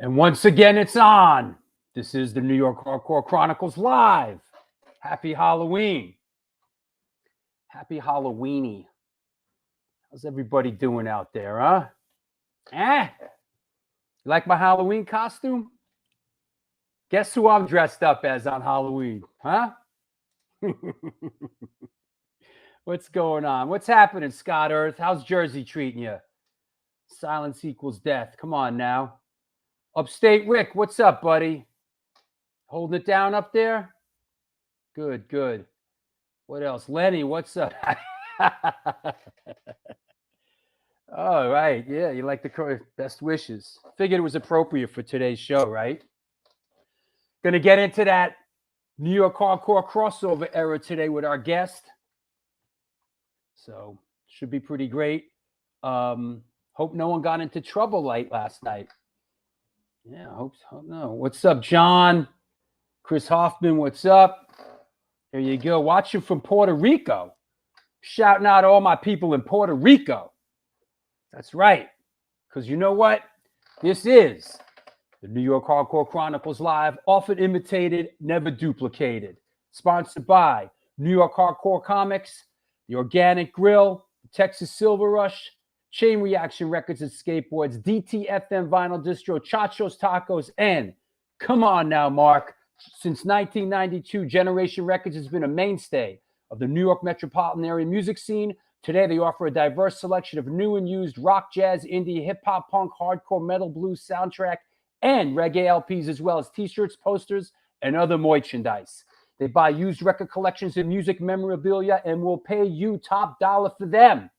And once again, it's on. This is the New York Hardcore Chronicles live. Happy Halloween. Happy Halloweeny. How's everybody doing out there, huh? You like my Halloween costume? Guess who I'm dressed up as on Halloween, huh? What's going on? What's happening, Scott Earth? How's Jersey treating you? Silence equals death. Come on now. Upstate Rick, what's up, buddy? Holding it down up there? Good, good. What else? Lenny, what's up? All right. Yeah, you like the best wishes. Figured it was appropriate for today's show, right? Going to get into that New York Hardcore crossover era today with our guest. So, should be pretty great. Hope no one got into trouble late last night. Yeah, hope no. What's up, John? Chris Hoffman, what's up? There you go. Watching from Puerto Rico. Shouting out to all my people in Puerto Rico. That's right. Because you know what? This is the New York Hardcore Chronicles Live, often imitated, never duplicated. Sponsored by New York Hardcore Comics, The Organic Grill, Texas Silver Rush, Chain Reaction Records and Skateboards, DTFM Vinyl Distro, Chacho's Tacos, and come on now, Mark. Since 1992, Generation Records has been a mainstay of the New York metropolitan area music scene. Today, they offer a diverse selection of new and used rock, jazz, indie, hip-hop, punk, hardcore, metal, blues, soundtrack, and reggae LPs, as well as T-shirts, posters, and other merchandise. They buy used record collections and music memorabilia and will pay you top dollar for them.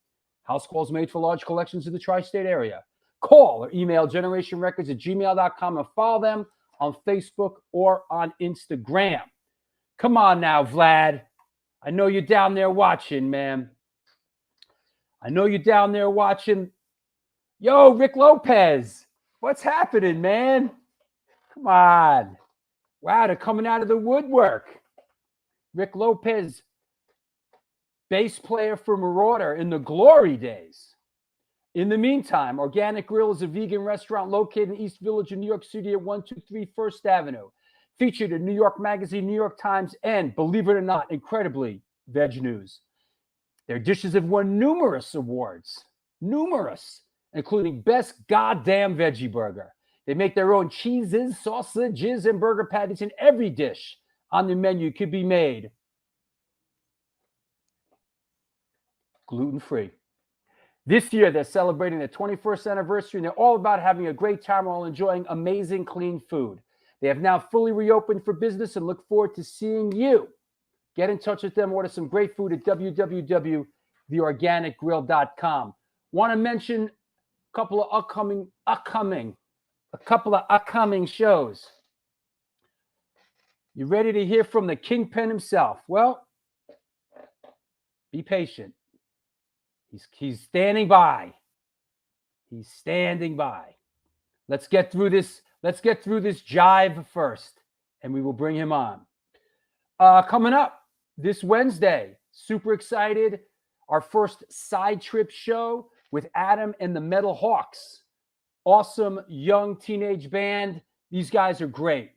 House calls made for large collections in the tri-state area. Call or email generationrecords@gmail.com and follow them on Facebook or on Instagram. Come on now, Vlad. I know you're down there watching, man. I know you're down there watching. Yo, Rick Lopez. What's happening, man? Come on. Wow, they're coming out of the woodwork. Rick Lopez, bass player for Marauder in the glory days. In the meantime, Organic Grill is a vegan restaurant located in East Village in New York City at 123 First Avenue. Featured in New York Magazine, New York Times, and, believe it or not, incredibly, Veg News. Their dishes have won numerous awards. Numerous. Including Best Goddamn Veggie Burger. They make their own cheeses, sausages, and burger patties, and every dish on the menu could be made gluten-free. This year, they're celebrating their 21st anniversary, and they're all about having a great time while enjoying amazing, clean food. They have now fully reopened for business and look forward to seeing you. Get in touch with them. Order some great food at www.theorganicgrill.com. Want to mention a couple of upcoming shows. You ready to hear from the Kingpin himself? Well, be patient. He's standing by. He's standing by. Let's get through this. Let's get through this jive first, and we will bring him on. Coming up this Wednesday, super excited. Our first side trip show with Adam and the Metal Hawks. Awesome young teenage band. These guys are great.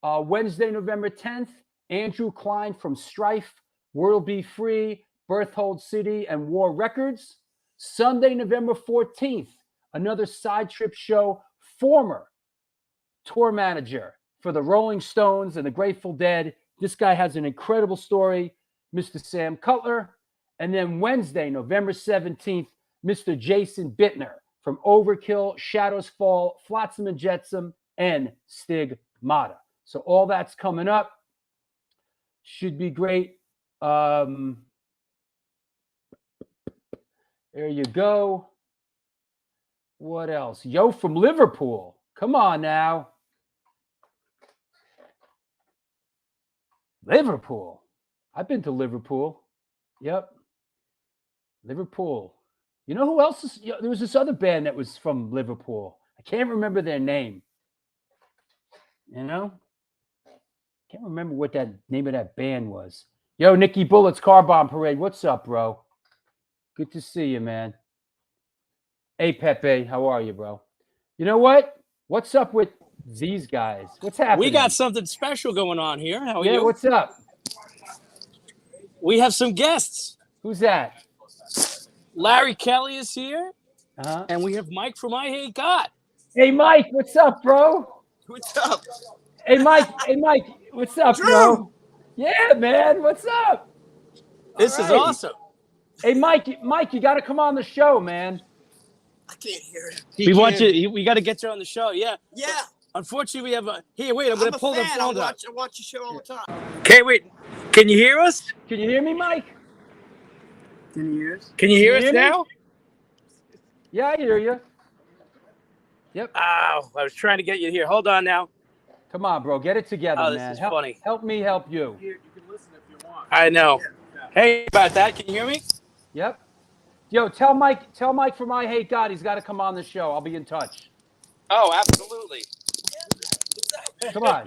Wednesday, November 10th, Andrew Klein from Strife, World Be Free, Berthold City, and War Records. Sunday, November 14th, another side trip show, former tour manager for the Rolling Stones and the Grateful Dead. This guy has an incredible story, Mr. Sam Cutler. And then Wednesday, November 17th, Mr. Jason Bittner from Overkill, Shadows Fall, Flotsam and Jetsam, and Stigmata. So all that's coming up. Should be great. There you go. What else? Yo from Liverpool. Come on now. Liverpool. I've been to Liverpool. Yep. Liverpool. You know who else is? There was this other band that was from Liverpool. I can't remember their name. You know? Can't remember what that name of that band was. Yo, Nicky Bullett's Car Bomb Parade. What's up, bro? Good to see you, man. Hey, Pepe. How are you, bro? You know what? What's up with These guys. What's happening? We got something special going on here. How are you? Yeah, what's up? We have some guests. Who's that? Larry Kelly is here, Uh-huh. and we have Mike from I Hate God. Hey, Mike, what's up, bro? What's up? Hey, Mike, what's up, Drew! bro? Yeah, man, what's up? This is awesome. Hey, Mike, you got to come on the show, man. I can't hear it. We want you. We got to get you on the show. Yeah. Yeah. Unfortunately, we have a. Here, wait. I'm going to pull the phone down. I watch your show all the time. Okay, wait. Can you hear us? Can you hear me, Mike? Can you hear us? Can you hear us hear me? now? Yeah, I hear you. Yep. Oh, I was trying to get you here. Hold on now. Come on, bro. Get it together, Oh, this man. is funny. Help me help you. You can listen if you want. I know. Hey, about that. Can you hear me? Yep. Yo, tell Mike from I Hate God he's got to come on the show. I'll be in touch. Oh, absolutely. Come on.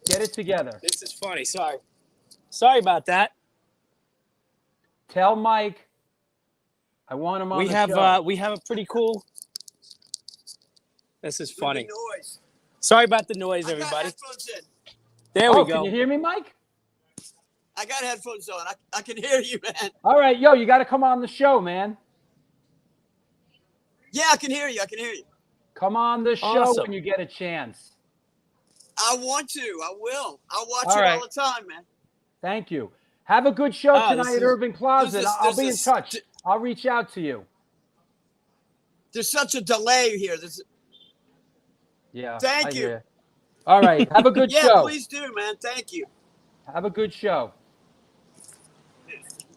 Get it together. This is funny. Sorry about that. Tell Mike I want him on the show. We have a pretty cool. This is funny. Noise. Sorry about the noise, I got everybody. headphones in. There we go. Can you hear me, Mike? I got headphones on. I can hear you, man. All right, yo, you got to come on the show, man. Yeah, I can hear you. Come on the show Awesome. when you get a chance. I want to. I will. I'll watch All it right. all the time, man. Thank you. Have a good show tonight at Irving Plaza. I'll be in this is- touch. I'll reach out to you. There's such a delay here. Yeah. Thank I you. hear. All right. Have a good Yeah, show. please do, man. Thank you. Have a good show.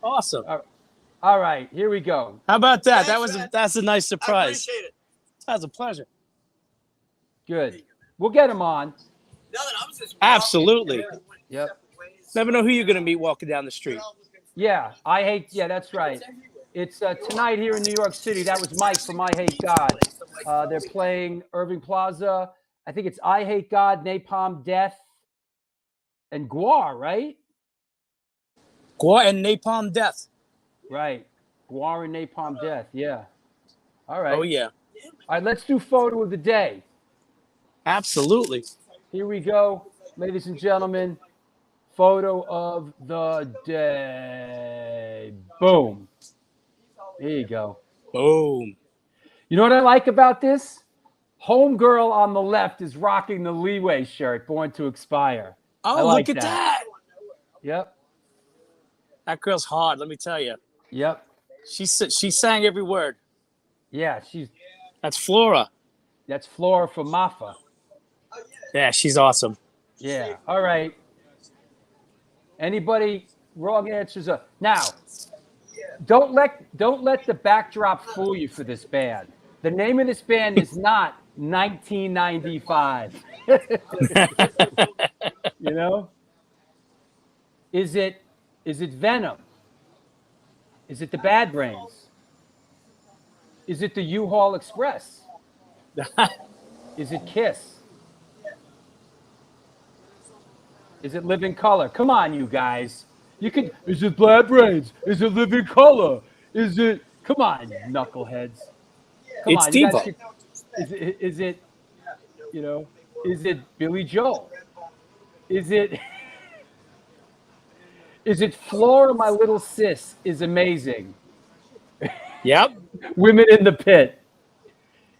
Awesome. All right. Here we go. How about that? Thanks, man. That's a nice I surprise. appreciate it. That was a pleasure. Good. We'll get him on. No, I was just Absolutely. Yep. Never know who you're going to meet walking down the street. Yeah. Yeah, that's right. It's tonight here in New York City. That was Mike from I Hate God. They're playing Irving Plaza. I think it's I Hate God, Napalm Death, and Guar, right? Guar and Napalm Death. Right. Guar and Napalm Death. Yeah. All right. Oh, yeah. All right, let's do photo of the day. Absolutely. Here we go, ladies and gentlemen. Photo of the day. Boom. There you go. Boom. You know what I like about this? Homegirl on the left is rocking the Leeway shirt, Born to Expire. Oh, I like look at that. Yep. That girl's hard, let me tell you. Yep. She sang every word. Yeah, That's Flora. that's Flora from Mafa. Yeah, she's awesome. Yeah. All right. Anybody wrong answers up. Now, don't let the backdrop fool you for this band. The name of this band is not 1995. You know? Is it Venom? Is it the Bad Brains? Is it the U-Haul Express? Is it Kiss? Is it Living Color? Come on, you guys. You could. Is it Bad Brains? Is it Living Color? Is it? Come on, knuckleheads. Come It's on, you guys Devo. could- Is it? You know? Is it Billy Joel? Is it? Is it Flora, My Little Sis is amazing? Yep. Women in the Pit.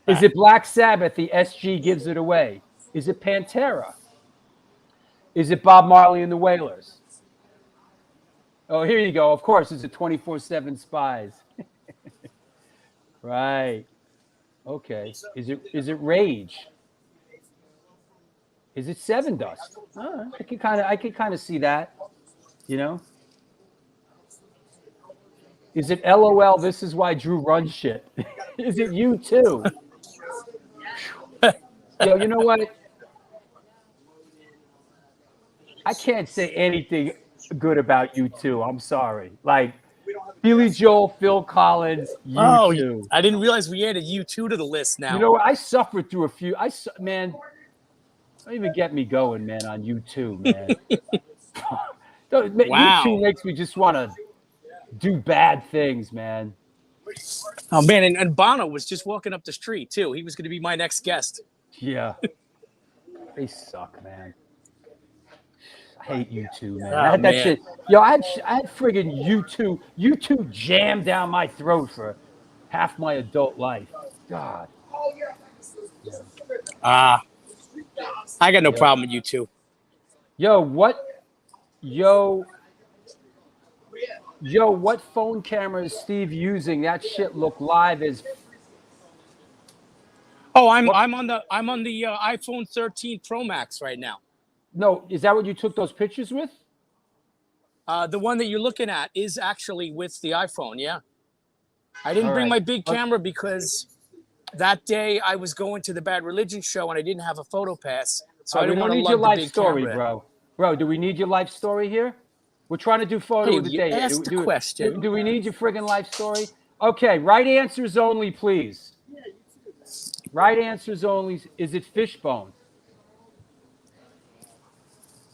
Is it Black Sabbath? The SG Gives It Away. Is it Pantera? Is it Bob Marley and the Wailers? Oh, here you go. Of course, is it 24/7 Spies? Right. Okay. Is it Rage? Is it Seven Dust? I could kind of see that. You know? Is it LOL? This is why Drew runs shit. Is it you too? Yo, you know what? I can't say anything good about you two. I'm sorry. Like Billy Joel, Phil Collins, U2. I didn't realize we added U2 to the list now. You know what? I suffered through a few. Man, don't even get me going, man, on U2, man. Wow. U2 makes me just want to do bad things, man. Oh, man, and Bono was just walking up the street, too. He was going to be my next guest. Yeah. They suck, man. I hate U2, man. Oh, I had that man. shit. Yo, I had friggin' U2 jammed down my throat for half my adult life. God. I got no Yeah. problem with you two. Yo, what? Yo, what phone camera is Steve using? That shit look live as. Oh, What? I'm on the iPhone 13 Pro Max right now. No, is that what you took those pictures with? The one that you're looking at is actually with the iPhone. Yeah, I didn't All bring right. my big camera because that day I was going to the Bad Religion show and I didn't have a photo pass, so I We didn't don't want to need your lug the life big story, camera. bro. Bro, do we need your life story here? We're trying to do photo Hey, of the you day. asked the question. Do we need your friggin' life story? Okay, right answers only, please. Right answers only. Is it Fishbone?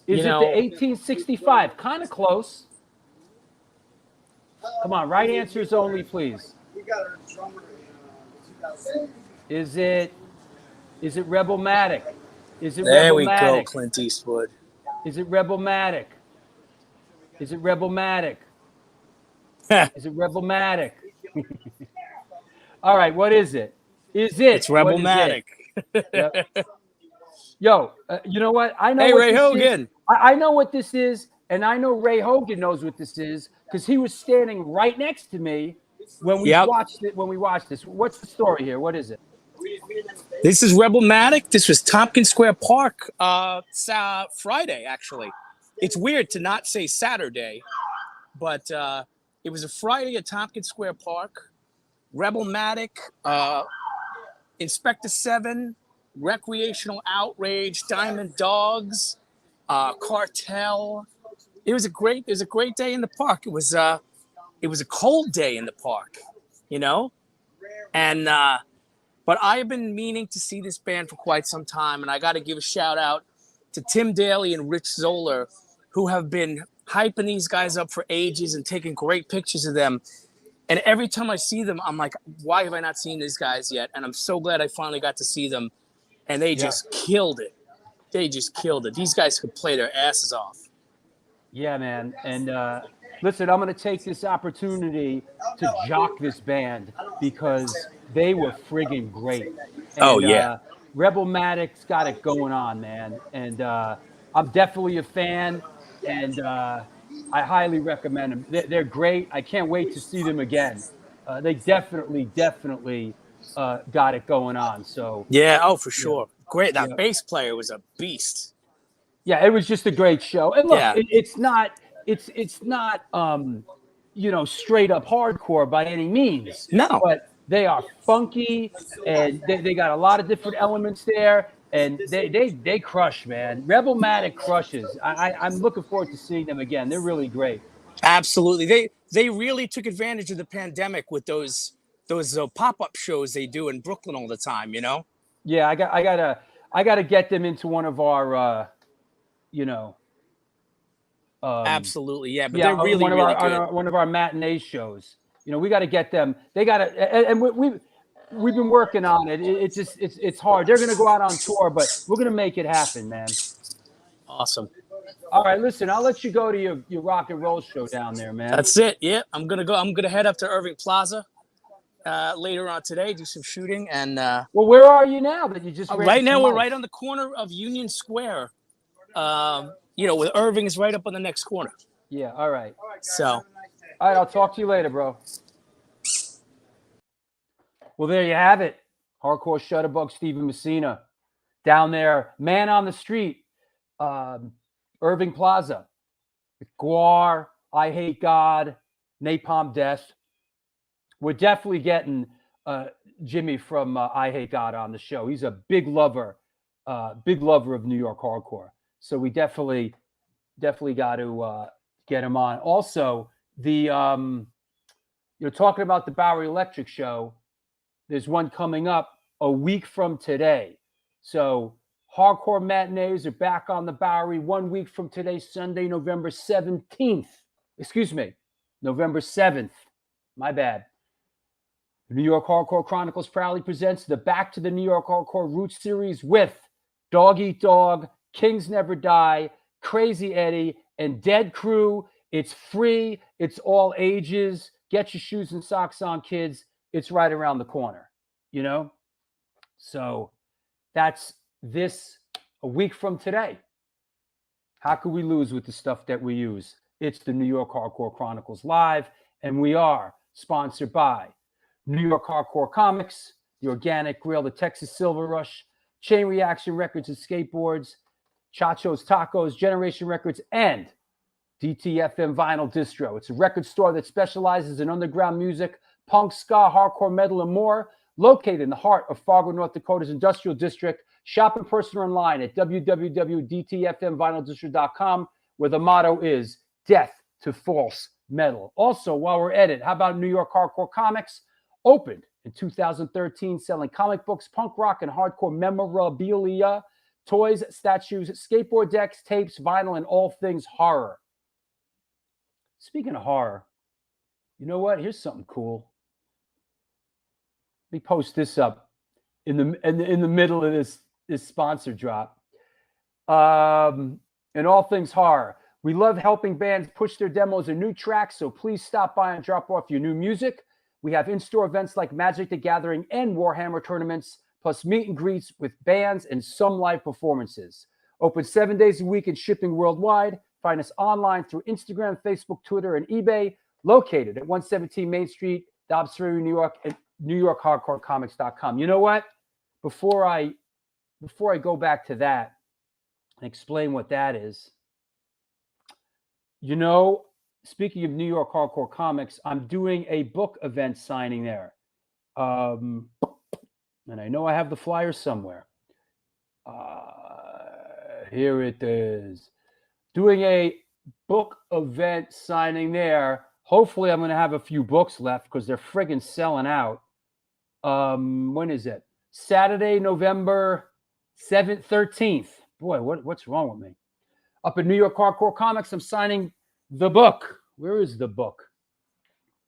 Is You it the know, 1865? Kind of close. Come on, right answers only, please. Is it Rebelmatic? Is it there we go, Rebelmatic? Clint Eastwood. Is it Rebelmatic? Is it Rebelmatic? Is it Rebelmatic? All right, what is it? Is it? It's Rebelmatic. Yep. Yo, you know what? I know Hey, what Ray this Hogan. is. I know what this is, and I know Ray Hogan knows what this is because he was standing right next to me when we Yep. watched it. When we watched this, what's the story here? What is it? This is Rebelmatic. This was Tompkins Square Park Friday, actually. It's weird to not say Saturday, but it was a Friday at Tompkins Square Park. Rebelmatic, Inspector 7, Recreational Outrage, Diamond Dogs, Cartel. It was a great day in the park. It was a cold day in the park, you know? And but I have been meaning to see this band for quite some time, and I got to give a shout out to Tim Daly and Rich Zoller, who have been hyping these guys up for ages and taking great pictures of them. And every time I see them, I'm like, why have I not seen these guys yet? And I'm so glad I finally got to see them, and they just killed it. They just killed it. These guys could play their asses off. Yeah, man. And listen, I'm going to take this opportunity to jock this band because they were friggin' great. And, Oh, yeah. Rebelmatic's got it going on, man. And I'm definitely a fan, and I highly recommend them. They're great. I can't wait to see them again. They definitely got it going on. So Yeah, oh, for sure. Great. That Yeah. bass player was a beast. yeah, it was just a great show. And look, Yeah. it's not straight up hardcore by any means. No. But they are funky, and they got a lot of different elements there, and they crush, man. Rebelmatic crushes. I'm looking forward to seeing them again. They're really great. Absolutely. They really took advantage of the pandemic with those pop-up shows they do in Brooklyn all the time, you know? Yeah, I gotta get them into one of our Absolutely, yeah. But they're really, one of really our, good. one of our matinee shows. We got to get them. They got to, and we've been working on it. It's hard. They're gonna go out on tour, but we're gonna make it happen, man. Awesome. All right, listen, I'll let you go to your rock and roll show down there, man. That's it. Yeah, I'm gonna head up to Irving Plaza later on today, do some shooting, and well, where are you now that you just ran right now some we're lights? right on the corner of Union Square. With Irving is right up on the next corner. Yeah. All right. So, All right, I'll talk to you later, bro. Well, there you have it. Hardcore Shutterbug Steven Messina down there, man on the street, Irving Plaza. Guar, I Hate God, Napalm Death. We're definitely getting Jimmy from I Hate God on the show. He's a big lover of New York hardcore. So we definitely got to get him on. Also, the you're talking about the Bowery Electric show. There's one coming up a week from today. So hardcore matinees are back on the Bowery 1 week from today, Sunday, November 17th. Excuse me, November 7th. My bad. The New York Hardcore Chronicles proudly presents the Back to the New York Hardcore Roots series with Dog Eat Dog, Kings Never Die, Crazy Eddie, and Dead Crew. It's free. It's all ages. Get your shoes and socks on, kids. It's right around the corner, you know? So that's this a week from today. How could we lose with the stuff that we use? It's the New York Hardcore Chronicles Live, and we are sponsored by New York Hardcore Comics, The Organic Grill, the Texas Silver Rush, Chain Reaction Records and Skateboards, Chacho's Tacos, Generation Records, and DTFM Vinyl Distro. It's a record store that specializes in underground music, punk, ska, hardcore, metal, and more. Located in the heart of Fargo, North Dakota's Industrial District. Shop in person or online at www.dtfmvinyldistro.com, where the motto is Death to False Metal. Also, while we're at it, how about New York Hardcore Comics? Opened in 2013, selling comic books, punk rock, and hardcore memorabilia, toys, statues, skateboard decks, tapes, vinyl, and all things horror. Speaking of horror, you know what? Here's something cool. Let me post this up in the middle of this sponsor drop. And all things horror. We love helping bands push their demos and new tracks, so please stop by and drop off your new music. We have in-store events like Magic the Gathering and Warhammer tournaments, plus meet and greets with bands and some live performances. Open 7 days a week and shipping worldwide. Find us online through Instagram, Facebook, Twitter, and eBay. Located at 117 Main Street, Dobbs Ferry, New York, and NewYorkHardcoreComics.com. You know what? Before I go back to that and explain what that is, you know, speaking of New York Hardcore Comics, I'm doing a book event signing there. And I know I have the flyer somewhere. Here it is. Doing a book event signing there. Hopefully, I'm going to have a few books left because they're friggin' selling out. When is it? Saturday, November 7th, 13th. Boy, what's wrong with me? Up at New York Hardcore Comics, I'm signing the book. Where is the book?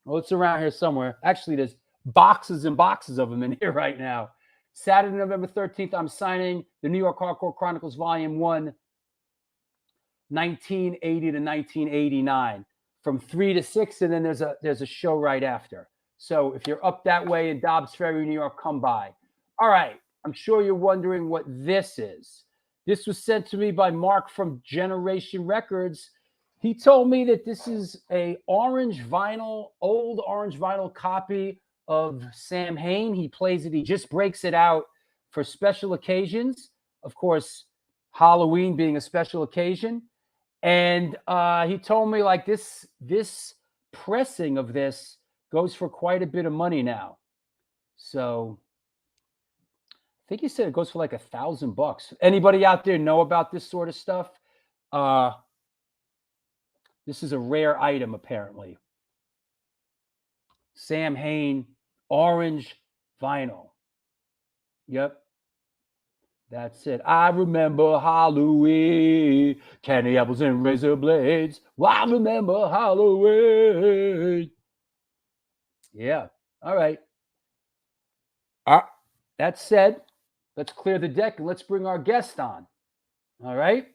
Well, it's around here somewhere. Actually, there's boxes and boxes of them in here right now. Saturday, November 13th, I'm signing the New York Hardcore Chronicles Volume 1, 1980 to 1989. From 3 to 6, and then there's a show right after. So if you're up that way in Dobbs Ferry, New York, come by. All right. I'm sure you're wondering what this is. This was sent to me by Mark from Generation Records. He told me that this is a old orange vinyl copy of Sam Hain. He plays it. He just breaks it out for special occasions. Of course, Halloween being a special occasion. And he told me like this pressing of this goes for quite a bit of money now. So I think he said it goes for like $1,000. Anybody out there know about this sort of stuff? This is a rare item, apparently. Sam Hain, orange vinyl. Yep. That's it. I remember Halloween, candy apples and razor blades. Well, I remember Halloween. Yeah. All right. That said, let's clear the deck and let's bring our guest on. All right.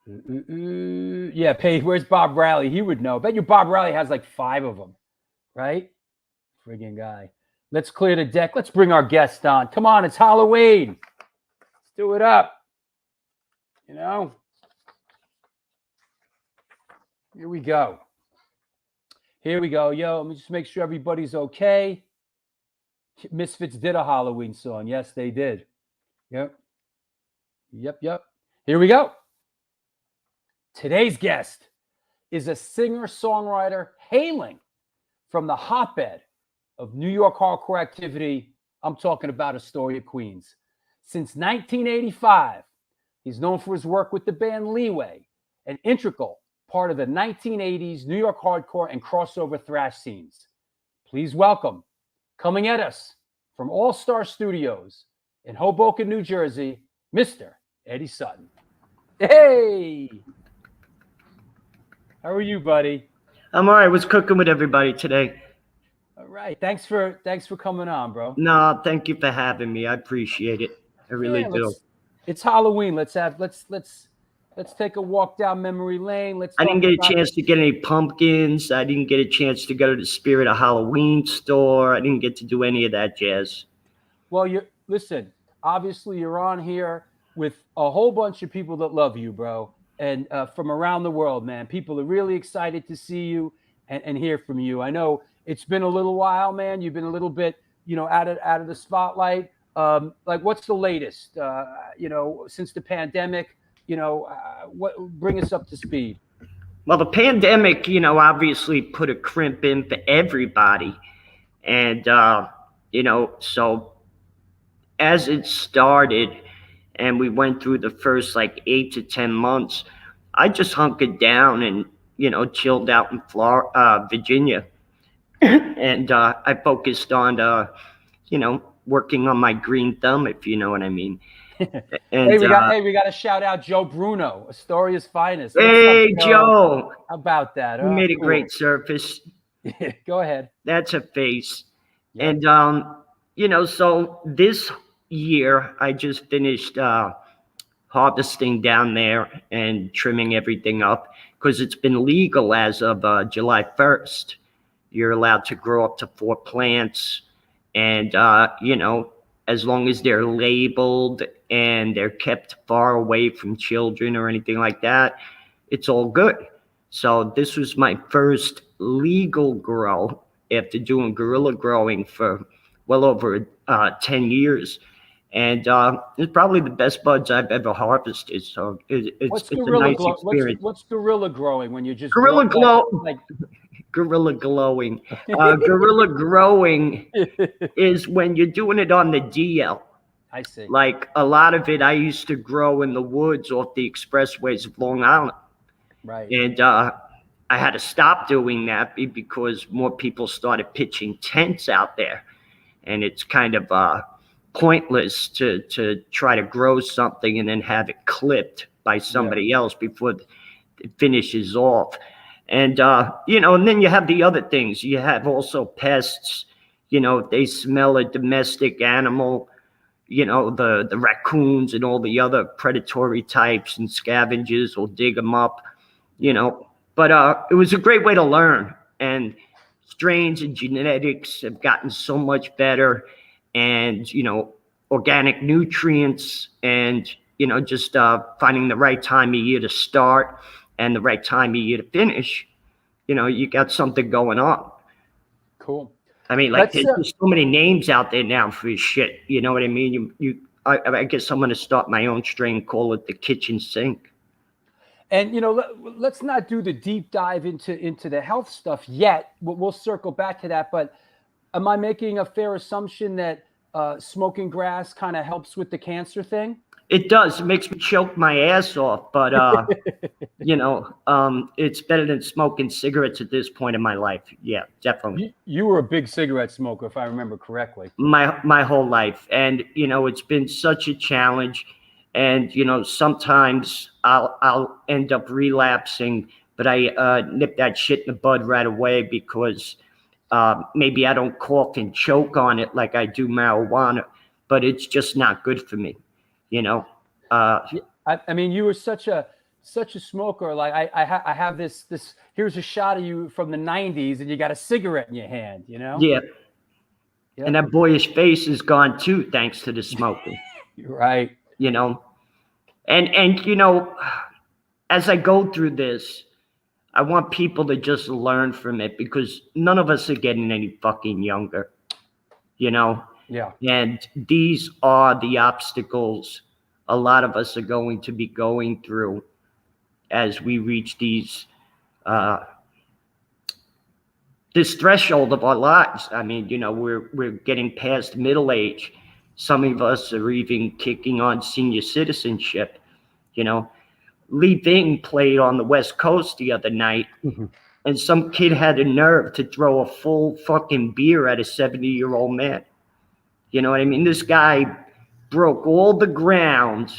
Yeah, Paige, where's Bob Rowley? He would know. I bet you Bob Rowley has like 5 of them, right? Friggin' guy. Let's clear the deck. Let's bring our guest on. Come on, it's Halloween. Let's do it up. You know? Here we go. Here we go. Yo, let me just make sure everybody's okay. Misfits did a Halloween song. Yes, they did. Yep. Here we go. Today's guest is a singer-songwriter hailing from the hotbed of New York hardcore activity. I'm talking about Astoria, Queens. Since 1985, he's known for his work with the band Leeway, an integral part of the 1980s New York hardcore and crossover thrash scenes. Please welcome, coming at us from All Star Studios in Hoboken, New Jersey, Mr. Eddie Sutton. Hey! How are you, buddy? I'm all right. What's cooking with everybody today? All right. Thanks for coming on, bro. No, thank you for having me. I appreciate it. I really do. It's Halloween. Let's take a walk down memory lane. I didn't get a chance to get any pumpkins. I didn't get a chance to go to the Spirit of Halloween store. I didn't get to do any of that jazz. Well, listen, obviously you're on here with a whole bunch of people that love you, bro. And from around the world, man. People are really excited to see you and hear from you. I know it's been a little while, man. You've been a little bit, out of the spotlight. Like, what's the latest? Since the pandemic, what bring us up to speed? Well, the pandemic, obviously put a crimp in for everybody. And, so as it started and we went through the first 8 to 10 months, I just hunkered down and, chilled out in Virginia. And I focused on, working on my green thumb, if you know what I mean. And, we got to shout out Joe Bruno, Astoria's finest. Hey, Joe. How about that? You made a great surface. Go ahead. That's a face. Yep. And, so this year I just finished harvesting down there and trimming everything up because it's been legal as of July 1st. You're allowed to grow up to 4 plants. And, as long as they're labeled and they're kept far away from children or anything like that, it's all good. So this was my first legal grow after doing guerrilla growing for well over 10 years. And it's probably the best buds I've ever harvested. So it's a nice experience. What's guerrilla growing when you just guerrilla glowing? Guerrilla growing is when you're doing it on the DL. I see. Like a lot of it, I used to grow in the woods off the expressways of Long Island. Right. And I had to stop doing that because more people started pitching tents out there. And it's kind of pointless to try to grow something and then have it clipped by somebody else before it finishes off. And, and then you have the other things. You have also pests, if they smell a domestic animal, the raccoons and all the other predatory types and scavengers will dig them up, But it was a great way to learn. And strains and genetics have gotten so much better. And, organic nutrients and, just finding the right time of year to start and the right time of year to finish, you got something going on. Cool. I mean, there's so many names out there now for this shit. You know what I mean? I guess I'm going to start my own strain, call it the kitchen sink. And, let's not do the deep dive into the health stuff yet. We'll circle back to that. But am I making a fair assumption that smoking grass kind of helps with the cancer thing? It does. It makes me choke my ass off. But, it's better than smoking cigarettes at this point in my life. Yeah, definitely. You were a big cigarette smoker, if I remember correctly. My whole life. And, it's been such a challenge. And, sometimes I'll end up relapsing, but I nip that shit in the bud right away because maybe I don't cough and choke on it like I do marijuana, but it's just not good for me, I mean, you were such a smoker. Like I have this, here's a shot of you from the 90s and you got a cigarette in your hand, Yeah. Yep. And that boyish face is gone too, thanks to the smoking. You're right. And as I go through this, I want people to just learn from it because none of us are getting any fucking younger, Yeah. And these are the obstacles a lot of us are going to be going through as we reach this threshold of our lives. I mean, we're getting past middle age. Some of us are even kicking on senior citizenship. Lee Ving played on the West Coast the other night, and some kid had the nerve to throw a full fucking beer at a 70-year-old man. You know what I mean? This guy broke all the ground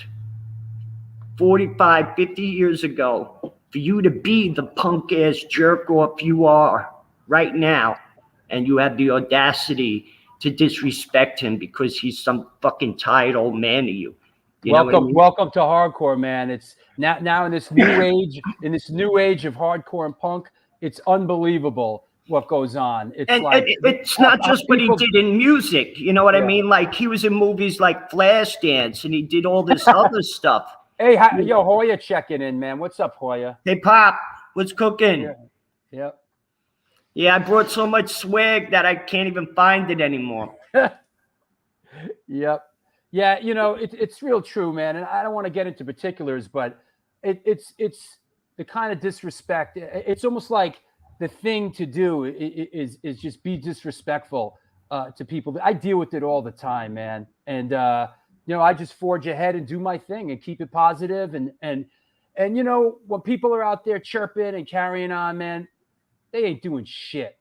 45, 50 years ago for you to be the punk-ass jerk-off you are right now, and you have the audacity to disrespect him because he's some fucking tired old man to you. You know what I Welcome, mean? welcome to hardcore, man. It's now in this new age of hardcore and punk. It's unbelievable what goes on. It's And like it's not just what he people- did in music. You know what I Yeah. mean? Like he was in movies like Flashdance, and he did all this other stuff. Hey, yo, Hoya checking in, man. What's up, Hoya? Hey, Pop, what's cooking? Yeah. Yeah. Yeah, I brought so much swag that I can't even find it anymore. Yep. Yeah, you know, it's real true, man. And I don't want to get into particulars, but it's the kind of disrespect. It's almost like the thing to do is just be disrespectful to people. I deal with it all the time, man. And you know, I just forge ahead and do my thing and keep it positive. And you know, when people are out there chirping and carrying on, man, they ain't doing shit.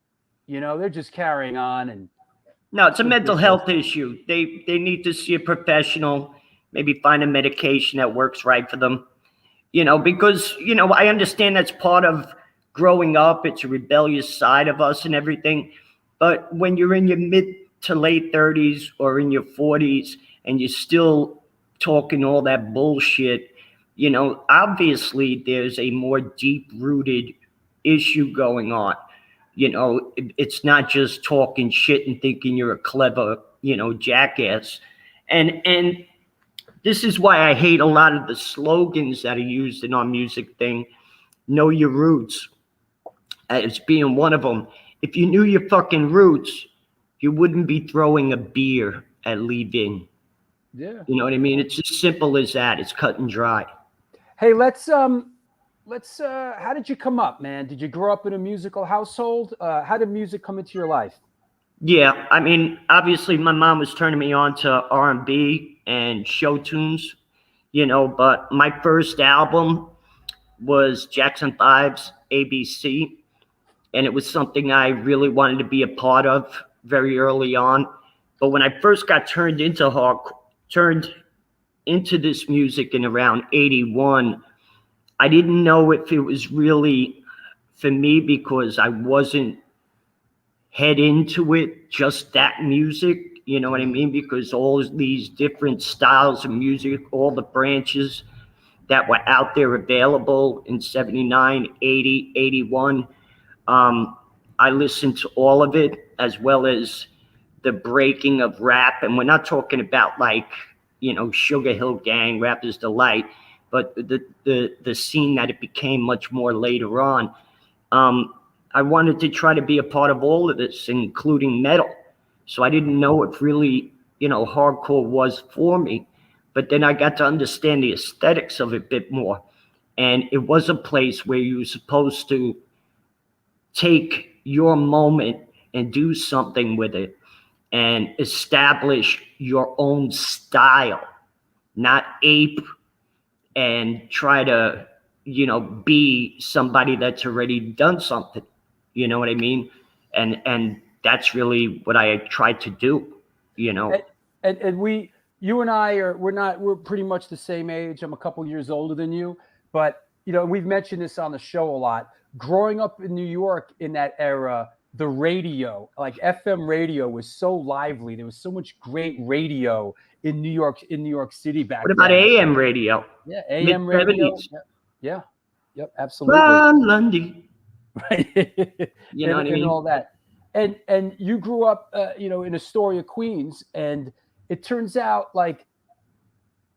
You know, they're just carrying on. And No, it's a mental health issue. They need to see a professional, maybe find a medication that works right for them. You know, because, you know, I understand that's part of growing up. It's a rebellious side of us and everything. But when you're in your mid to late 30s or in your 40s and you're still talking all that bullshit, you know, obviously there's a more deep-rooted issue going on. You know, it's not just talking shit and thinking you're a clever, you know, jackass. And this is why I hate a lot of the slogans that are used in our music thing. Know your roots as being one of them. If you knew your fucking roots, you wouldn't be throwing a beer at Leeway. yeah. You know what I mean? It's as simple as that. It's cut and dry. Hey, let's how did you come up, man? Did you grow up in a musical household? How did music come into your life? Yeah, I mean, obviously my mom was turning me on to R&B and show tunes, you know, but my first album was Jackson 5's ABC, and it was something I really wanted to be a part of very early on. But when I first got turned into this music in around 81, I didn't know if it was really for me because I wasn't head into it, just that music, you know what I mean? Because all these different styles of music, all the branches that were out there available in 79, 80, 81, I listened to all of it, as well as the breaking of rap. And we're not talking about like, you know, Sugar Hill Gang, Rapper's Delight, but the scene that it became much more later on. I wanted to try to be a part of all of this, including metal. So I didn't know if really, you know, hardcore was for me. But then I got to understand the aesthetics of it a bit more. And it was a place where you were supposed to take your moment and do something with it and establish your own style, not ape and try to, you know, be somebody that's already done something. You know what I mean? And that's really what I tried to do, you know. And you and I we're pretty much the same age. I'm a couple years older than you, but you know, we've mentioned this on the show a lot. Growing up in New York in that era, the radio, like FM radio, was so lively. There was so much great radio in New York City back then. What about AM radio? Yeah, AM radio. Yeah. Yep, absolutely. Lundy. Right. You know what I mean? And all that. And you grew up, you know, in Astoria, Queens, and it turns out like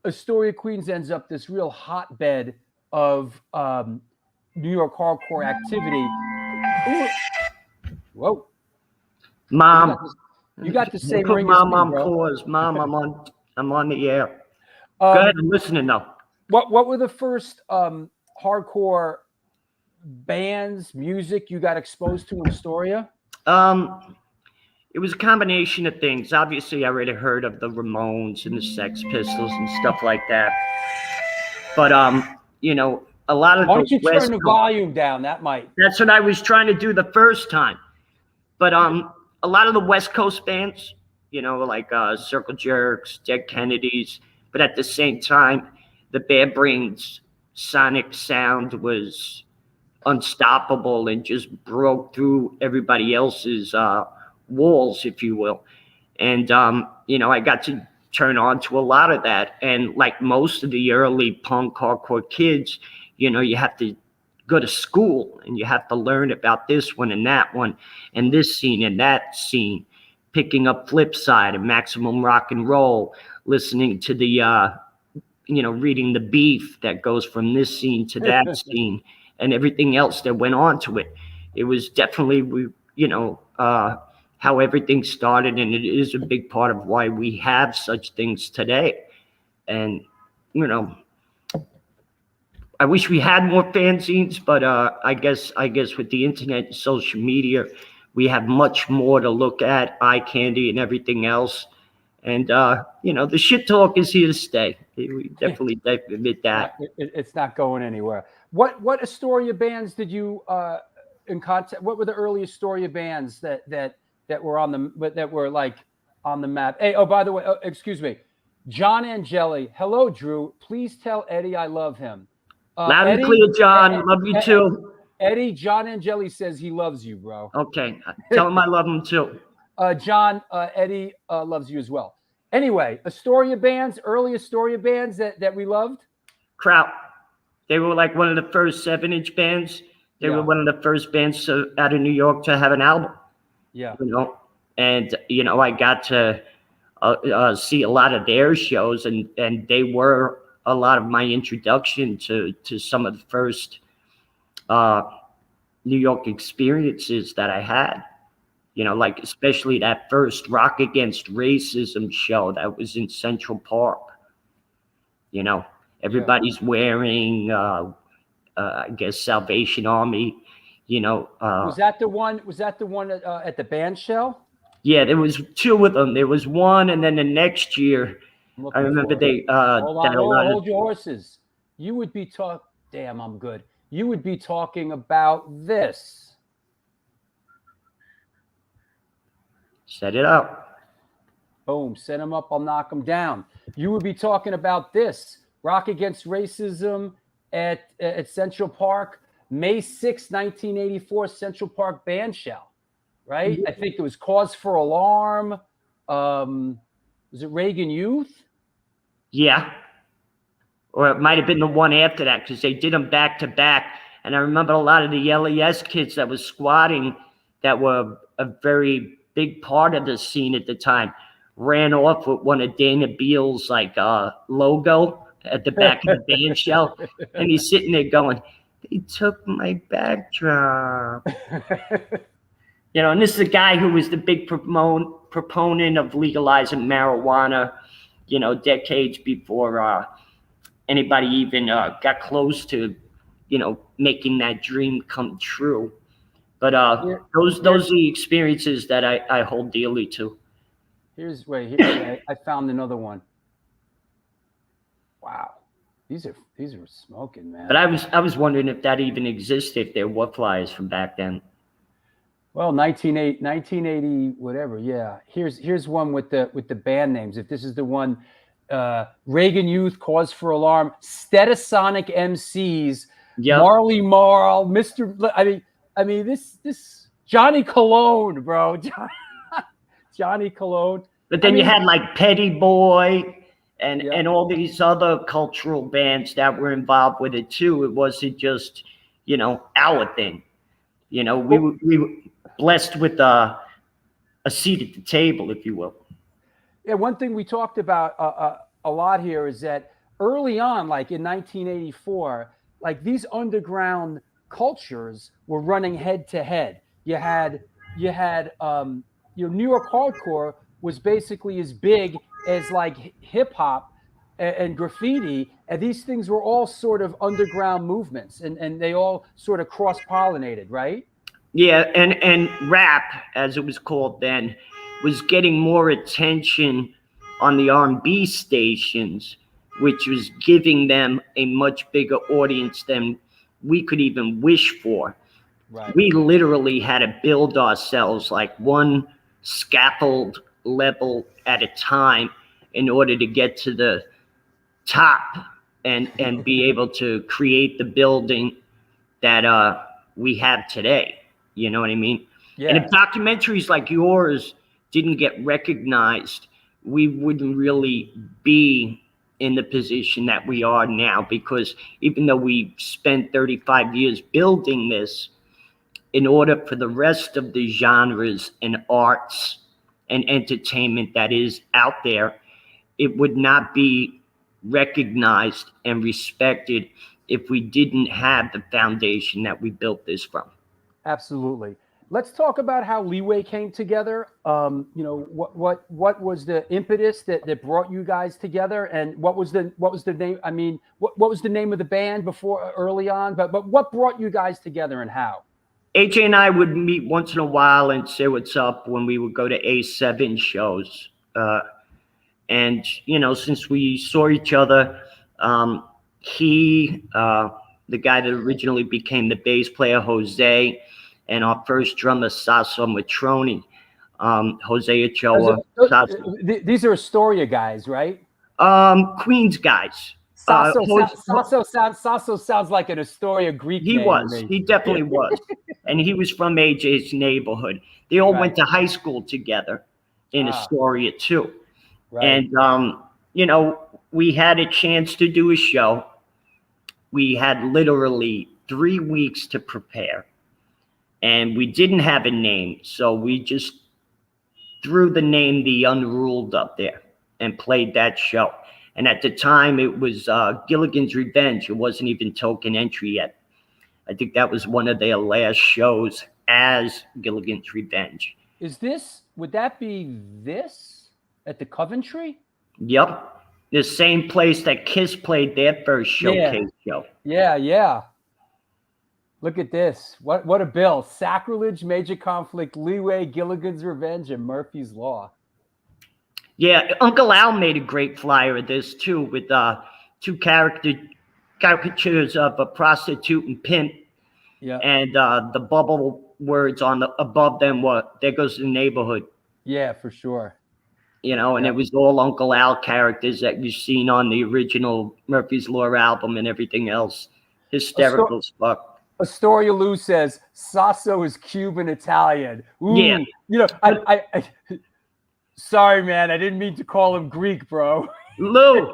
Astoria, Queens ends up this real hotbed of New York hardcore activity. Ooh. Whoa. Mom. You got the same Put ring Mom as me, on bro. pause. Mom, I'm on the air. Go ahead, I'm listening now. What were the first hardcore bands, music you got exposed to in Astoria? It was a combination of things. Obviously, I already heard of the Ramones and the Sex Pistols and stuff like that. But you know, a lot of Why don't you West turn the Coast- volume down? That might. That's what I was trying to do the first time. But a lot of the West Coast bands, you know, like Circle Jerks, Dead Kennedys, but at the same time, the Bad Brains sonic sound was unstoppable and just broke through everybody else's walls, if you will. And, I got to turn on to a lot of that. And like most of the early punk hardcore kids, you have to go to school and you have to learn about this one and that one and this scene and that scene, picking up Flipside and Maximum Rock and Roll, listening to the, reading the beef that goes from this scene to that scene and everything else that went on to it. It was definitely, how everything started, and it is a big part of why we have such things today. And, I wish we had more fanzines, but I guess with the internet and social media, we have much more to look at, eye candy and everything else. And, the shit talk is here to stay. We definitely admit that. It's not going anywhere. What Astoria bands did you in contact? What were the early Astoria bands that were on the map? Hey, oh, by the way, excuse me, John Angeli. Hello, Drew. Please tell Eddie I love him. Loud and clear, John. Love you too. Eddie, John Angeli says he loves you, bro. Okay, tell him I love him too. John, Eddie loves you as well. Anyway, Astoria bands, early Astoria bands that we loved. Kraut. They were like one of the first 7-inch bands. They were one of the first bands out of New York to have an album. Yeah. And I got to see a lot of their shows, and they were a lot of my introduction to some of the first New York experiences that I had. Like especially that first Rock Against Racism show that was in Central Park. Everybody's wearing, I guess, Salvation Army. Was that the one? Was that the one at the band shell? Yeah, there was 2 of them. There was one, and then the next year, I remember they. Hold your horses. You would be Damn, I'm good. You would be talking about this. Set it up. Boom. Set him up. I'll knock him down. You would be talking about this. Rock Against Racism at Central Park, May 6, 1984, Central Park Band Shell, right? I think it was Cause for Alarm. Was it Reagan Youth? Yeah. Or it might have been the one after that, because they did them back to back. And I remember a lot of the LES kids that was squatting, that were a very big part of the scene at the time, ran off with one of Dana Beal's logo at the back of the band shell. And he's sitting there going, they took my backdrop. And this is a guy who was the big proponent of legalizing marijuana, decades before anybody even got close to, making that dream come true. But those are the experiences that I hold dearly to. I found another one. Wow, these are smoking, man. But I was wondering if that even existed, if there were flyers from back then. Well, 1980, whatever. Yeah. Here's one with the band names. If this is the one, Reagan Youth, Cause for Alarm, Stetisonic MCs, yep. Marley Marl, Mr. I mean, this Johnny Cologne, bro. Johnny Cologne. But then you had like Petty Boy and all these other cultural bands that were involved with it too. It wasn't just, our thing. We were blessed with a seat at the table, if you will. Yeah, one thing we talked about a lot here is that early on, like in 1984, like these underground cultures were running head to head. You had New York hardcore was basically as big as like hip hop and graffiti, and these things were all sort of underground movements, and they all sort of cross-pollinated, right? Yeah, and rap, as it was called then, was getting more attention on the R&B stations, which was giving them a much bigger audience than we could even wish for. Right. We literally had to build ourselves like one scaffold level at a time in order to get to the top and be able to create the building that we have today. You know what I mean? Yeah. And if documentaries like yours didn't get recognized, we wouldn't really be in the position that we are now, because even though we spent 35 years building this, in order for the rest of the genres and arts and entertainment that is out there, it would not be recognized and respected if we didn't have the foundation that we built this from. Absolutely. Let's talk about how Leeway came together. You know, what was the impetus that brought you guys together, and what was the name? I mean, what was the name of the band before, early on? But what brought you guys together and how? AJ and I would meet once in a while and say what's up when we would go to A7 shows. And, you know, since we saw each other, the guy that originally became the bass player, Jose, and our first drummer, Sasso Matroni, Jose Ochoa. These are Astoria guys, right? Queens guys. Sasso sounds like an Astoria Greek He name was. to me. He definitely was. And he was from AJ's neighborhood. They all went to high school together in Astoria, too. Right. And, you know, we had a chance to do a show. We had literally 3 weeks to prepare. And we didn't have a name. So we just threw the name The Unruled up there and played that show. And at the time, it was Gilligan's Revenge. It wasn't even Token Entry yet. I think that was one of their last shows as Gilligan's Revenge. Would that be this at the Coventry? Yep. The same place that Kiss played their first showcase show. Yeah. Look at this. What a bill. Sacrilege, Major Conflict, Leeway, Gilligan's Revenge, and Murphy's Law. Yeah, Uncle Al made a great flyer of this too, with two caricatures of a prostitute and pimp. Yeah. And the bubble words above them were "There goes the neighborhood." Yeah, for sure. You know, and it was all Uncle Al characters that you've seen on the original Murphy's Law album and everything else. Hysterical as fuck. Astoria Lou says Sasso is Cuban Italian. Ooh, yeah. You know, I sorry, man. I didn't mean to call him Greek, bro. Lou,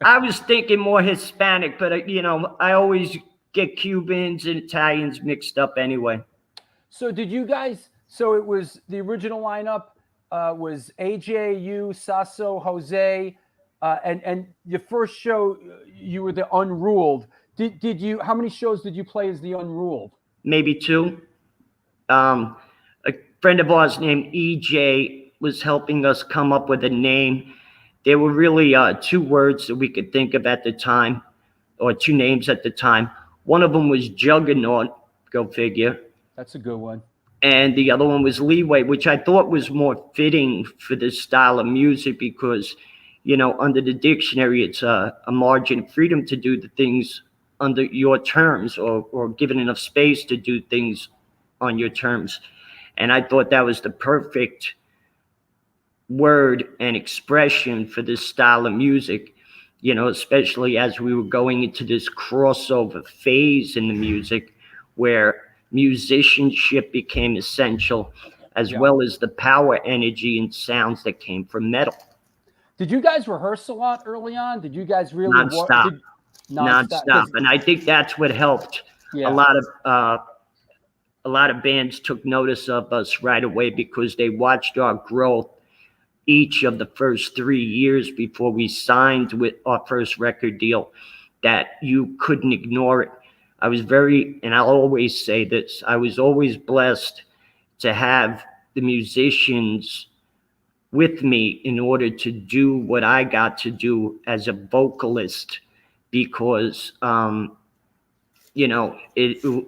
I was thinking more Hispanic, but, you know, I always get Cubans and Italians mixed up anyway. So did you guys, so it was the original lineup was AJ, you, Sasso, Jose, and your first show, you were the Unruled. Did you, how many shows did you play as the Unruled? Maybe 2. A friend of ours named EJ was helping us come up with a name. There were really 2 words that we could think of at the time, or 2 names at the time. One of them was Juggernaut, go figure. That's a good one. And the other one was Leeway, which I thought was more fitting for this style of music because, you know, under the dictionary, it's a margin of freedom to do the things under your terms, or given enough space to do things on your terms. And I thought that was the perfect word and expression for this style of music, you know, especially as we were going into this crossover phase in the music where musicianship became essential, as well as the power, energy, and sounds that came from metal. Did you guys rehearse a lot early on? Did you guys really nonstop? And I think that's what helped. Yeah. A lot of bands took notice of us right away because they watched our growth each of the first 3 years before we signed with our first record deal, that you couldn't ignore it. I was and I'll always say this, I was always blessed to have the musicians with me in order to do what I got to do as a vocalist, because, you know,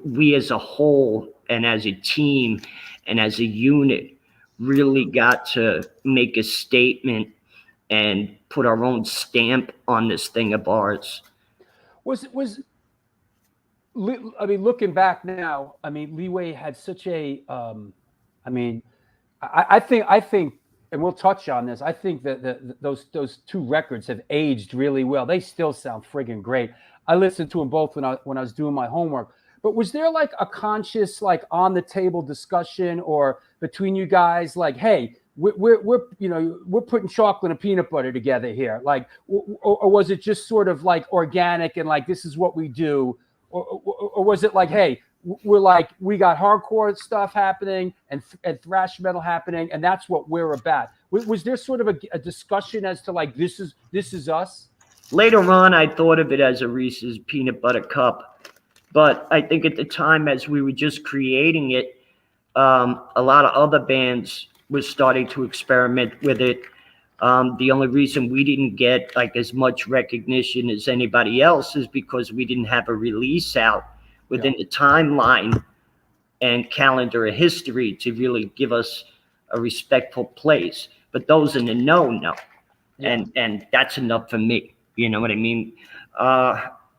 we as a whole and as a team and as a unit really got to make a statement and put our own stamp on this thing of ours. I mean, looking back now, I mean, Leeway had such a, I mean, I think, and we'll touch on this. I think that those 2 records have aged really well. They still sound friggin' great. I listened to them both when I was doing my homework. But was there like a conscious, like on the table discussion or between you guys, like, hey, we're putting chocolate and peanut butter together here, like, or was it just sort of like organic and like this is what we do, or was it like, hey, we got hardcore stuff happening and thrash metal happening, and that's what we're about? Was there sort of a discussion as to like this is us? Later on, I thought of it as a Reese's peanut butter cup, but I think at the time, as we were just creating it, a lot of other bands were starting to experiment with it. The only reason we didn't get like as much recognition as anybody else is because we didn't have a release out within the timeline and calendar of history to really give us a respectful place. But those in the know, and that's enough for me. You know what I mean?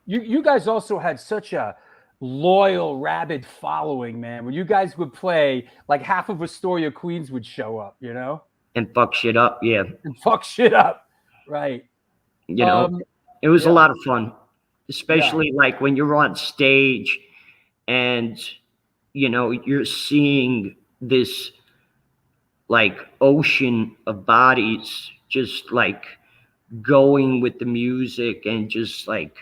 You guys also had such a loyal, rabid following, man. When you guys would play, like half of Astoria, Queens would show up, you know? And fuck shit up, yeah. And fuck shit up, right. You know, it was a lot of fun, especially like when you're on stage and, you know, you're seeing this like ocean of bodies just like going with the music and just like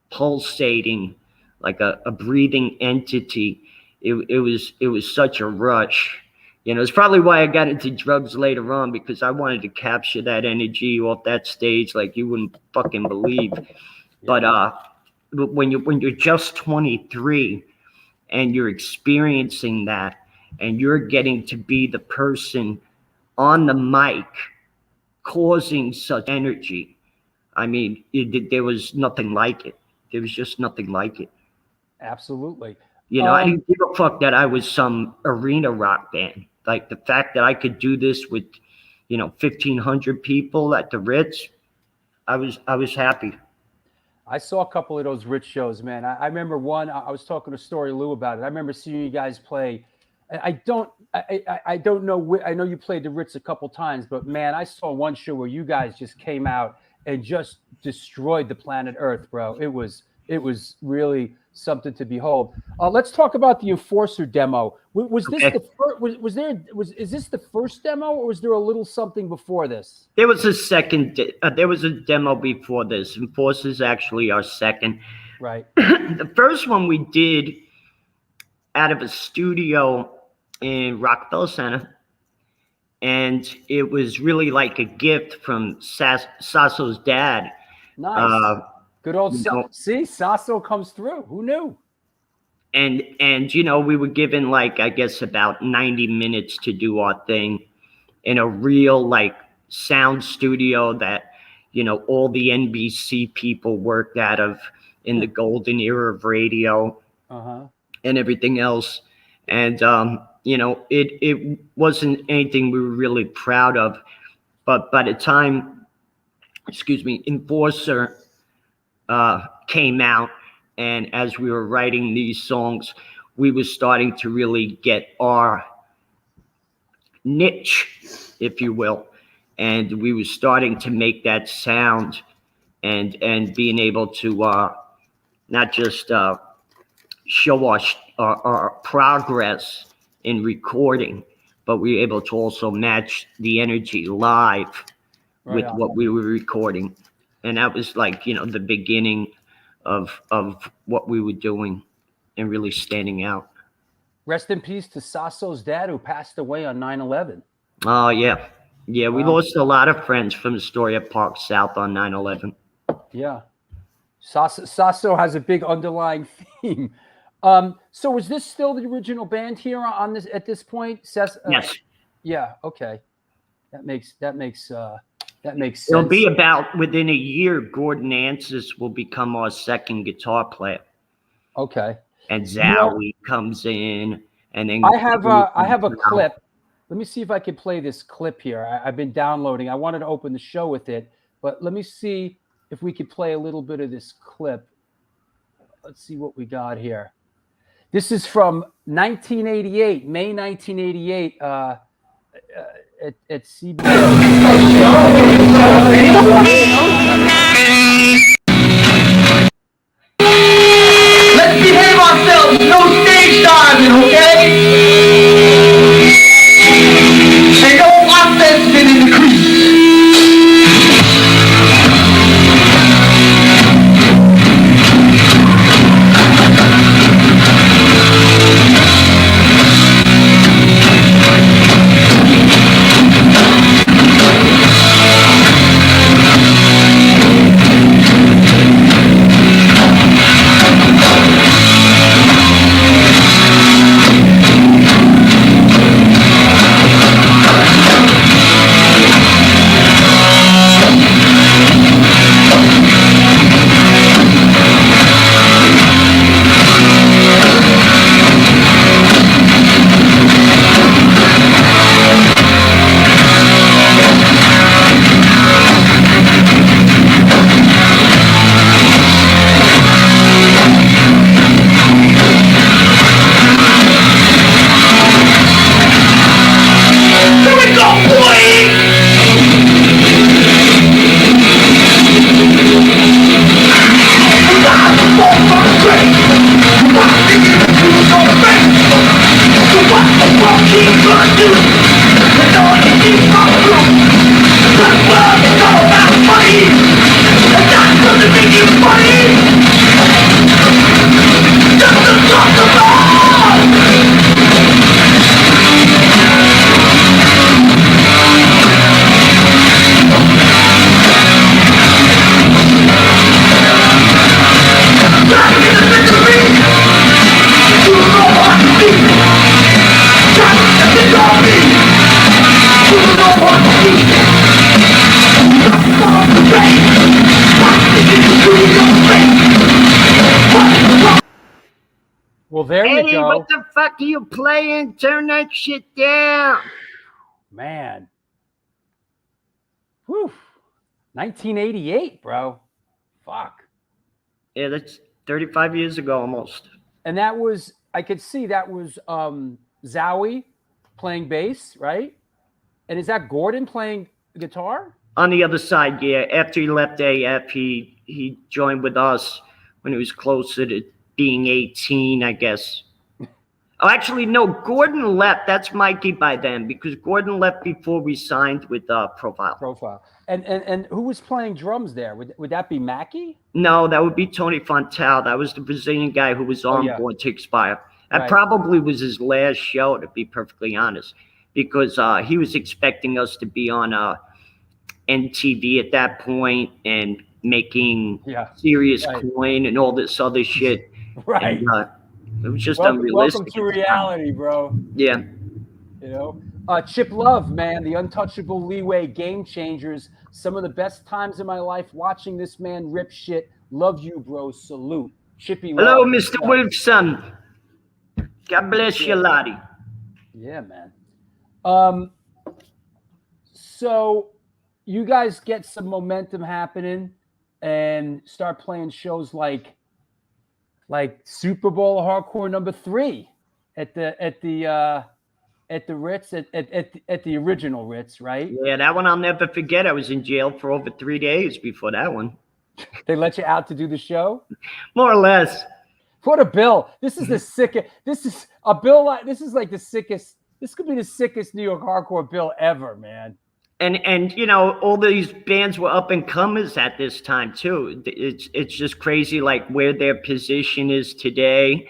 pulsating like a breathing entity. It was such a rush. You know, it's probably why I got into drugs later on, because I wanted to capture that energy off that stage like you wouldn't fucking believe. But when you're just 23 and you're experiencing that and you're getting to be the person on the mic causing such energy, I mean, there was nothing like it. There was just nothing like it. Absolutely. You know, I didn't give a fuck that I was some arena rock band. Like the fact that I could do this with, you know, 1,500 people at the Ritz, I was happy. I saw a couple of those Ritz shows, man. I remember one. I was talking to Story Lou about it. I remember seeing you guys play. I don't know. I know you played the Ritz a couple times, but man, I saw one show where you guys just came out and just destroyed the planet Earth, bro. It was really something to behold. Let's talk about the Enforcer demo. Was this the first? Is this the first demo, or was there a little something before this? There was a second. There was a demo before this. Enforcer's actually our second. Right. The first one we did out of a studio in Rockefeller Center, and it was really like a gift from Sasso's dad. Nice. Good old see, Sasso comes through. Who knew? And you know, we were given like, I guess, about 90 minutes to do our thing in a real like sound studio that, you know, all the NBC people worked out of in the golden era of radio and everything else. And you know, it wasn't anything we were really proud of. But by the time, Enforcer came out, and as we were writing these songs, we were starting to really get our niche, if you will, and we were starting to make that sound and being able to not just show our progress in recording, but we were able to also match the energy live with what we were recording. And that was like, you know, the beginning of what we were doing and really standing out. Rest in peace to Sasso's dad, who passed away on 9/11. Oh, yeah. Yeah, we lost a lot of friends from Astoria Park South on 9/11. Yeah. Sasso has a big underlying theme. So was this still the original band here on this at this point? Yes. Yeah, okay. That makes sense. It'll be about within a year. Gordon Ansis will become our second guitar player. Okay. And Zowie comes in, and then I have a clip. Let me see if I can play this clip here. I've been downloading. I wanted to open the show with it, but let me see if we could play a little bit of this clip. Let's see what we got here. This is from 1988, May 1988. At CBS. Let's behave ourselves. what the fuck are you playing? Turn that shit down. Man. Whew. 1988, bro. Fuck. Yeah, that's 35 years ago almost. And that was, I could see that was Zowie playing bass, right? And is that Gordon playing guitar? On the other side, yeah. After he left AF, he joined with us when he was closer to being 18, I guess. Oh, actually, no. Gordon left. That's Mikey by then, because Gordon left before we signed with Profile. And who was playing drums there? Would that be Mackie? No, that would be Tony Fontal. That was the Brazilian guy who was on Born to Expire. That probably was his last show, to be perfectly honest, because he was expecting us to be on NTV at that point and making serious coin and all this other shit. Right. And, it was just unrealistic. Welcome to reality, bro. Yeah. You know, Chip Love, man, the untouchable Leeway game changers. Some of the best times in my life watching this man rip shit. Love you, bro. Salute. Chippy. Hello, Love. Mr. Wolfson. God bless you, laddie. Yeah, man. So you guys get some momentum happening and start playing shows like Super Bowl Hardcore #3 at the Ritz at the original Ritz, right? Yeah, that one I'll never forget. I was in jail for over 3 days before that one. They let you out to do the show? More or less. What a bill. This is the sickest. This is a bill like this is like the sickest. This could be the sickest New York hardcore bill ever, man. And you know, all these bands were up and comers at this time too. It's just crazy, like where their position is today,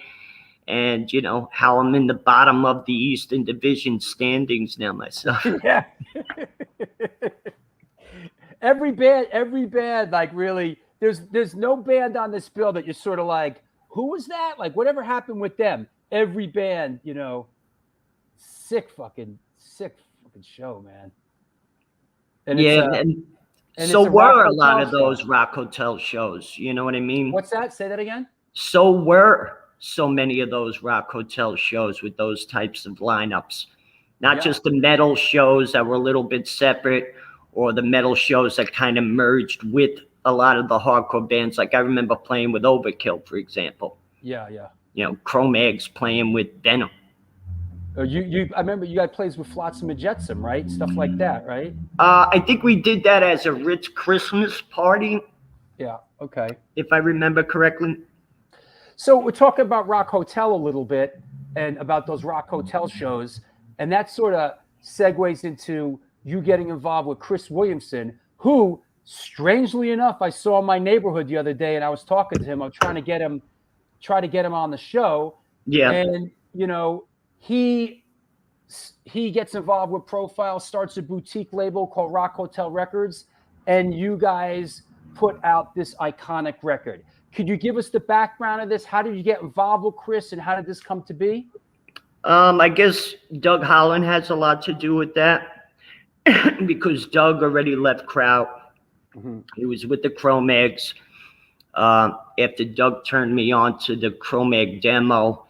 and you know how I'm in the bottom of the Eastern Division standings now myself. Yeah. every band, like really, there's no band on this bill that you're sort of like, who was that? Like, whatever happened with them? Every band, you know, sick fucking show, man. And yeah, and so were a lot of those Rock Hotel shows. You know what I mean? What's that? Say that again. So were so many of those Rock Hotel shows with those types of lineups. Not just the metal shows that were a little bit separate, or the metal shows that kind of merged with a lot of the hardcore bands. Like I remember playing with Overkill, for example. Yeah, yeah. You know, Chrome Eggs playing with Venom. I remember you guys plays with Flotsam and Jetsam, right? Stuff like that, right? I think we did that as a Ritz Christmas party. Yeah, okay. If I remember correctly. So we're talking about Rock Hotel a little bit and about those Rock Hotel shows. And that sort of segues into you getting involved with Chris Williamson, who, strangely enough, I saw in my neighborhood the other day and I was talking to him. I'm trying to get him on the show. Yeah. And, you know, he gets involved with Profile, starts a boutique label called Rock Hotel Records, and you guys put out this iconic record. Could you give us the background of this? How did you get involved with Chris, and how did this come to be? I guess Doug Holland has a lot to do with that because Doug already left Kraut. Mm-hmm. He was with the Chrome Eggs. After Doug turned me on to the Chrome Egg demo,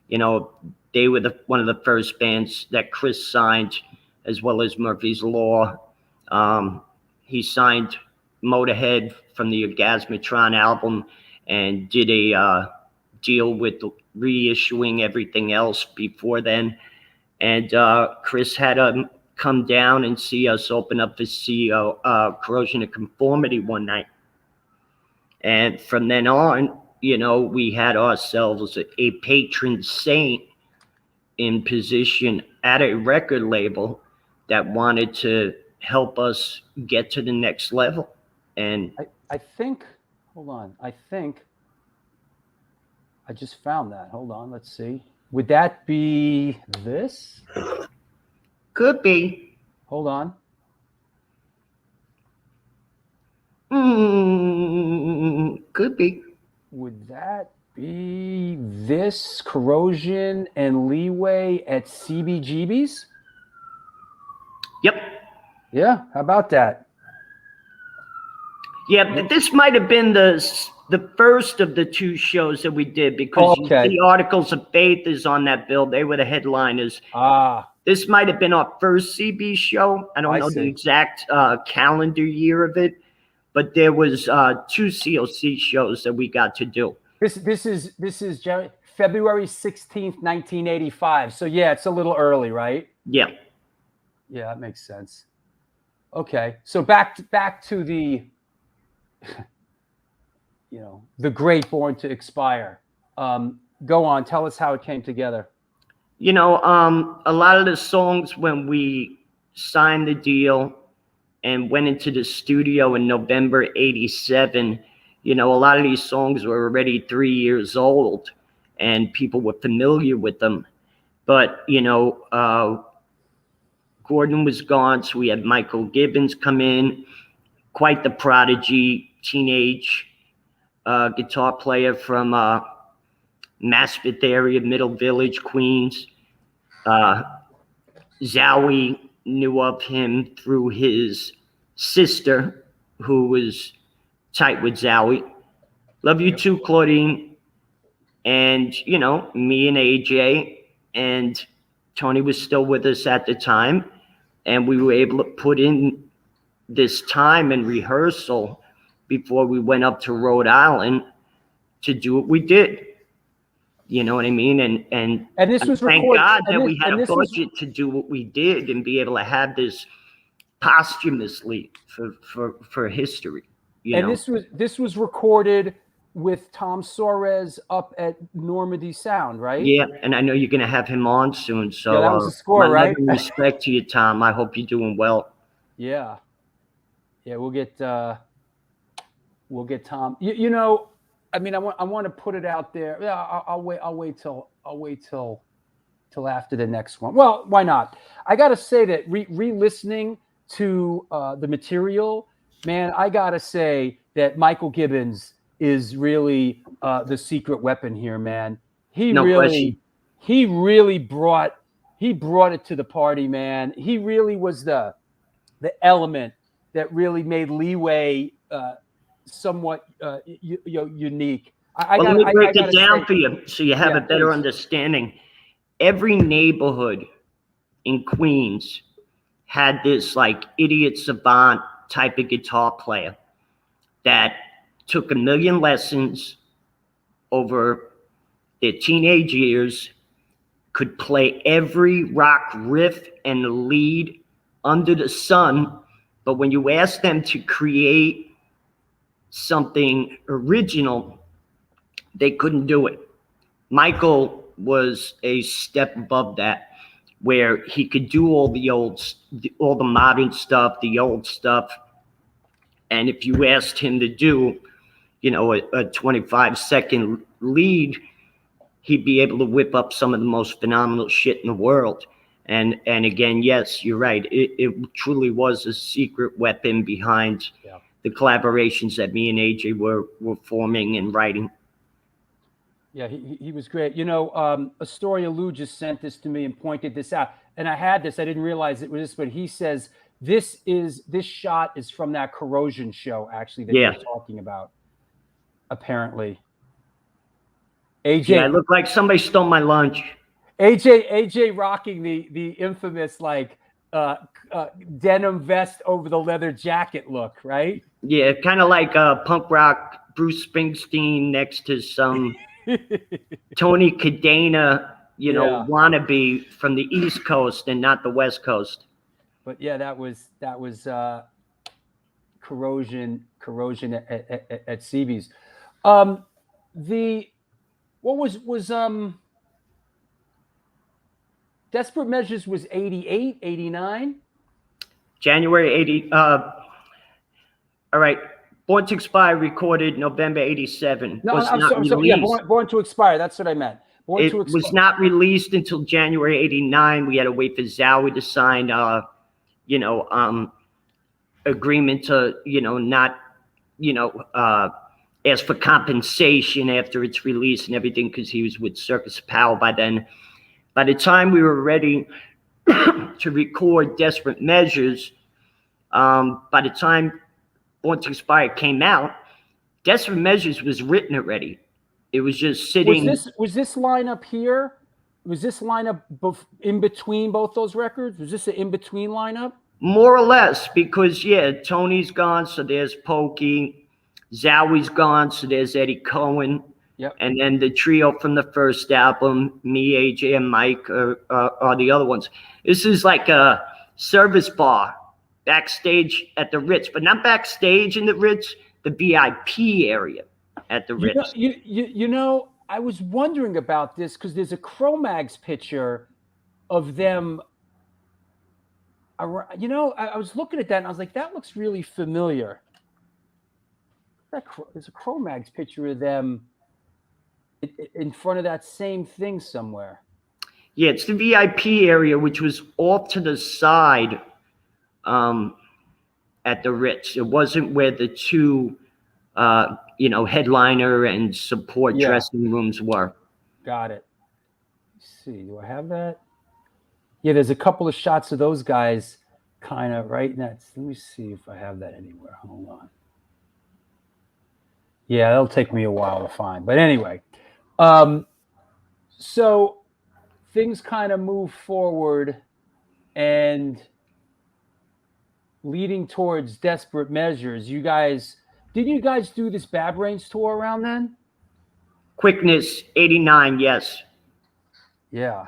you know, they were one of the first bands that Chris signed, as well as Murphy's Law. He signed Motorhead from the Orgasmatron album and did a deal with reissuing everything else before then. And Chris had him come down and see us open up the CEO Corrosion of Conformity one night. And from then on, you know, we had ourselves a patron saint in position at a record label that wanted to help us get to the next level. And I think, hold on, I just found that. Hold on, let's see. Would that be this? Could be. Hold on. Could be. Would that be this Corrosion and Leeway at CBGB's? Yep. Yeah, how about that? Yeah, but this might have been the the first of the 2 shows that we did because Okay. the Articles of Faith is on that bill. They were the headliners. This might have been our first CB show. I don't know the exact calendar year of it, but there was 2 COC shows that we got to do. This is February 16th, 1985. So yeah, it's a little early, right? Yeah. Yeah, that makes sense. Okay, so back to the, the great Born to Expire. Go on, tell us how it came together. A lot of the songs when we signed the deal and went into the studio in November '87, a lot of these songs were already 3 years old and people were familiar with them. But, Gordon was gone, so we had Michael Gibbs come in, quite the prodigy, teenage guitar player from Maspeth area, Middle Village, Queens. Zowie knew of him through his sister, who was tight with Zowie. Love you too, Claudine. And, me and AJ, and Tony was still with us at the time. And we were able to put in this time and rehearsal before we went up to Rhode Island to do what we did. You know what I mean? And this was thank recorded, God that we had a budget to do what we did and be able to have this posthumously for history. This was recorded with Tom Soares up at Normandy Sound, right? Yeah, and I know you're gonna have him on soon. So that was the score, my right? love and respect to you, Tom. I hope you're doing well. Yeah, we'll get Tom. I want to put it out there. Yeah, I'll wait till after the next one. Well, why not? I gotta say that re-listening to the material, man, I gotta say that Michael Gibbs is really the secret weapon here, man. He really brought it to the party, man. He really was the element that really made Leeway somewhat unique. Let me break it down for you so you have a better understanding. Every neighborhood in Queens had this like idiot savant type of guitar player that took 1 million lessons over their teenage years, could play every rock riff and lead under the sun, but when you ask them to create something original, they couldn't do it. Michael was a step above that, where he could do all the modern stuff, the old stuff, and if you asked him to do a 25-second lead, he'd be able to whip up some of the most phenomenal shit in the world. And again, yes, you're right. It truly was a secret weapon behind the collaborations that me and AJ were forming and writing. Yeah, he was great. Astoria Lou just sent this to me and pointed this out. And I had this, I didn't realize it was this, but he says this shot is from that Corrosion show, actually, that you're talking about. Apparently, AJ. Yeah, I look like somebody stole my lunch. AJ rocking the infamous denim vest over the leather jacket look, right? Yeah, kind of like punk rock Bruce Springsteen next to some Tony Cadena, wannabe from the East Coast and not the West Coast. But yeah, that was Corrosion at CB's. Desperate Measures was 88, 89? January 80. All right. Born to Expire recorded November 87. No, I'm sorry. Yeah, Born to Expire. That's what I meant. It was not released until January 89. We had to wait for Zowie to sign, agreement to, not, ask for compensation after its release and everything, because he was with Circus of Power by then. By the time we were ready to record Desperate Measures, by the time Born to Expire came out, Desperate Measures was written already. It was just sitting. Was this lineup here? Was this lineup in between both those records? Was this an in between lineup? More or less, because Tony's gone, so there's Pokey. Zowie's gone, so there's Eddie Cohen. Yep. And then the trio from the first album, me, AJ, and Mike, are the other ones. This is like a service bar backstage at the Ritz, but not backstage in the Ritz, the VIP area at the Ritz. You know, I was wondering about this because there's a Cro-Mags picture of them. You know, I was looking at that and I was like, that looks really familiar. There's a Cro-Mags picture of them in front of that same thing somewhere. Yeah, it's the VIP area, which was off to the side at the Ritz. It wasn't where the two, headliner and support dressing rooms were. Got it. Let's see, do I have that? Yeah, there's a couple of shots of those guys kind of right next. Let me see if I have that anywhere. Hold on. Yeah, that'll take me a while to find. But anyway, so things kind of move forward and leading towards Desperate Measures. Did you guys do this Bad Brains tour around then? Quickness, 89, yes. Yeah.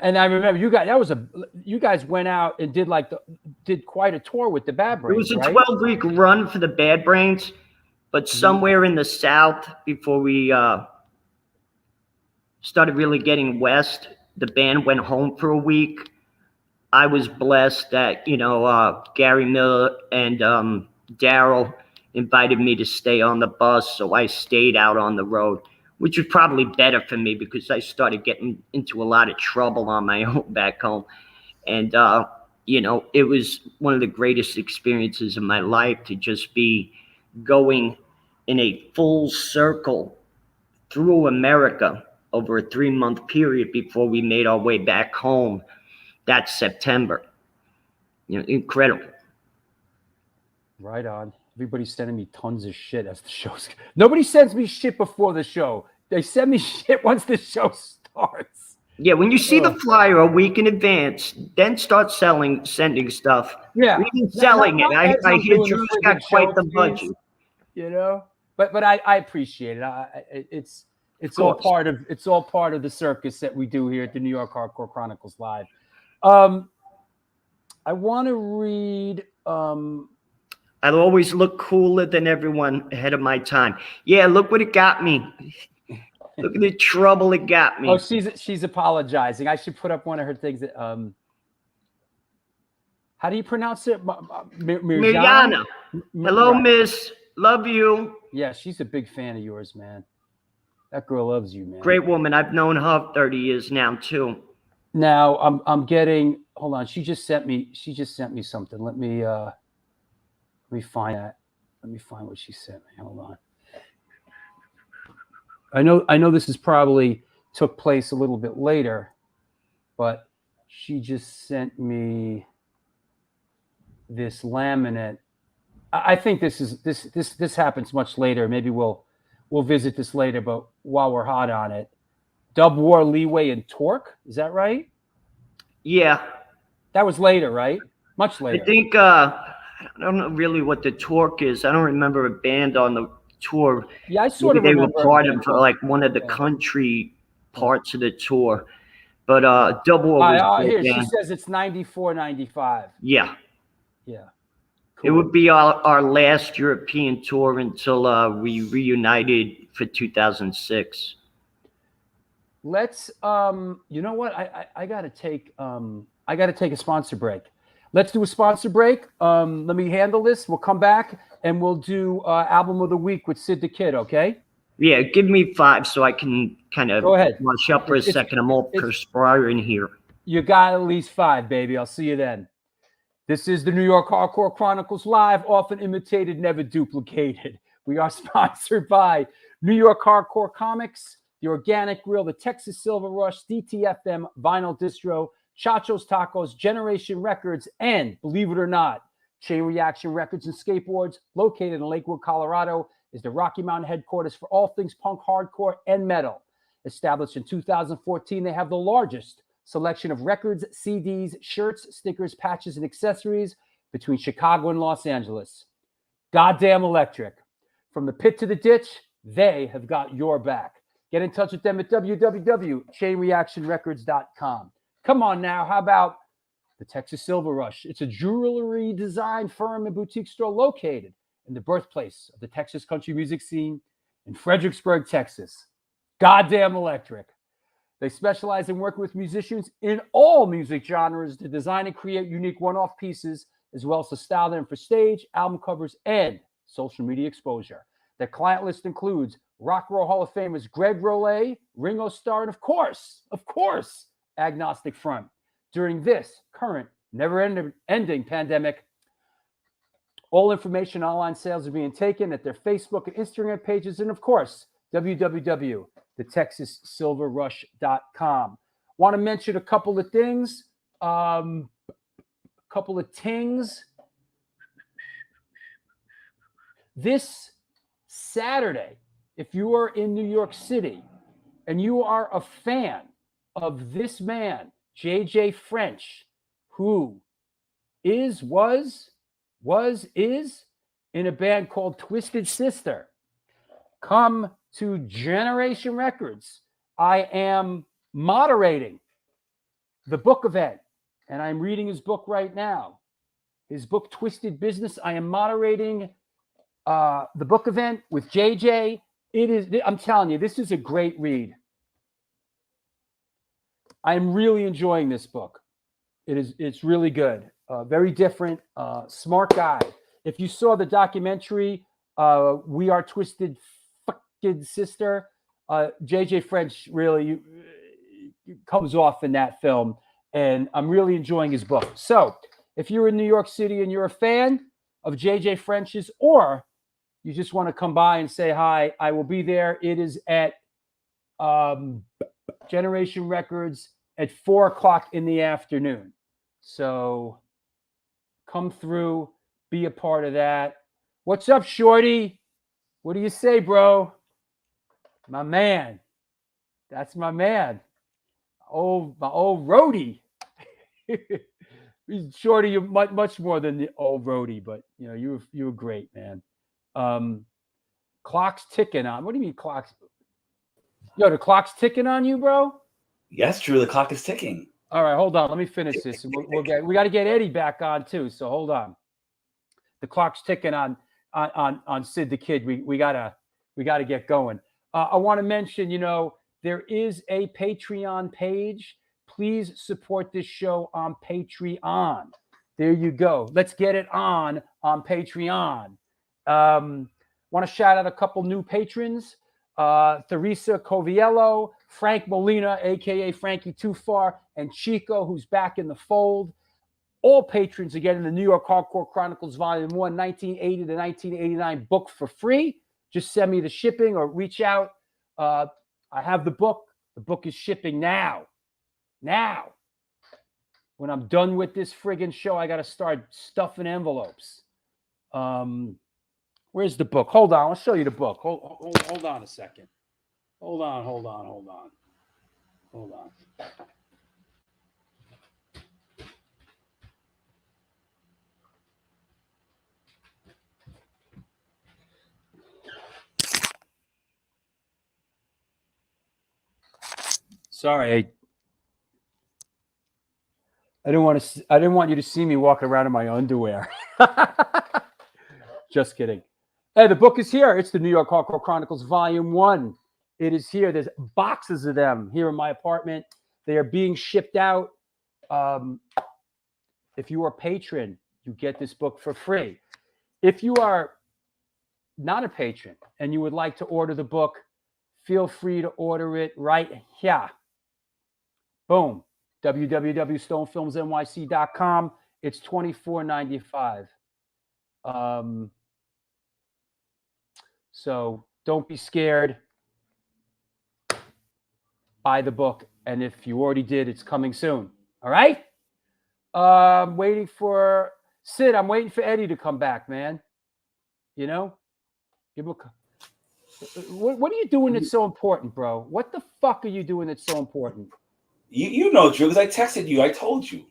And I remember you guys went out and did quite a tour with the Bad Brains. It was a right? 12-week run for the Bad Brains, but somewhere in the South before we started really getting west, the band went home for a week. I was blessed that, Gary Miller and Daryl invited me to stay on the bus, so I stayed out on the road, which was probably better for me because I started getting into a lot of trouble on my own back home. And, it was one of the greatest experiences of my life to just be going in a full circle through America over a 3-month period before we made our way back home that September. Incredible. Right on. Everybody's sending me tons of shit as the show's. Nobody sends me shit before the show. They send me shit once the show starts. Yeah, when you see the flyer a week in advance, then start sending stuff. Yeah, even selling it. I hear Drew's got quite the budget. But I appreciate it. It's all part of the circus that we do here at the New York Hardcore Chronicles Live. I want to read. I'd always look cooler than everyone ahead of my time. Yeah, look what it got me. Look at the trouble it got me. Oh, she's apologizing. I should put up one of her things that how do you pronounce it? Mirjana. Hello, right. Miss. Love you. Yeah, she's a big fan of yours, man. That girl loves you, man. Great woman. I've known her 30 years now too. Now I'm getting. Hold on. She just sent me something. Let me find that. Let me find what she sent me. Hold on. I know this is probably took place a little bit later, but she just sent me this laminate. I think this happens much later. Maybe we'll visit this later, but while we're hot on it, Dub War, Leeway, and Torque. Is that right? Yeah. That was later, right? Much later. I think I don't know really what the Torque is. I don't remember a band on the tour. Yeah, I sort of they remember. Were part of like one of the country parts of the tour. But Dub War was here, she says it's 94, 95. Yeah. Yeah. Cool. It would be our last European tour until we reunited for 2006. Let's you know what? I gotta take a sponsor break. Let's do a sponsor break. Let me handle this. We'll come back and we'll do album of the week with Sid the Kid, okay? Yeah, give me 5 so I can kind of go ahead. Wash up for a second. I'm all perspiring here. You got at least 5, baby. I'll see you then. This is the New York Hardcore Chronicles Live, often imitated, never duplicated. We are sponsored by New York Hardcore Comics, The Organic Grill, the Texas Silver Rush, DTFM, Vinyl Distro, Chacho's Tacos, Generation Records, and, believe it or not, Chain Reaction Records and Skateboards, located in Lakewood, Colorado, is the Rocky Mountain headquarters for all things punk, hardcore, and metal. Established in 2014, they have the largest selection of records, CDs, shirts, stickers, patches, and accessories between Chicago and Los Angeles. Goddamn Electric. From the pit to the ditch, they have got your back. Get in touch with them at www.chainreactionrecords.com. Come on now, how about the Texas Silver Rush? It's a jewelry design firm and boutique store located in the birthplace of the Texas country music scene in Fredericksburg, Texas. Goddamn Electric. They specialize in working with musicians in all music genres to design and create unique one-off pieces, as well as to style them for stage, album covers, and social media exposure. Their client list includes Rock and Roll Hall of Famers Greg Rollet, Ringo Starr, and of course, Agnostic Front. During this current, never-ending pandemic, all information on online sales are being taken at their Facebook and Instagram pages, and of course, www.thetexassilverrush.com. Want to mention a couple of things. This Saturday, if you are in New York City and you are a fan of this man, JJ French, who was in a band called Twisted Sister, come to Generation Records. I am moderating the book event, and I'm reading his book right now. His book, Twisted Business. I am moderating the book event with JJ. I'm telling you, this is a great read. I'm really enjoying this book. It's really good. Very different, smart guy. If you saw the documentary, We Are Twisted Fucking Sister, JJ French really comes off in that film, and I'm really enjoying his book. So if you're in New York City and you're a fan of JJ French's, or you just want to come by and say hi, I will be there. It is at Generation Records at 4:00 in the afternoon. So come through, be a part of that. What's up, Shorty? What do you say, bro? My man. That's my man. My old roadie. Shorty, you're much more than the old roadie, but you know, you were great, man. Clock's ticking on. What do you mean clock's? Yo, the clock's ticking on you, bro? Yes, Drew, the clock is ticking. All right, hold on. Let me finish this. We got to get Eddie back on too. So hold on. The clock's ticking on Sid the Kid. We gotta get going. I want to mention, you know, there is a Patreon page. Please support this show on Patreon. There you go. Let's get it on Patreon. Want to shout out a couple new patrons. Theresa Coviello, Frank Molina, a.k.a. Frankie Too Far, and Chico, who's back in the fold. All patrons are getting the New York Hardcore Chronicles Volume 1, 1980 to 1989 book for free. Just send me the shipping or reach out. I have the book. The book is shipping now. Now. When I'm done with this friggin' show, I got to start stuffing envelopes. Where's the book? Hold on. I'll show you the book. Hold on a second. Hold on. Sorry. I didn't want you to see me walking around in my underwear. Just kidding. Hey, the book is here. It's the New York Hardcore Chronicles Volume 1. It is here. There's boxes of them here in my apartment. They are being shipped out. If you are a patron, you get this book for free. If you are not a patron and you would like to order the book, feel free to order it right here. Boom. www.stonefilmsnyc.com. It's $24.95. So don't be scared. Buy the book. And if you already did, it's coming soon. All right? I'm waiting for Sid. I'm waiting for Eddie to come back, man. You know? What are you doing that's so important, bro? What the fuck are you doing that's so important? You know, Drew, because I texted you. I told you.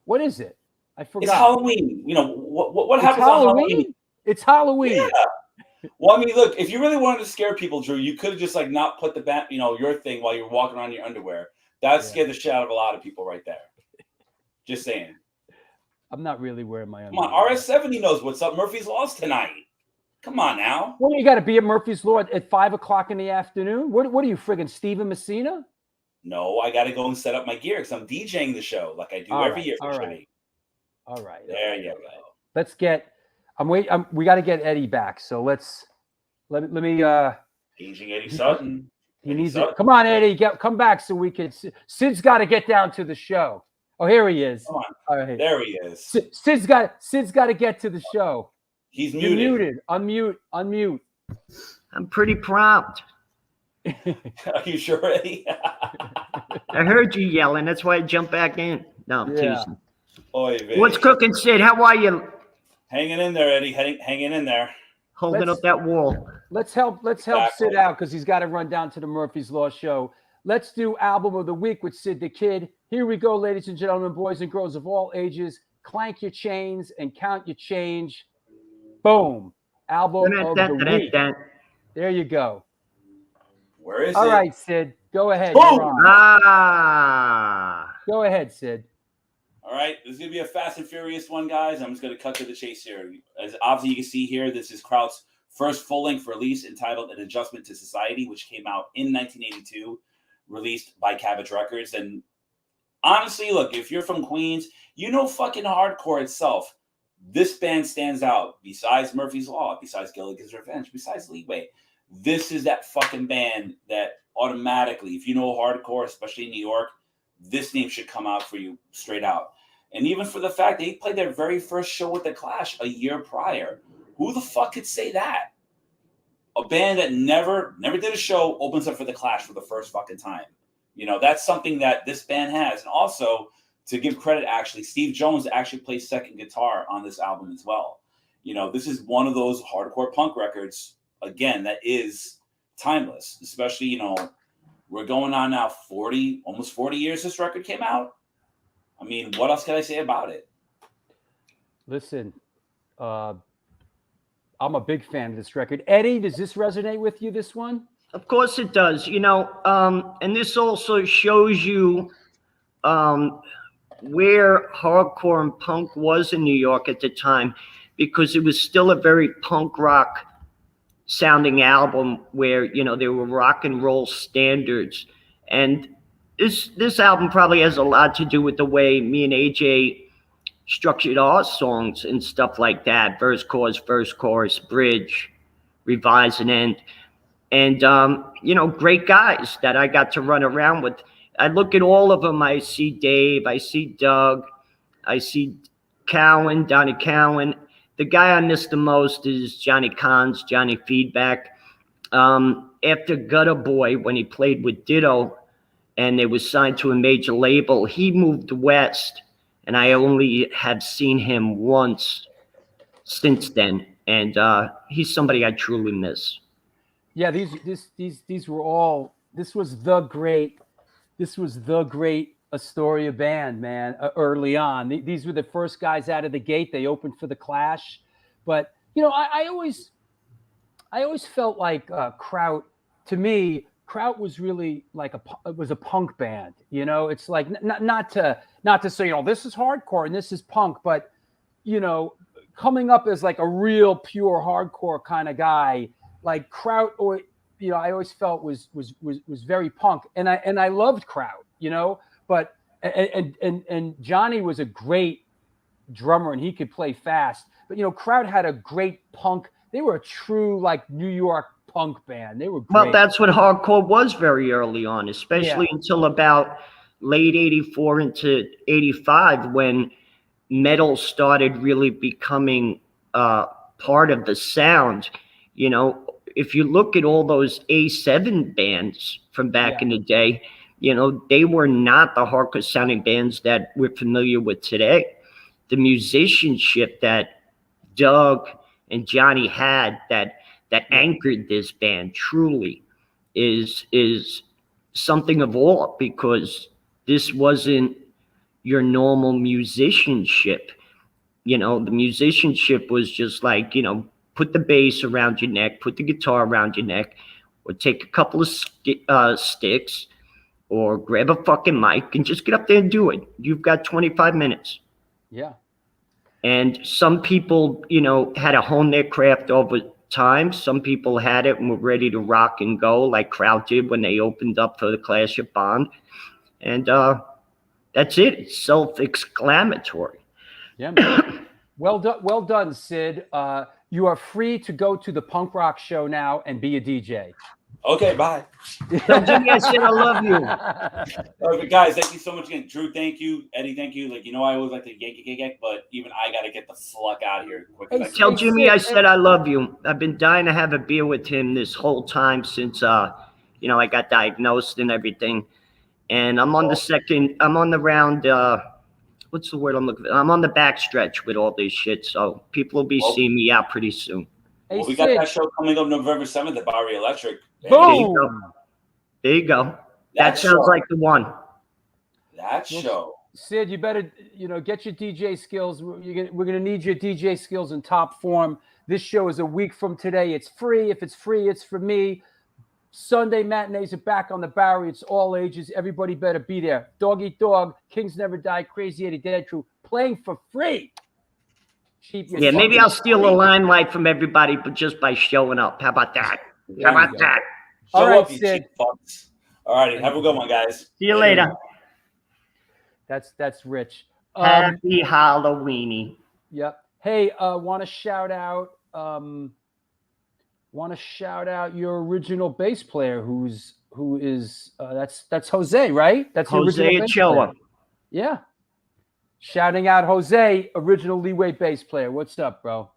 What is it? I forgot. It's Halloween. You know what It's happens on Halloween? It's Halloween. Yeah. Well, I mean, look, if you really wanted to scare people, Drew, you could have just like not put the your thing while you're walking around in your underwear. That scared the shit out of a lot of people right there. Just saying. I'm not really wearing my Come underwear. on, RS70 knows what's up. Murphy's Law's tonight. Come on now. Well, you got to be at Murphy's Law at 5 o'clock in the afternoon. What are you, friggin' Steven Messina? No, I got to go and set up my gear because I'm DJing the show like I do every year. All right. There you go. Let's get. We got to get Eddie back. So let me. Aging Eddie Sutton. He needs it. Come on, Eddie. Come back so we can. Sid's got to get down to the show. Oh, here he is. Come on. All right. There he is. Sid's got to get to the show. He's You're muted. Unmute. I'm pretty prompt. Are you sure, Eddie? I heard you yelling. That's why I jumped back in. No, I'm Yeah. teasing. Oy vey. What's cooking, Sid? How are you? Hanging in there, Eddie. Hanging in there. Holding up that wall. Let's help Exactly. Sid out because he's got to run down to the Murphy's Law show. Let's do album of the week with Sid the Kid. Here we go, ladies and gentlemen, boys and girls of all ages. Clank your chains and count your change. Boom. Album of the week. There you go. Where is it? All right, Sid. Go ahead. Boom. You're on. Ah. Go ahead, Sid. All right, this is going to be a fast and furious one, guys. I'm just going to cut to the chase here. As obviously you can see here, this is Kraut's first full-length release entitled An Adjustment to Society, which came out in 1982, released by Cabbage Records. And honestly, look, if you're from Queens, you know fucking hardcore itself. This band stands out. Besides Murphy's Law, besides Gilligan's Revenge, besides Leeway, this is that fucking band that automatically, if you know hardcore, especially in New York, this name should come out for you straight out. And even for the fact they played their very first show with The Clash a year prior. Who the fuck could say that? A band that never did a show opens up for The Clash for the first fucking time. You know, that's something that this band has. And also, to give credit, actually, Steve Jones actually plays second guitar on this album as well. You know, this is one of those hardcore punk records, again, that is timeless. Especially, you know, we're going on now almost 40 years this record came out. I mean, what else can I say about it? Listen, I'm a big fan of this record. Eddie, does this resonate with you, this one? Of course it does. You know, and this also shows you where hardcore and punk was in New York at the time, because it was still a very punk rock sounding album where, you know, there were rock and roll standards. And this album probably has a lot to do with the way me and AJ structured our songs and stuff like that. Verse, chorus, bridge, revise, and end. And, you know, great guys that I got to run around with. I look at all of them. I see Dave. I see Doug. I see Donnie Cowan. The guy I miss the most is Johnny Cons, Johnny Feedback. After Gutter Boy, when he played with Ditto and they was signed to a major label, he moved west, and I only have seen him once since then. And he's somebody I truly miss. Yeah, these were all. This was the great Astoria band, man. Early on, these were the first guys out of the gate. They opened for the Clash, but you know, I always felt like Kraut. To me, Kraut was really like it was a punk band. You know, it's like not to say, you know, this is hardcore and this is punk, but you know, coming up as like a real pure hardcore kind of guy. Like Kraut, or you know, I always felt was very punk, and I loved Kraut, you know. But and Johnny was a great drummer, and he could play fast. But you know, Kraut had a great punk. They were a true like New York punk band. They were great. Well, that's what hardcore was very early on, especially until about late '84 into '85, when metal started really becoming part of the sound. You know, if you look at all those A7 bands from back in the day, you know, they were not the hardcore sounding bands that we're familiar with today. The musicianship that Doug and Johnny had, that that anchored this band truly is something of awe, because this wasn't your normal musicianship. The musicianship was just like, put the bass around your neck, put the guitar around your neck, or take a couple of sticks, or grab a fucking mic and just get up there and do it. You've got 25 minutes. Yeah. And some people, had to hone their craft over time. Some people had it and were ready to rock and go, like Kraut did when they opened up for the Clash of Bond. And that's it. It's self-exclamatory. Yeah, man. Well done, Sid. You are free to go to the punk rock show now and be a DJ. Okay, bye. Tell Jimmy I said I love you. But guys, thank you so much again. Drew, thank you. Eddie, thank you. I always like to yank, but even I got to get the fuck out of here quick. Hey, Tell Jimmy I said I love you. I've been dying to have a beer with him this whole time since, I got diagnosed and everything. And I'm on the round, what's the word I'm looking for? I'm on the backstretch with all this shit, so people will be seeing me out pretty soon. Hey, we got that show coming up November 7th at Bowery Electric. Boom! There you go. That sounds like the one. That show. Sid, you better, get your DJ skills. We're going to need your DJ skills in top form. This show is a week from today. It's free. If it's free, it's for me. Sunday matinees are back on the Bowery. It's all ages. Everybody better be there. Dog Eat Dog, Kings Never Die, Crazy Eddie Dead Crew, playing for free. Yeah, maybe I'll steal a limelight from everybody, but just by showing up. How about that? How about that? All right, Sid. Sid. All righty, have a good one, guys. See you later. That's rich. Happy Halloweeny. Yep. Hey, want to shout out your original bass player who is that's Jose, right? That's Jose Ochoa. Yeah. Shouting out Jose, original Leeway bass player. What's up, bro?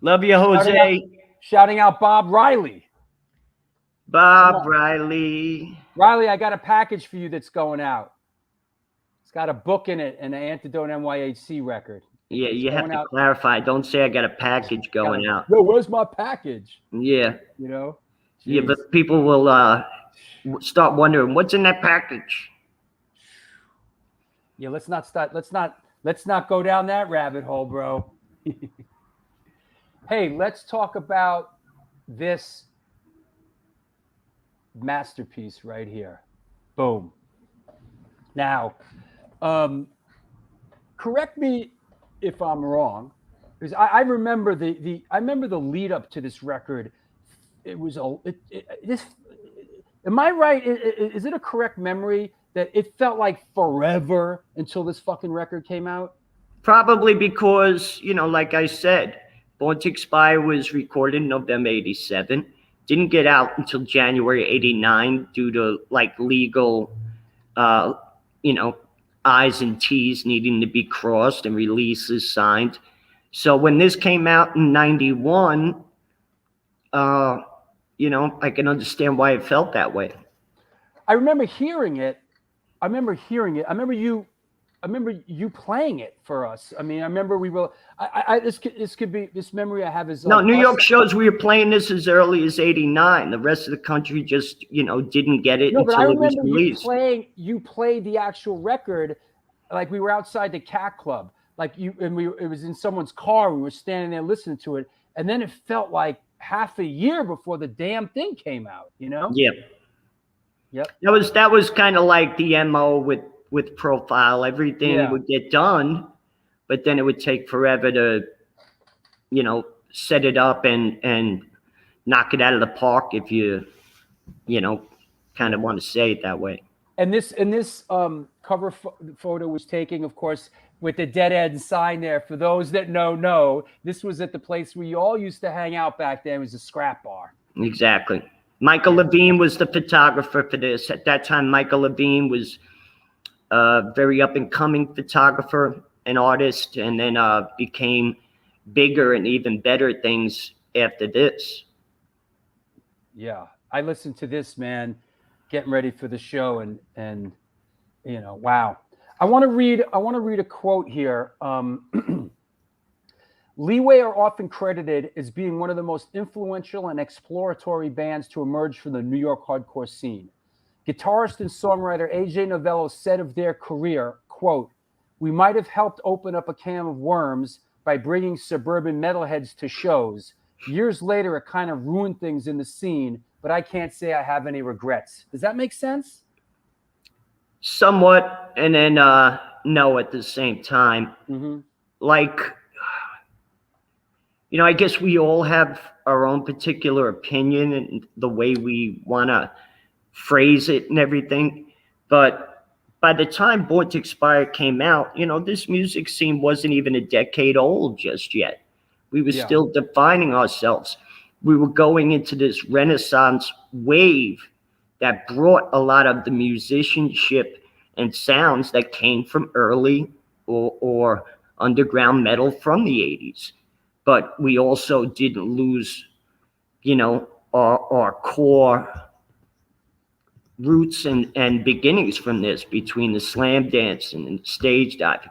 Love you, Jose. Shouting out Bob Riley. Bob Riley. Riley, I got a package for you that's going out. It's got a book in it and an Antidote NYHC record. Yeah, you have to clarify. Don't say I got a package going out. Yo, where's my package? Yeah. Jeez. Yeah, but people will start wondering what's in that package. Yeah, let's not go down that rabbit hole, bro. Hey, let's talk about this masterpiece right here. Boom. Now, correct me if I'm wrong, because I remember I remember the lead up to this record. It was this. Am I right? Is it a correct memory that it felt like forever until this fucking record came out? Probably because, like I said, Born to Expire was recorded in November 87. Didn't get out until January 89 due to legal, I's and T's needing to be crossed and releases signed. So when this came out in 91, I can understand why it felt that way. I remember hearing it. I remember you playing it for us. I mean, I remember we were. This memory I have is New York shows we were playing this as early as '89. The rest of the country just didn't get it until it was released. You played the actual record, like we were outside the Cat Club, it was in someone's car. We were standing there listening to it, and then it felt like half a year before the damn thing came out. Yep. That was kind of like the MO with Profile. Everything would get done, but then it would take forever to, set it up and knock it out of the park if you, kind of want to say it that way. And this cover photo was taken, of course, with the Dead End sign there. For those that know, this was at the place we all used to hang out back then. It was a scrap bar. Exactly. Michael Levine was the photographer for this. At that time, Michael Levine was a very up-and-coming photographer and artist, and then became bigger and even better things after this. Yeah, I listened to this, man, getting ready for the show, and wow. I want to read a quote here. Leeway are often credited as being one of the most influential and exploratory bands to emerge from the New York hardcore scene. Guitarist and songwriter AJ Novello said of their career, quote, "We might have helped open up a can of worms by bringing suburban metalheads to shows. Years later, it kind of ruined things in the scene, but I can't say I have any regrets." Does that make sense? Somewhat, and then no at the same time. Mm-hmm. Like, I guess we all have our own particular opinion and the way we want to phrase it and everything. But by the time Born to Expire came out, this music scene wasn't even a decade old just yet. We were still defining ourselves. We were going into this Renaissance wave that brought a lot of the musicianship and sounds that came from early or underground metal from the 80s. But we also didn't lose, our core roots and beginnings from this, between the slam dancing and stage diving.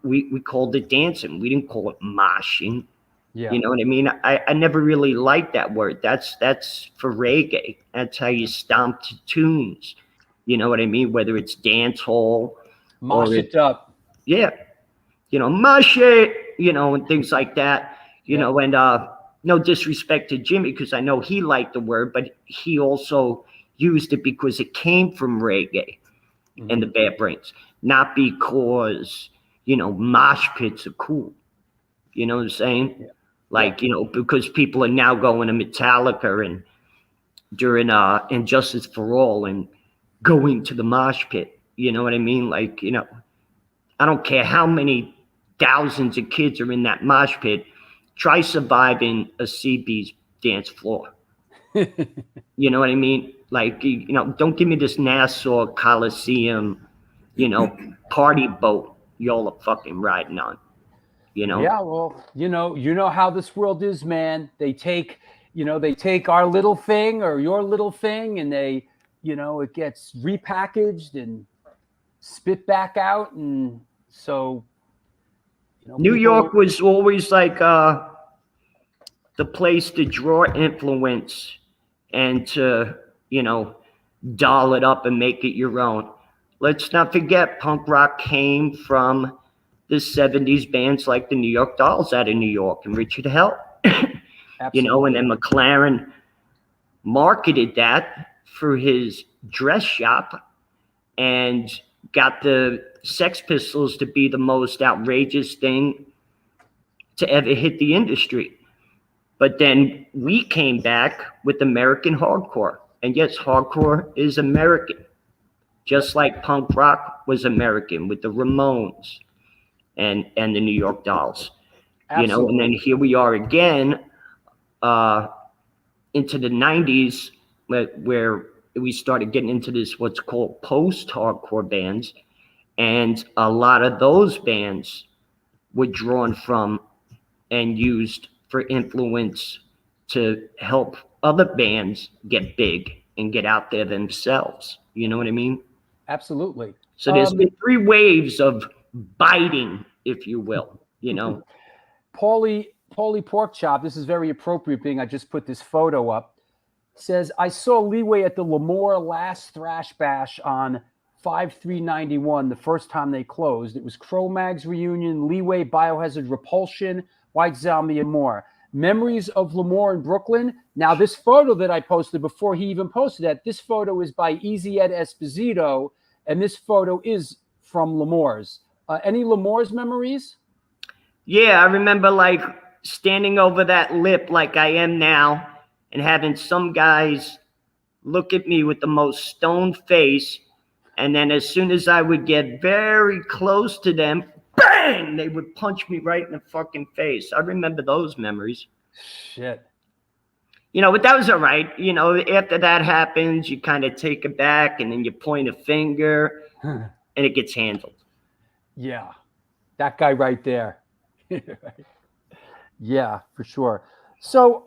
We called it dancing. We didn't call it moshing. Yeah. You know what I mean? I never really liked that word. That's for reggae. That's how you stomp to tunes. You know what I mean? Whether it's dance hall, Mosh it up. Yeah. Mosh it, and things like that. And no disrespect to Jimmy, because I know he liked the word, but he also used it because it came from reggae and the Bad Brains, not because, mosh pits are cool. You know what I'm saying? Yeah. Like, because people are now going to Metallica and during Injustice for All and going to the mosh pit. You know what I mean? Like, I don't care how many thousands of kids are in that mosh pit. Try surviving a CB's dance floor. You know what I mean? Like, don't give me this Nassau Coliseum, party boat y'all are fucking riding on. Yeah, well, you know how this world is, man. They take our little thing or your little thing, and they, it gets repackaged and spit back out, and so. New York was always like the place to draw influence and to, doll it up and make it your own. Let's not forget, punk rock came from the 70s bands like the New York Dolls out of New York and Richard Hell. And then McLaren marketed that for his dress shop and got the Sex Pistols to be the most outrageous thing to ever hit the industry. But then we came back with American hardcore. And yes, hardcore is American, just like punk rock was American with the Ramones and the New York Dolls. Absolutely. And then here we are again into the 90s where we started getting into this what's called post-hardcore bands. And a lot of those bands were drawn from and used for influence to help other bands get big and get out there themselves. You know what I mean? Absolutely. So there's been three waves of biting, if you will, Paulie Porkchop, this is very appropriate being I just put this photo up, says, I saw Leeway at the Lemoore last Thrash Bash on 5/3/91, the first time they closed. It was Cro-Mag's reunion, Leeway, Biohazard, Repulsion, White Zombie, and more. Memories of Lemoore in Brooklyn. Now, this photo that I posted before he even posted that, this photo is by Easy Ed Esposito, and this photo is from Lemoore's. Any Lemoore's memories? Yeah, I remember like standing over that lip like I am now and having some guys look at me with the most stoned face. And then as soon as I would get very close to them, bang, they would punch me right in the fucking face. I remember those memories. Shit. But that was all right. After that happens, you kind of take it back and then you point a finger and it gets handled. Yeah. That guy right there. Yeah, for sure. So,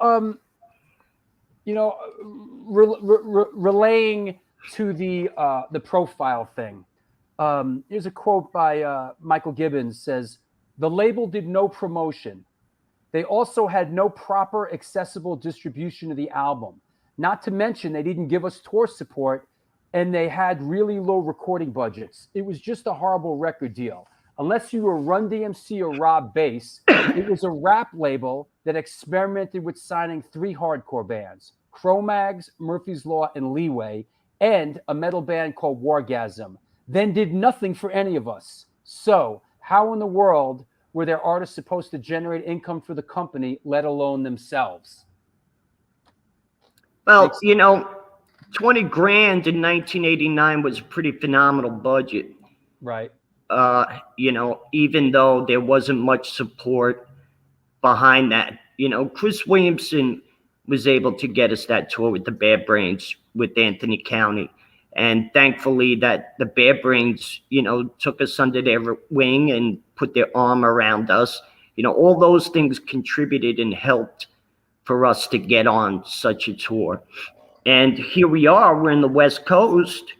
relaying to the profile thing. Here's a quote by Michael Gibbons, says, the label did no promotion. They also had no proper accessible distribution of the album. Not to mention, they didn't give us tour support, and they had really low recording budgets. It was just a horrible record deal. Unless you were Run DMC or Rob Bass, it was a rap label that experimented with signing 3 hardcore bands, Cro-Mags, Murphy's Law, and Leeway, and a metal band called Wargasm, then did nothing for any of us. So how in the world were their artists supposed to generate income for the company, let alone themselves? Well, 20 grand in 1989 was a pretty phenomenal budget. Right. Even though there wasn't much support behind that. Chris Williamson was able to get us that tour with the Bad Brains with Anthony County. And thankfully that the Bad Brains, took us under their wing and put their arm around us. All those things contributed and helped for us to get on such a tour. And here we are, we're in the West Coast.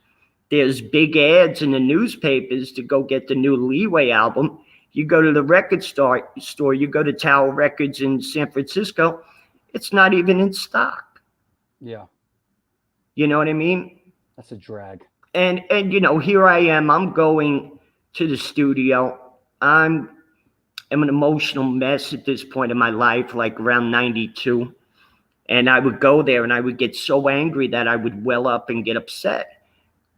There's big ads in the newspapers to go get the new Leeway album. You go to the record store, you go to Tower Records in San Francisco, it's not even in stock. Yeah. You know what I mean? That's a drag. And here I am, I'm going to the studio. I'm an emotional mess at this point in my life, like around 92. And I would go there and I would get so angry that I would well up and get upset.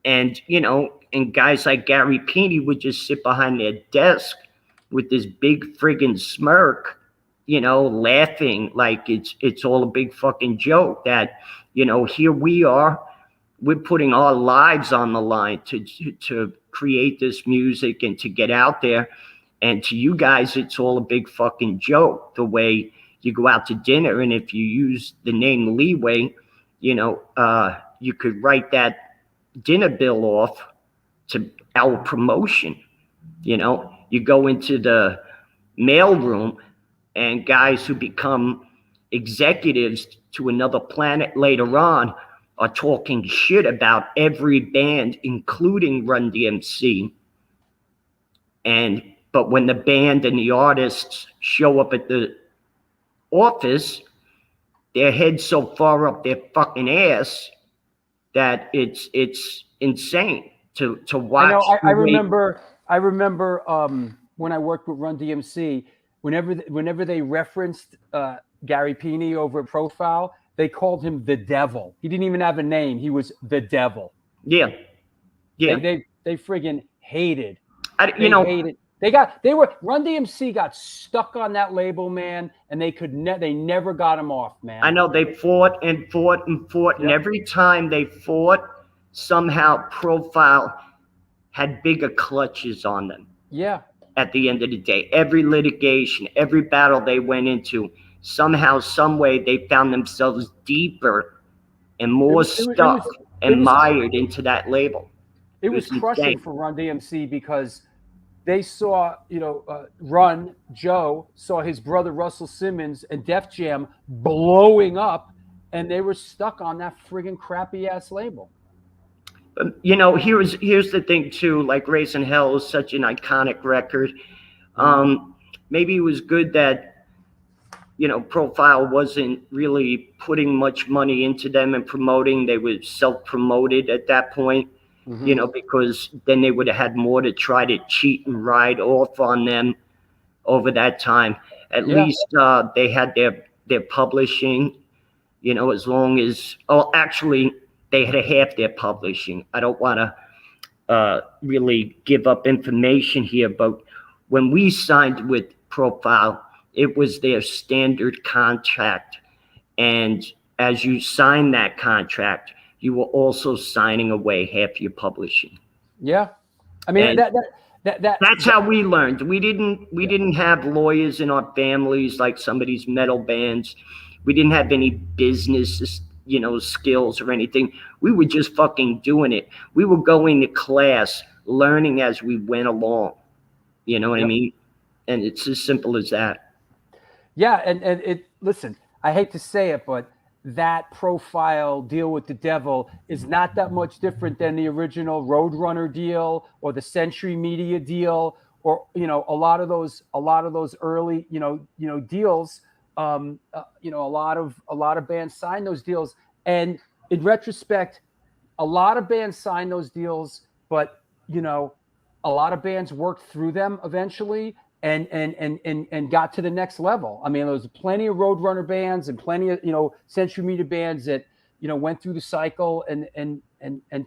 And, and guys like Gary Peeney would just sit behind their desk with this big friggin' smirk, laughing like it's all a big fucking joke that, here we are, we're putting our lives on the line to create this music and to get out there. And to you guys, it's all a big fucking joke, the way you go out to dinner. And if you use the name Leeway, you could write that dinner bill off to our promotion. You go into the mailroom and guys who become executives to another planet later on are talking shit about every band, including Run DMC. But when the band and the artists show up at the office, their head's so far up their fucking ass that it's insane to watch. I remember when I worked with Run DMC, whenever they referenced Gary Peeney over at Profile, they called him the Devil. He didn't even have a name. He was the Devil. Yeah. They friggin' hated. Hated. Run DMC got stuck on that label, man, and they never got him off, man. I know they fought and fought and fought, and every time they fought, somehow Profile had bigger clutches on them. Yeah. At the end of the day, every litigation, every battle they went into, somehow, some way, they found themselves deeper and more stuck and mired into that label. It was crushing for Run DMC because they saw, Joe saw his brother Russell Simmons and Def Jam blowing up, and they were stuck on that friggin' crappy ass label. Here's the thing too. Like Raising Hell is such an iconic record. Maybe it was good that Profile wasn't really putting much money into them and promoting. They were self-promoted at that point. Because then they would have had more to try to cheat and ride off on them over that time. At least they had their publishing, as long as, actually they had half their publishing. I don't want to really give up information here, but when we signed with Profile, it was their standard contract. And as you sign that contract, you were also signing away half your publishing. Yeah. I mean, that's how we learned. We didn't have lawyers in our families like some of these metal bands. We didn't have any business, skills or anything. We were just fucking doing it. We were going to class, learning as we went along. You know what I mean? And it's as simple as that. Yeah. And listen, I hate to say it, but that Profile deal with the Devil is not that much different than the original Roadrunner deal or the Century Media deal, or a lot of those early deals you know, a lot of bands signed those deals, and in retrospect, a lot of bands signed those deals, but you know, a lot of bands worked through them eventually and got to the next level. I mean, there was plenty of Roadrunner bands and plenty of, you know, Century Media bands that, you know, went through the cycle and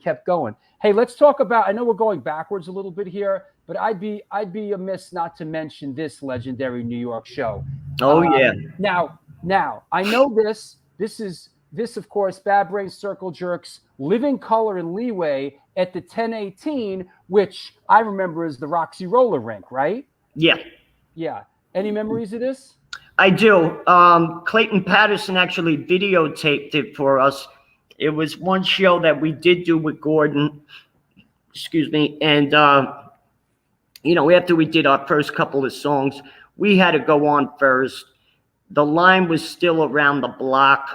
kept going. Hey, let's talk about, I know we're going backwards a little bit here, but I'd be amiss not to mention this legendary New York show. Oh yeah. Now I know this of course, Bad Brains Circle Jerks, Living Color and Leeway at the 1018, which I remember as the Roxy Roller Rink, right? Yeah. Yeah. Any memories of this? I do. Clayton Patterson actually videotaped it for us. It was one show that we did do with Gordon. Excuse me. And, you know, after we did our first couple of songs, we had to go on first. The line was still around the block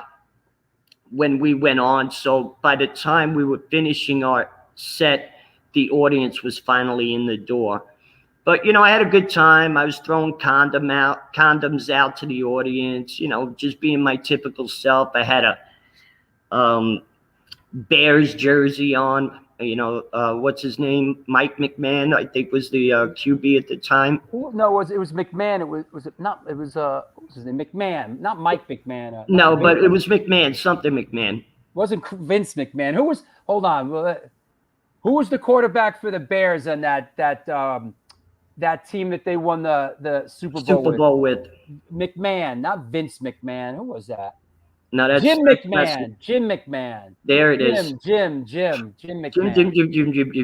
when we went on. So by the time we were finishing our set, the audience was finally in the door. But, you know, I had a good time. I was throwing condoms out to the audience, you know, just being my typical self. I had a Bears jersey on, you know, what's his name? Mike McMahon, I think was the QB at the time. No, it was McMahon. It was what's his name? McMahon, not Mike McMahon. No, but it was McMahon, something McMahon. Wasn't Vince McMahon. Hold on. Who was the quarterback for the Bears on that team that they won the Super Bowl with? McMahon, not Vince McMahon. Who was that? No, that's Jim McMahon. Jim McMahon. There it is. Jim McMahon.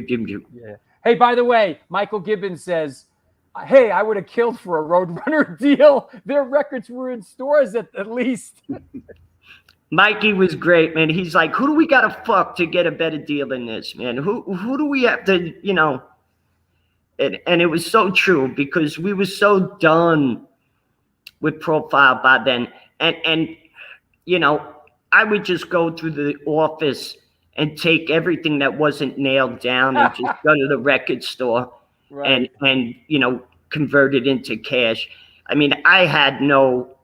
Jim. Yeah. Hey, by the way, Michael Gibbons says, hey, I would have killed for a Roadrunner deal. Their records were in stores at least. Mikey was great, man. He's like, who do we got to fuck to get a better deal than this, man? Who do we have to, you know? And it was so true because we were so done with Profile by then. And you know, I would just go through the office and take everything that wasn't nailed down and just go to the record store and you know, convert it into cash. I mean, I had no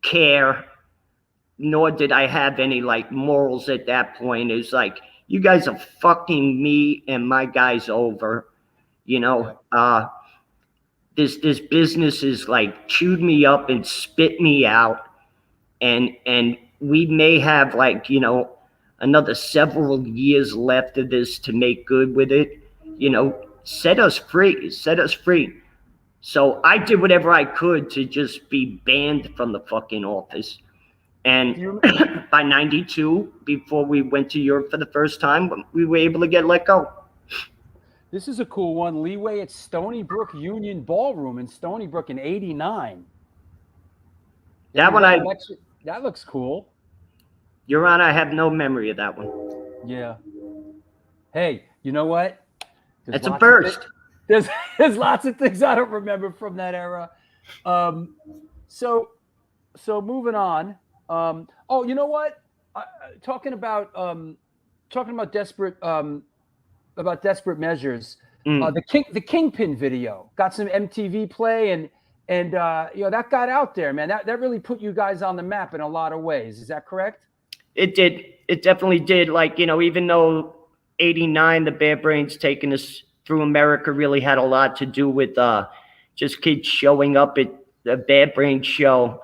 care, nor did I have any like morals at that point. It was like, you guys are fucking me and my guys over. You know, this business is like chewed me up and spit me out. And we may have like, you know, another several years left of this to make good with it. You know, set us free. So I did whatever I could to just be banned from the fucking office. And by 92, before we went to Europe for the first time, we were able to get let go. This is a cool one. Leeway at Stony Brook Union Ballroom in Stony Brook in '89. That looks cool. Your Honor, I have no memory of that one. Yeah. Hey, you know what? It's a first. There's lots of things I don't remember from that era. So moving on. Oh, you know what? Talking about desperate measures. The Kingpin video got some MTV play and you know, that got out there, man. That really put you guys on the map in a lot of ways. Is that correct? It did. It definitely did. Like, you know, even though '89, the Bad Brains taking us through America really had a lot to do with just kids showing up at the Bad Brains show,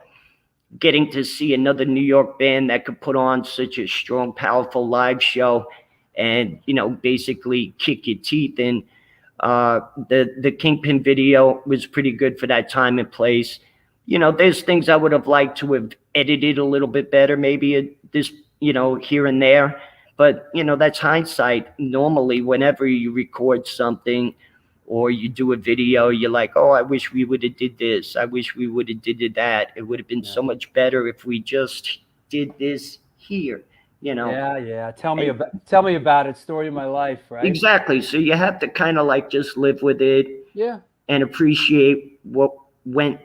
getting to see another New York band that could put on such a strong, powerful live show and, you know, basically kick your teeth in. The Kingpin video was pretty good for that time and place. You know, there's things I would have liked to have edited a little bit better, maybe this, you know, here and there. But, you know, that's hindsight. Normally, whenever you record something or you do a video, you're like, oh, I wish we would have did this. I wish we would have did that. It would have been so much better if we just did this here. You know. Yeah. Tell me about it. Story of my life, right? Exactly. So you have to kind of like just live with it. Yeah. And appreciate what went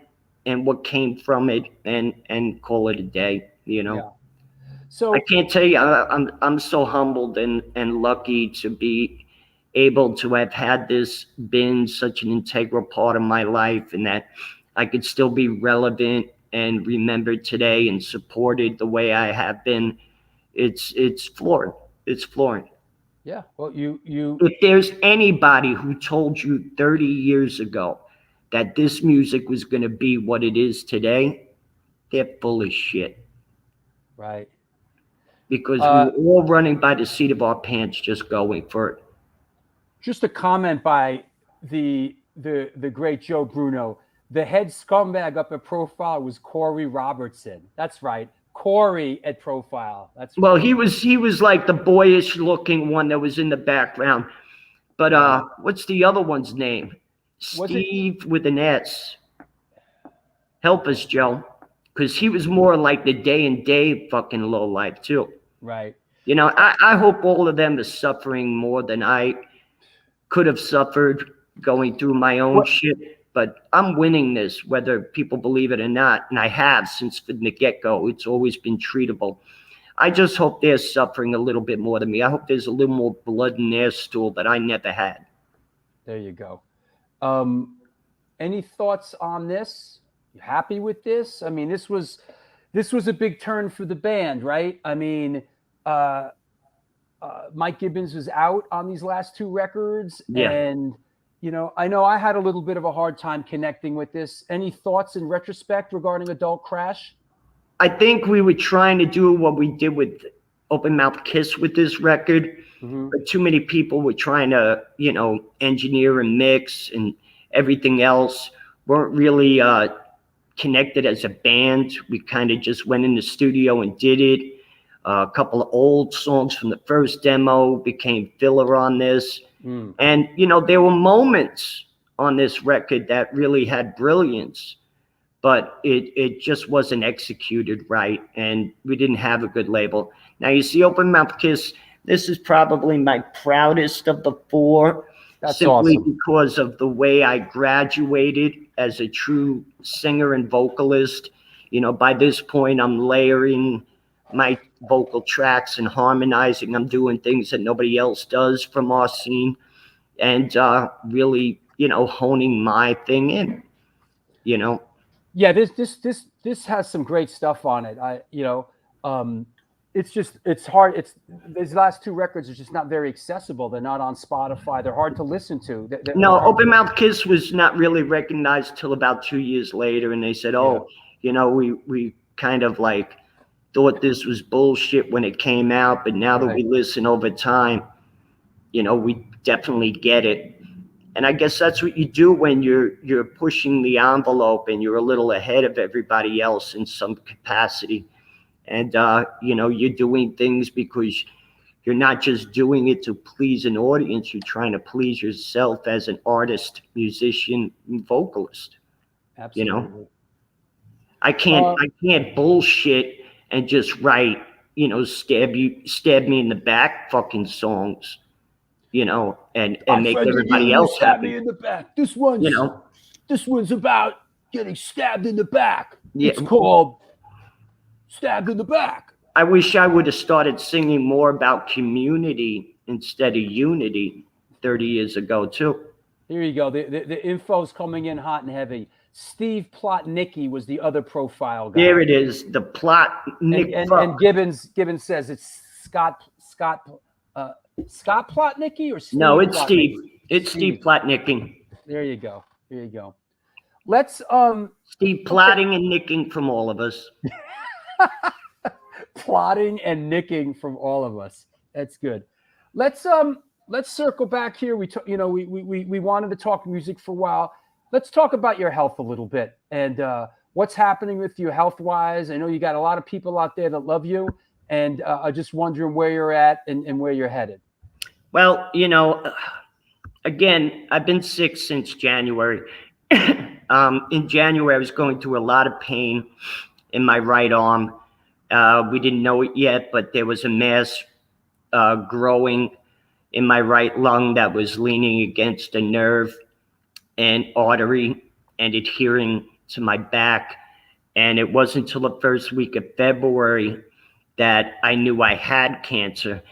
and what came from it, and call it a day. You know. Yeah. So I can't tell you. I'm so humbled and lucky to be able to have had this been such an integral part of my life, and that I could still be relevant and remembered today and supported the way I have been, it's flooring. It's flooring. Yeah. Well, you If there's anybody who told you 30 years ago that this music was going to be what it is today, they're full of shit. right. Because we were all running by the seat of our pants, just going for it. Just a comment by the great Joe Bruno. The head scumbag up at Profile was Corey Robertson. That's right, Corey at Profile. That's Well, right. he was like the boyish looking one that was in the background. But what's the other one's name? Steve with an S. Help us, Joe, because he was more like the Day and Dave fucking lowlife too. Right. You know, I hope all of them are suffering more than I could have suffered going through my own shit. But I'm winning this, whether people believe it or not. And I have since from the get-go. It's always been treatable. I just hope they're suffering a little bit more than me. I hope there's a little more blood in their stool that I never had. There you go. Any thoughts on this? You happy with this? I mean, this was a big turn for the band, right? I mean, Mike Gibbs was out on these last two records, and you know I had a little bit of a hard time connecting with this. Any thoughts in retrospect regarding Adult Crash? I think we were trying to do what we did with Open Mouth Kiss with this record, but too many people were trying to, you know, engineer and mix and everything else. Weren't really connected as a band. We kind of just went in the studio and did it. A couple of old songs from the first demo became filler on this. And, you know, there were moments on this record that really had brilliance, but it just wasn't executed right, and we didn't have a good label. Now, you see Open Mouth Kiss, this is probably my proudest of the four. That's simply awesome. Because of the way I graduated as a true singer and vocalist. You know, by this point, I'm layering my vocal tracks and harmonizing. I'm doing things that nobody else does from our scene, and really, you know, honing my thing in, you know. Yeah, this has some great stuff on it. It's hard. These last two records are just not very accessible. They're not on Spotify. They're hard to listen to. No, Open Mouth Kiss was not really recognized till about 2 years later, and they said, "Oh, you know, we kind of like thought this was bullshit when it came out, but now that we listen over time, you know, we definitely get it." And I guess that's what you do when you're pushing the envelope and you're a little ahead of everybody else in some capacity. And, you know, you're doing things because you're not just doing it to please an audience. You're trying to please yourself as an artist, musician, and vocalist. Absolutely. You know, I can't bullshit and just write, you know, stab me in the back fucking songs, you know, and make everybody else happy. Me in the back. This one's about getting stabbed in the back. Yeah. It's called Stabbed in the Back. I wish I would have started singing more about community instead of unity 30 years ago too. Here you go. The info's coming in hot and heavy. Steve Plotnicki was the other Profile guy. There it is. The Plotnicki. And Gibbons says it's Scott Plotnicki or Steve? No, it's Plotnicki? Steve. It's Steve Plotnicki. There you go. Here you go. Let's Steve plotting and nicking from all of us. plotting and nicking from all of us. That's good. Let's circle back here. We wanted to talk music for a while. Let's talk about your health a little bit and what's happening with you health wise. I know you got a lot of people out there that love you, and I'm just wondering where you're at and where you're headed. Well, you know, again, I've been sick since January. In January, I was going through a lot of pain in my right arm. We didn't know it yet, but there was a mass growing in my right lung that was leaning against a nerve and artery and adhering to my back. And it wasn't until the first week of February that I knew I had cancer.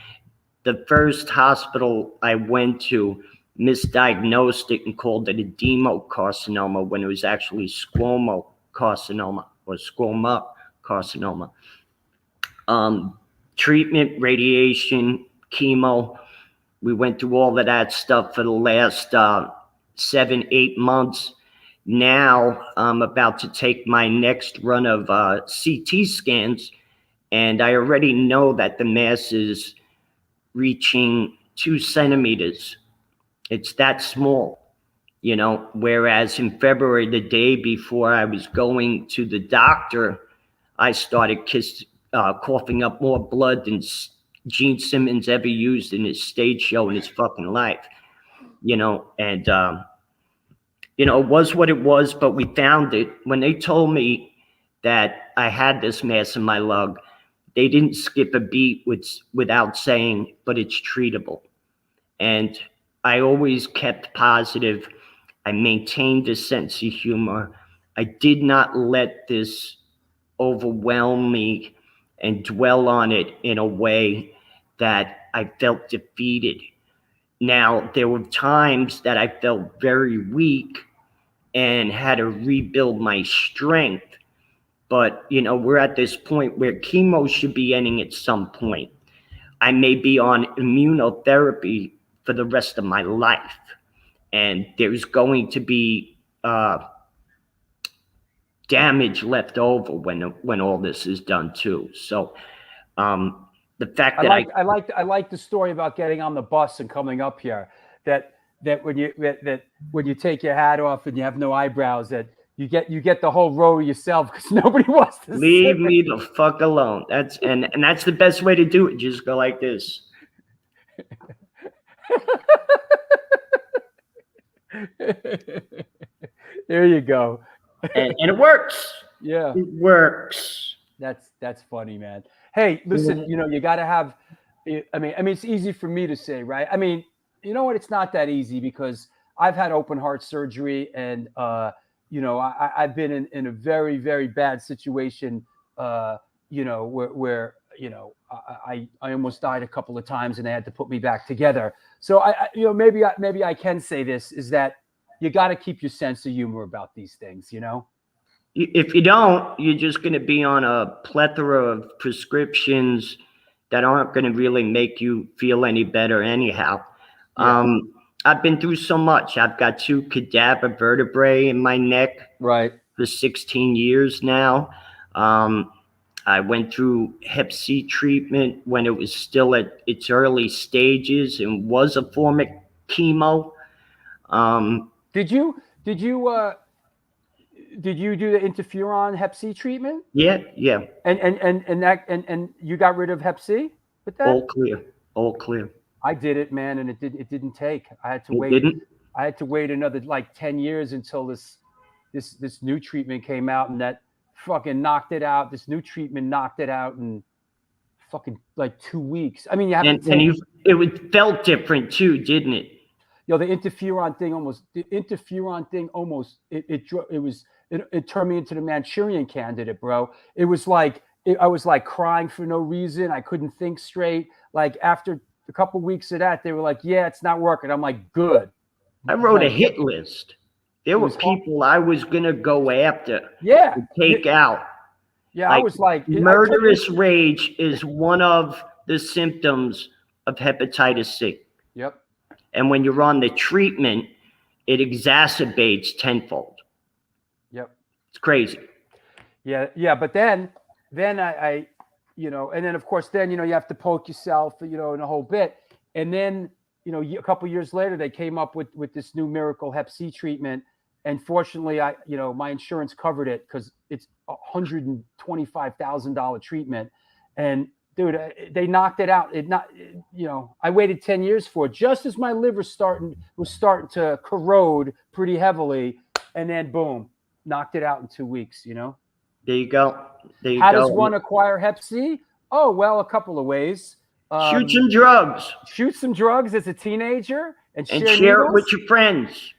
The first hospital I went to misdiagnosed it and called it adenocarcinoma when it was actually squamous carcinoma. or squamous carcinoma. Treatment, radiation, chemo. We went through all of that stuff for the last 7-8 months. Now I'm about to take my next run of CT scans, and I already know that the mass is reaching 2 centimeters. It's that small, you know, whereas in February, the day before I was going to the doctor, I started coughing up more blood than Gene Simmons ever used in his stage show in his fucking life, you know, and, you know, it was what it was, but we found it. When they told me that I had this mass in my lung, they didn't skip a beat without saying, but it's treatable. And I always kept positive. I maintained a sense of humor. I did not let this overwhelm me and dwell on it in a way that I felt defeated. Now, there were times that I felt very weak and had to rebuild my strength. But, you know, we're at this point where chemo should be ending at some point. I may be on immunotherapy for the rest of my life. And there's going to be damage left over when all this is done too. So the fact that I like the story about getting on the bus and coming up here. That when you take your hat off and you have no eyebrows, that you get the whole row yourself because nobody wants to leave me the fuck alone. That's the best way to do it. Just go like this. There you go. And it works. Yeah, it works. That's funny, man. Hey, listen, you know, you got to have. I mean, it's easy for me to say, right? I mean, you know what? It's not that easy because I've had open heart surgery, and you know, I've been in a very, very bad situation. You know, where you know, I almost died a couple of times, and they had to put me back together. So you know, maybe I can say this is that you got to keep your sense of humor about these things, you know? If you don't, you're just going to be on a plethora of prescriptions that aren't going to really make you feel any better anyhow. Yeah. I've been through so much. I've got 2 cadaver vertebrae in my neck for 16 years now. I went through Hep C treatment when it was still at its early stages and was a form of chemo. Did you do the interferon Hep C treatment? Yeah. And you got rid of Hep C with that? All clear. I did it, man, and it didn't take. I had to wait. Didn't? I had to wait another like 10 years until this new treatment came out, and that fucking knocked it out. This new treatment knocked it out in fucking like 2 weeks. I mean, it felt different too, didn't it? You know, the interferon thing almost it turned me into the Manchurian Candidate, bro. It was like I was like crying for no reason. I couldn't think straight. Like after a couple of weeks of that, they were like, "Yeah, it's not working." I'm like, "Good." I wrote a hit list. There were people I was gonna go after. Yeah, to take out. Yeah, I was like, murderous rage is one of the symptoms of hepatitis C. Yep. And when you're on the treatment, it exacerbates tenfold. Yep. It's crazy. Yeah. But then I you know, and then of course, then, you know, you have to poke yourself, you know, in a whole bit. And then, you know, a couple of years later, they came up with this new miracle Hep C treatment. And fortunately, my insurance covered it because it's $125,000 treatment. And dude, they knocked it out. I waited 10 years for it, just as my liver was starting to corrode pretty heavily, and then boom, knocked it out in 2 weeks. You know. There you go. How does one acquire Hep C? Oh well, a couple of ways. Shoot some drugs. Shoot some drugs as a teenager and share it with your friends.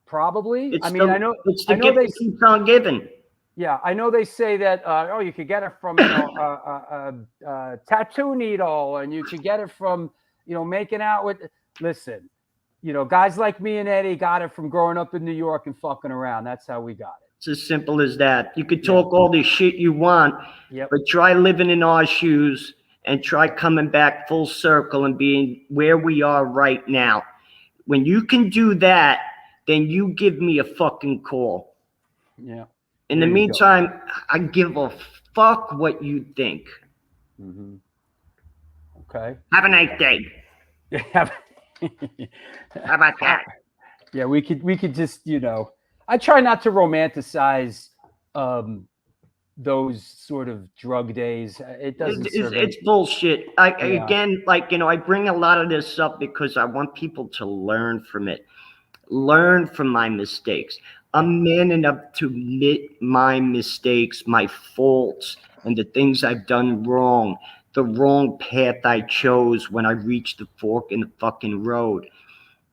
Probably. I know it's the gift that keeps on giving. Yeah, I know they say that, you could get it from, a tattoo needle, and you could get it from, making out with, listen, guys like me and Eddie got it from growing up in New York and fucking around. That's how we got it. It's as simple as that. You could talk all the shit you want, but try living in our shoes and try coming back full circle and being where we are right now. When you can do that, then you give me a fucking call. Yeah. In the meantime, I give a fuck what you think. Mm-hmm. Okay. Have a nice day. How about that? Yeah, we could just, I try not to romanticize those sort of drug days. It doesn't serve it's bullshit. Again, I bring a lot of this up because I want people to learn from it. Learn from my mistakes. I'm man enough to admit my mistakes, my faults, and the things I've done wrong, the wrong path I chose when I reached the fork in the fucking road.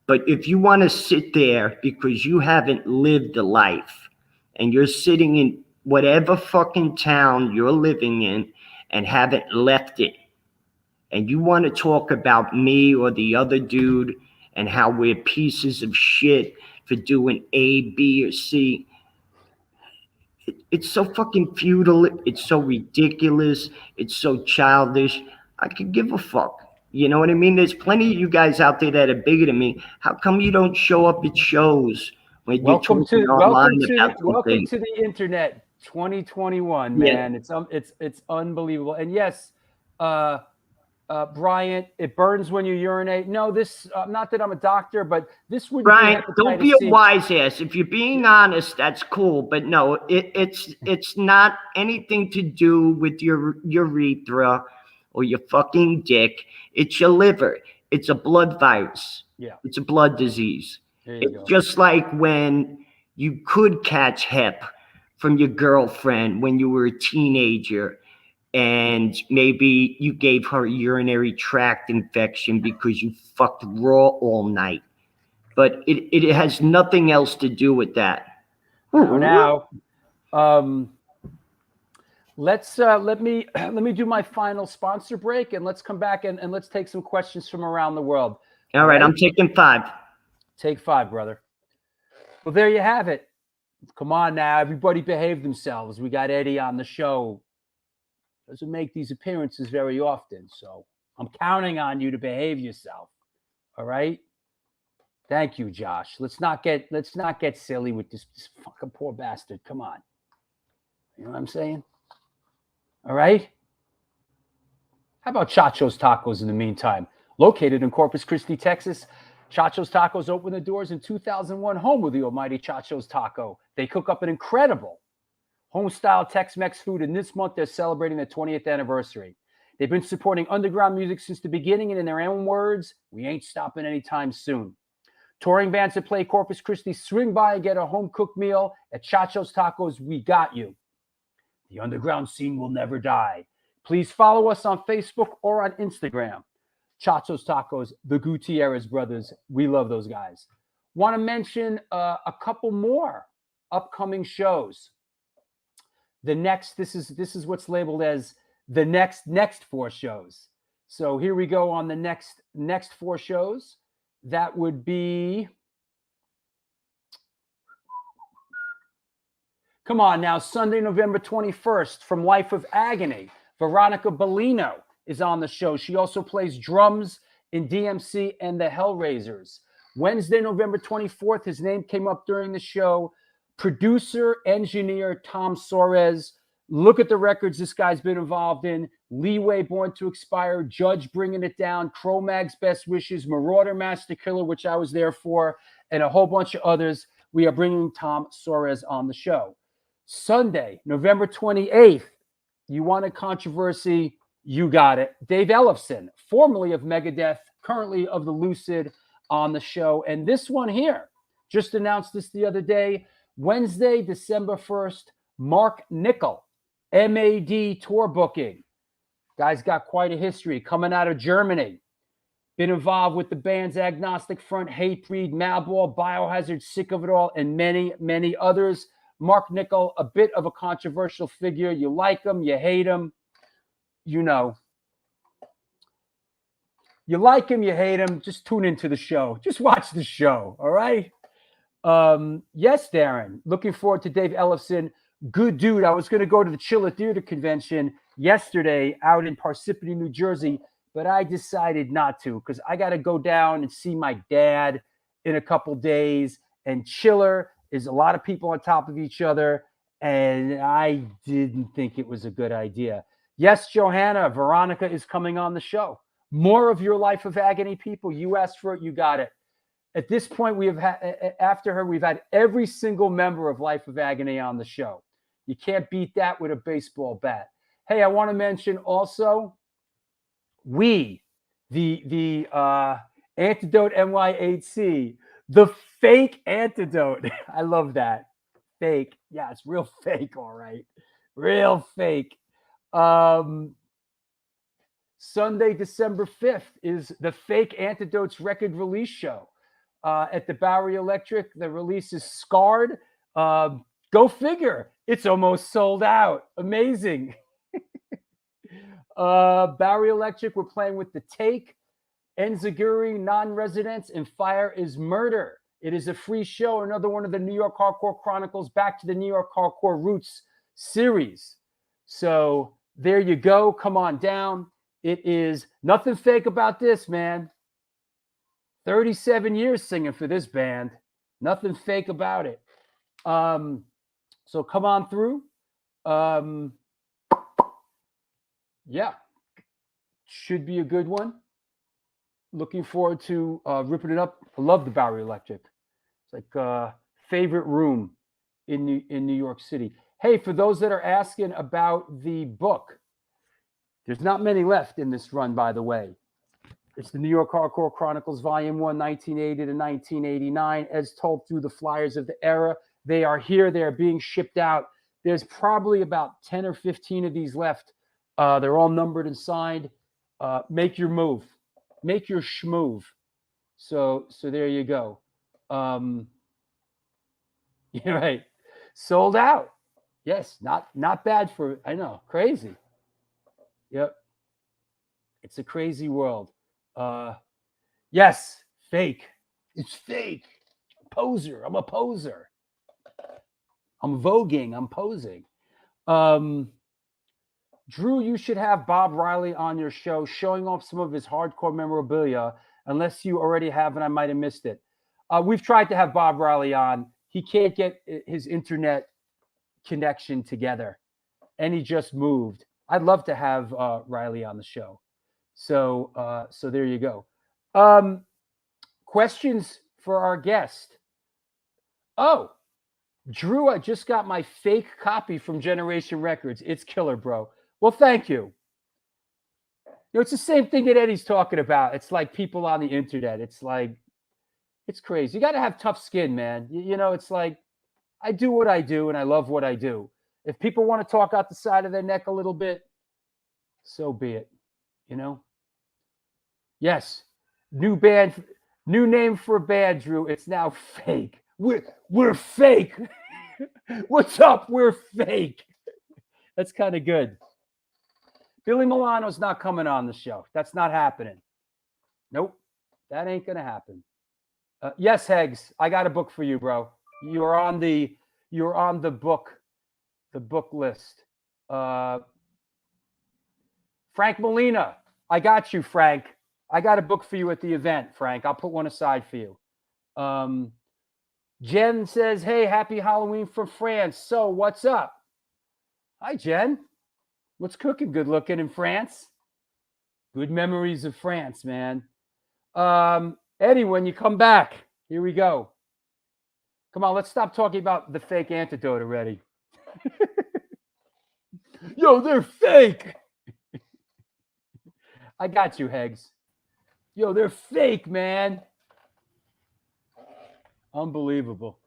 But if you want to sit there because you haven't lived a life and you're sitting in whatever fucking town you're living in and haven't left it, and you want to talk about me or the other dude and how we're pieces of shit for doing A, B, or C, it's so fucking futile. It's so ridiculous. It's so childish. I could give a fuck. You know what I mean? There's plenty of you guys out there that are bigger than me. How come you don't show up at shows when you're talking online about something? Welcome to the internet, 2021, man. Yeah. It's unbelievable. And yes, Bryant, it burns when you urinate. No, this not that I'm a doctor, but this would. Bryant, don't be a wise ass. If you're being honest, that's cool. But no, it's not anything to do with your urethra or your fucking dick. It's your liver. It's a blood virus. Yeah, it's a blood disease. It's just like when you could catch hep from your girlfriend when you were a teenager. And maybe you gave her a urinary tract infection because you fucked raw all night. But it has nothing else to do with that. Now, let me do my final sponsor break, and let's come back and let's take some questions from around the world. All right, I'm taking 5. Take 5, brother. Well, there you have it. Come on now, everybody behave themselves. We got Eddie on the show. Doesn't make these appearances very often, so I'm counting on you to behave yourself. All right. Thank you, Josh. Let's not get silly with this fucking poor bastard. Come on. You know what I'm saying? All right. How about Chacho's Tacos in the meantime? Located in Corpus Christi, Texas, Chacho's Tacos opened the doors in 2001, home of the almighty Chacho's Taco. They cook up an incredible home-style Tex-Mex food, and this month they're celebrating their 20th anniversary. They've been supporting underground music since the beginning, and in their own words, we ain't stopping anytime soon. Touring bands that play Corpus Christi, swing by and get a home-cooked meal at Chacho's Tacos. We got you. The underground scene will never die. Please follow us on Facebook or on Instagram. Chacho's Tacos, the Gutierrez brothers. We love those guys. Want to mention a couple more upcoming shows. This is what's labeled as the next 4 shows. So here we go on the next 4 shows. That would be, come on now, Sunday, November 21st, from Life of Agony. Veronica Bellino is on the show. She also plays drums in DMC and the Hellraisers. Wednesday, November 24th, his name came up during the show. Producer, engineer, Tom Soares. Look at the records this guy's been involved in. Leeway, Born to Expire, Judge, Bringing It Down, Cro-Mag's Best Wishes, Marauder, Master Killer, which I was there for, and a whole bunch of others. We are bringing Tom Soares on the show. Sunday, November 28th, you want a controversy, you got it. Dave Ellefson, formerly of Megadeth, currently of the Lucid, on the show. And this one here, just announced this the other day, Wednesday, December 1st, Mark Nickel, MAD tour booking. Guy's got quite a history coming out of Germany. Been involved with the bands Agnostic Front, Hatebreed, Madball, Biohazard, Sick of It All, and many, many others. Mark Nickel, a bit of a controversial figure. You like him, you hate him. You know. You like him, you hate him. Just tune into the show. Just watch the show, all right? Yes, Darren. Looking forward to Dave Ellison. Good dude. I was going to go to the Chiller Theater Convention yesterday out in Parsippany, New Jersey, but I decided not to because I got to go down and see my dad in a couple days. And Chiller is a lot of people on top of each other, and I didn't think it was a good idea. Yes, Johanna, Veronica is coming on the show. More of your Life of Agony people. You asked for it, you got it. At this point, we have after her, we've had every single member of Life of Agony on the show. You can't beat that with a baseball bat. Hey, I want to mention also, the Antidote NYHC, the fake antidote. I love that. Fake. Yeah, it's real fake, all right. Real fake. Sunday, December 5th is the Fake Antidotes record release show at the Bowery Electric. The release is Scarred. Go figure. It's almost sold out. Amazing. Bowery Electric, we're playing with The Take, Enziguri, Non-Residents, and Fire is Murder. It is a free show, another one of the New York Hardcore Chronicles, back to the New York Hardcore Roots series. So there you go. Come on down. It is nothing fake about this, man. 37 years singing for this band. Nothing fake about it. So come on through. Yeah. Should be a good one. Looking forward to ripping it up. I love the Bowery Electric. It's like favorite room in New York City. Hey, for those that are asking about the book, there's not many left in this run, by the way. It's the New York Hardcore Chronicles, Volume 1, 1980 to 1989, as told through the flyers of the era. They are here. They are being shipped out. There's probably about 10 or 15 of these left. They're all numbered and signed. Make your move. Make your schmove. So there you go. You're right. Sold out. Yes, not bad for, I know, crazy. Yep. It's a crazy world. Yes, fake. It's fake. Poser. I'm a poser. I'm voguing. I'm posing. Drew, you should have Bob Riley on your show showing off some of his hardcore memorabilia, unless you already have and I might have missed it. We've tried to have Bob Riley on. He can't get his internet connection together, and he just moved. I'd love to have Riley on the show. So there you go. Questions for our guest. Oh, Drew, I just got my fake copy from Generation Records. It's killer, bro. Well, thank you. You know, it's the same thing that Eddie's talking about. It's like people on the internet. It's like, it's crazy. You got to have tough skin, man. You know, it's like, I do what I do and I love what I do. If people want to talk out the side of their neck a little bit, so be it. You know? Yes. New band, new name for a band, Drew. It's now Fake. We're fake. What's up? We're fake. That's kind of good. Billy Milano's not coming on the show. That's not happening. Nope. That ain't going to happen. Yes, Heggs, I got a book for you, bro. You're on the book list. Frank Molina, I got you, Frank. I got a book for you at the event, Frank. I'll put one aside for you. Jen says, hey, happy Halloween from France. So what's up? Hi, Jen. What's cooking? Good looking in France? Good memories of France, man. Eddie, when you come back, here we go. Come on, let's stop talking about the fake antidote already. Yo, they're fake. I got you, Heggs. Yo, they're fake, man. Unbelievable.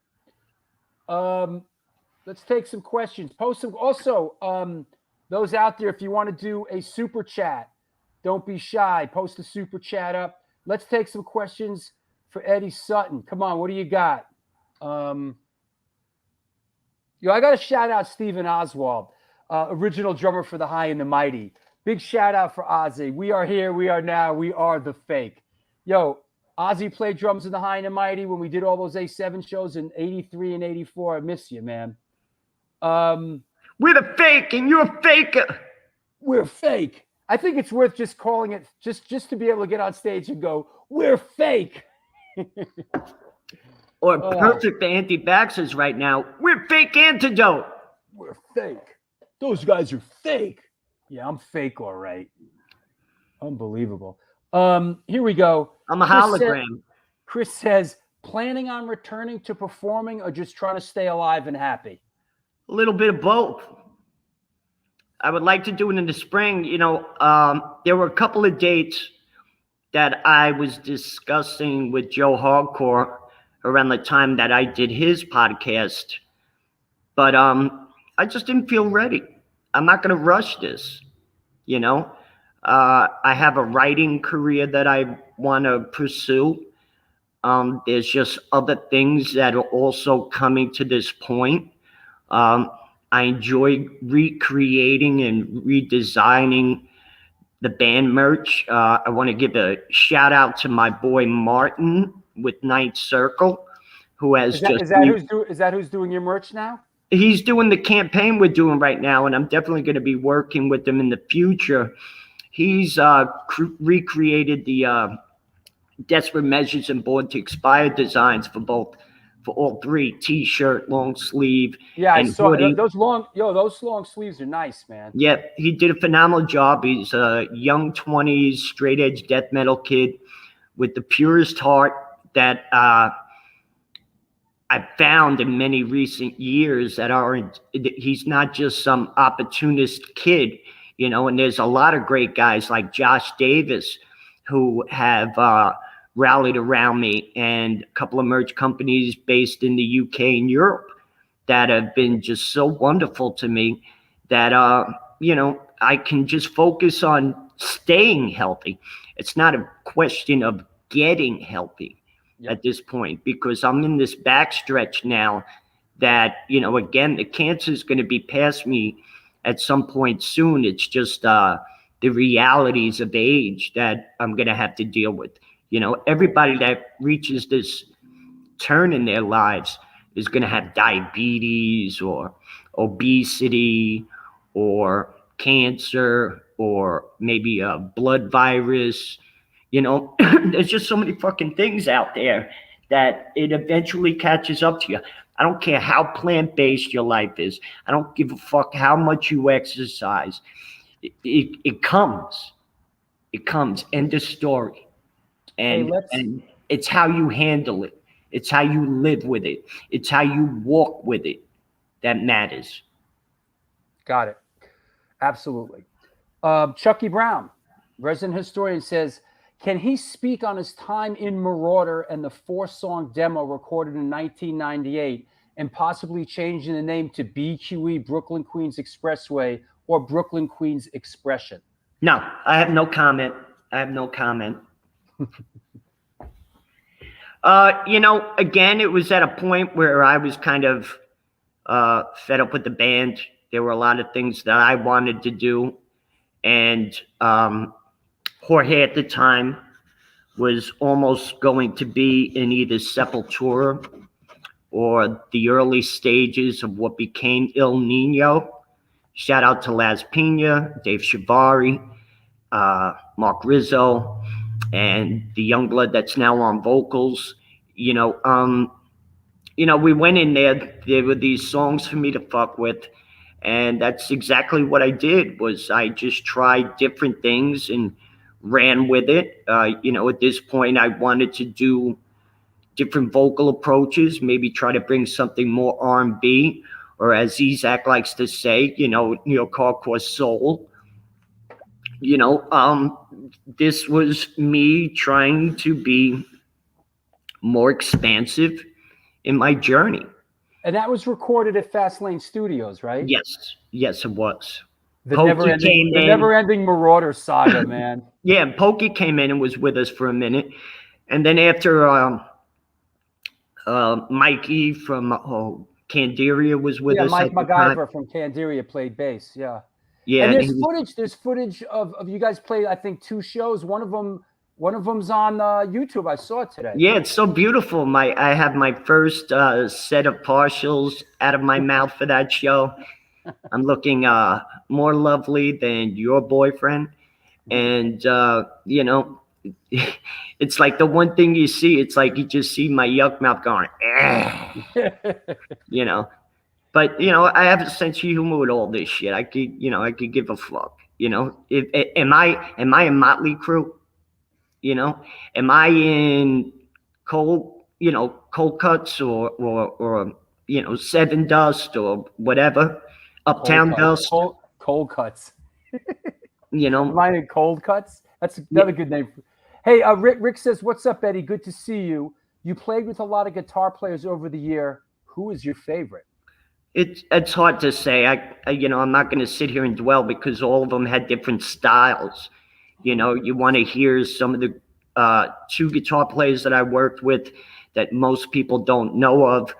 Let's take some questions. Post some. Also, those out there, if you want to do a super chat, don't be shy. Post a super chat up. Let's take some questions for Eddie Sutton. Come on, what do you got? I got to shout out Stephen Oswald, original drummer for the High and the Mighty. Big shout out for Ozzy. We are here. We are now. We are the fake. Yo, Ozzy played drums in the High and Mighty when we did all those A7 shows in 83 and 84. I miss you, man. We're the fake and you're a faker. We're fake. I think it's worth just calling it just to be able to get on stage and go, we're fake. Or perfect for anti-vaxxers right now. We're fake antidote. We're fake. Those guys are fake. Yeah, I'm fake, all right. Unbelievable. Here we go. I'm a hologram. Chris says, planning on returning to performing or just trying to stay alive and happy? A little bit of both. I would like to do it in the spring. There were a couple of dates that I was discussing with Joe Hardcore around the time that I did his podcast. But I just didn't feel ready. I'm not going to rush this, I have a writing career that I want to pursue. There's just other things that are also coming to this point. I enjoy recreating and redesigning the band merch. I want to give a shout out to my boy Martin with Ninth Circle, who has is that who's doing your merch now? He's doing the campaign we're doing right now, and I'm definitely going to be working with him in the future. He's recreated the Desperate Measures and Born to Expire designs for all three: t-shirt, long sleeve. Yeah, and I saw hoodie. those long sleeves are nice, man. Yeah, he did a phenomenal job. He's a young 20s straight edge death metal kid with the purest heart that I've found in many recent years he's not just some opportunist kid, and there's a lot of great guys like Josh Davis who have rallied around me, and a couple of merch companies based in the UK and Europe that have been just so wonderful to me that, I can just focus on staying healthy. It's not a question of getting healthy at this point, because I'm in this backstretch now that, again, the cancer is going to be past me at some point soon. It's just the realities of age that I'm going to have to deal with. Everybody that reaches this turn in their lives is going to have diabetes or obesity or cancer or maybe a blood virus. There's just so many fucking things out there that it eventually catches up to you. I don't care how plant-based your life is. I don't give a fuck how much you exercise. It comes. It comes. End of story. And it's how you handle it. It's how you live with it. It's how you walk with it that matters. Got it. Absolutely. Chucky Brown, resident historian, says, can he speak on his time in Marauder and the 4-song demo recorded in 1998 and possibly changing the name to BQE, Brooklyn Queens Expressway, or Brooklyn Queens Expression? No, I have no comment. Again, it was at a point where I was kind of fed up with the band. There were a lot of things that I wanted to do. And Jorge at the time was almost going to be in either Sepultura or the early stages of what became Il Nino. Shout out to Laz Pena, Dave Shivari, Mark Rizzo, and the young blood that's now on vocals. We went in there. There were these songs for me to fuck with, and that's exactly what I did. Was I just tried different things and ran with it. At this point, I wanted to do different vocal approaches, maybe try to bring something more R&B, or as Isaac likes to say, New York hardcore soul. This was me trying to be more expansive in my journey. And that was recorded at Fastlane Studios, right? Yes, it was. The never-ending Marauder saga, man. Yeah, and Pokey came in and was with us for a minute. And then after Mikey from Candiria was with us. Mike MacGyver from Candiria played bass, yeah. Yeah. And there's footage of you guys played, I think, 2 shows. One of them One of them's on YouTube. I saw it today. Yeah, it's so beautiful. I have my first set of partials out of my mouth for that show. I'm looking more lovely than your boyfriend. And, you know, it's like the one thing you see, it's like you just see my yuck mouth going, you know. But, you know, I have a sense of humor with all this shit. I could give a fuck, you know. Am I in Motley Crue? You know, am I in cold cuts or you know, Seven Dust or whatever, Uptown Dust? Cold cuts. You know, am I in cold cuts? That's another good name. Hey, Rick says, "What's up, Eddie? Good to see you. You played with a lot of guitar players over the year. Who is your favorite?" It's hard to say. I'm not going to sit here and dwell because all of them had different styles. You know, you want to hear some of the two guitar players that I worked with that most people don't know of,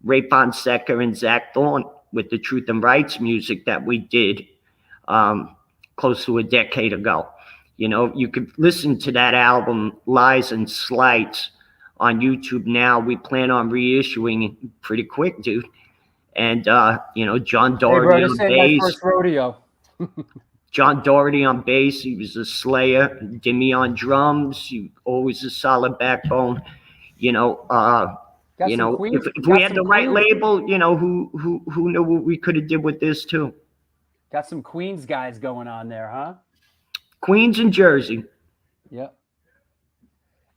Ray Fonseca and Zach Thorne, with the Truth and Rights music that we did close to a decade ago. You know, you could listen to that album, Lies and Slights, on YouTube now. We plan on reissuing it pretty quick, dude. And, you know, John Doherty on bass. My first rodeo. John Doherty on bass, he was a slayer. Dimmy on drums, he always a solid backbone. You know, if we had the right label, you know, who knew what we could have did with this too. Got some Queens guys going on there, huh? Queens and Jersey. Yeah.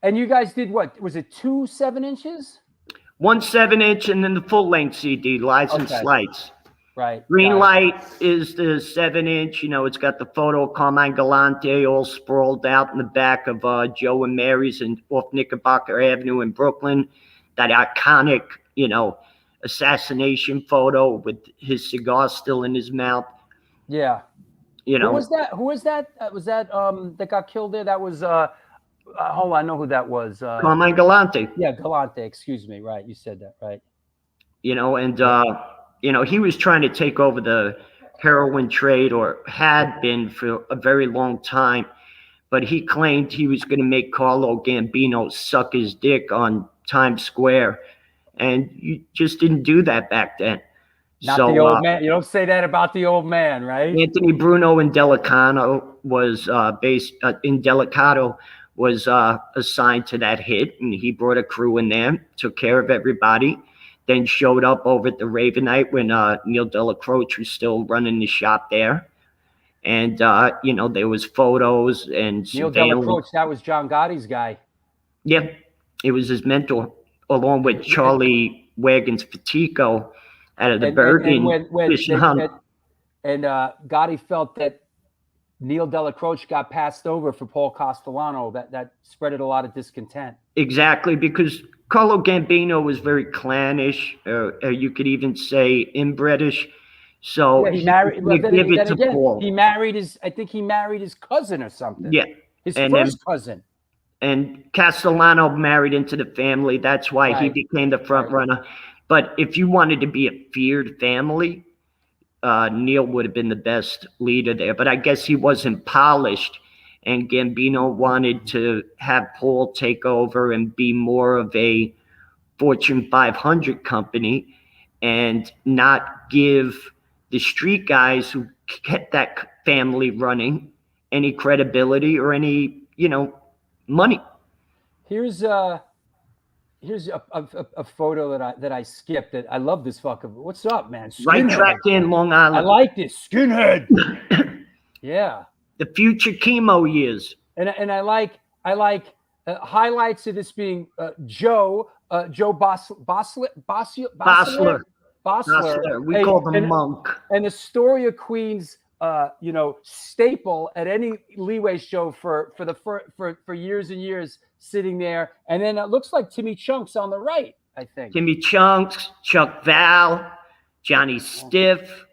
And you guys did what? Was it 2 7-inches? 1 7-inch, and then the full length CD, Lies and Slights. Right. Green Light is the 7-inch. You know, it's got the photo of Carmine Galante all sprawled out in the back of Joe and Mary's and off Knickerbocker Avenue in Brooklyn. That iconic, you know, assassination photo with his cigar still in his mouth. Yeah. You know. Who was that? Was that that got killed there? That was hold on, I know who that was. Carmine Galante. Yeah, Galante. Excuse me. Right, you said that right. You know, and you know, he was trying to take over the heroin trade, or had been for a very long time. But he claimed he was going to make Carlo Gambino suck his dick on Times Square, and you just didn't do that back then. Not the old man. You don't say that about the old man, right? Anthony Bruno in Delicato was assigned to that hit, and he brought a crew in there, took care of everybody, then showed up over at the Ravenite when Neil Delacroix was still running the shop there. And, you know, there was photos and Neil Delacroix, that was John Gotti's guy. Yeah, it was his mentor, along with Charlie Wagons Fatico out of the Bergen. And Gotti felt that Neil Delacroix got passed over for Paul Castellano. That spreaded a lot of discontent. Exactly, because Carlo Gambino was very clannish, you could even say inbredish. So yeah, he married. Paul. I think he married his cousin or something. Yeah, his first cousin. And Castellano married into the family. That's why he became the front runner. But if you wanted to be a feared family, Neil would have been the best leader there. But I guess he wasn't polished, and Gambino wanted to have Paul take over and be more of a Fortune 500 company and not give the street guys who kept that family running any credibility or any, you know, money. Here's a photo that I skipped. That I love this fucker. What's up, man? Skinhead. Right track in Long Island. I like this skinhead. Yeah. The future chemo years. And I like highlights of this being Joe Bossler. We call him Monk. And Astoria, Queens, you know, staple at any Leeway show for years and years, sitting there. And then it looks like Timmy Chunks on the right, I think. Timmy Chunks, Chuck Val, Johnny Stiff.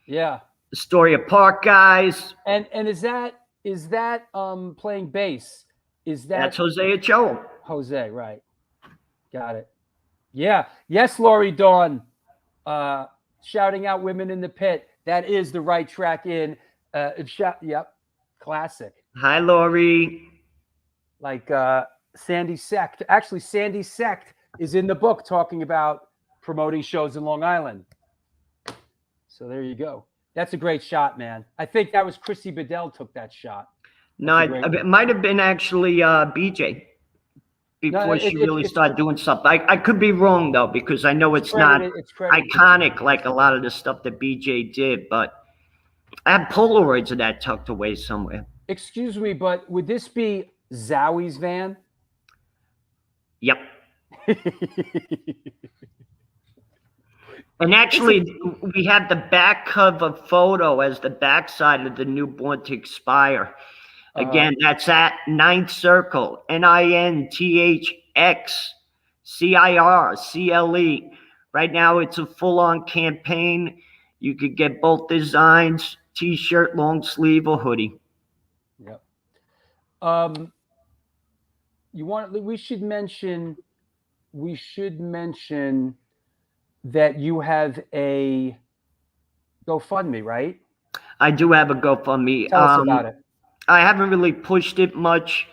Yeah. Astoria Park guys. And is that playing bass? That's Jose Ochoa. Jose, right. Got it. Yeah. Yes, Lori Dawn. Shouting out Women in the Pit. That is the right track in. Yep. Classic. Hi, Lori. like Sandy Sect. Actually, Sandy Sect is in the book talking about promoting shows in Long Island. So there you go. That's a great shot, man. I think that was Chrissy Bedell took that shot. No, it might have been actually BJ before she really started doing something. I could be wrong, though, because I know it's not iconic like a lot of the stuff that BJ did, but I have Polaroids of that tucked away somewhere. Excuse me, but would this be Zowie's van? Yep. And actually, we have the back cover photo as the backside of the Newborn to Expire. Again, that's at 9th Circle, NINTHXCIRCLE. Right now, it's a full-on campaign. You could get both designs, T-shirt, long sleeve, or hoodie. Yep. We should mention that you have a GoFundMe, right? I do have a GoFundMe. Tell us about it. I haven't really pushed it much,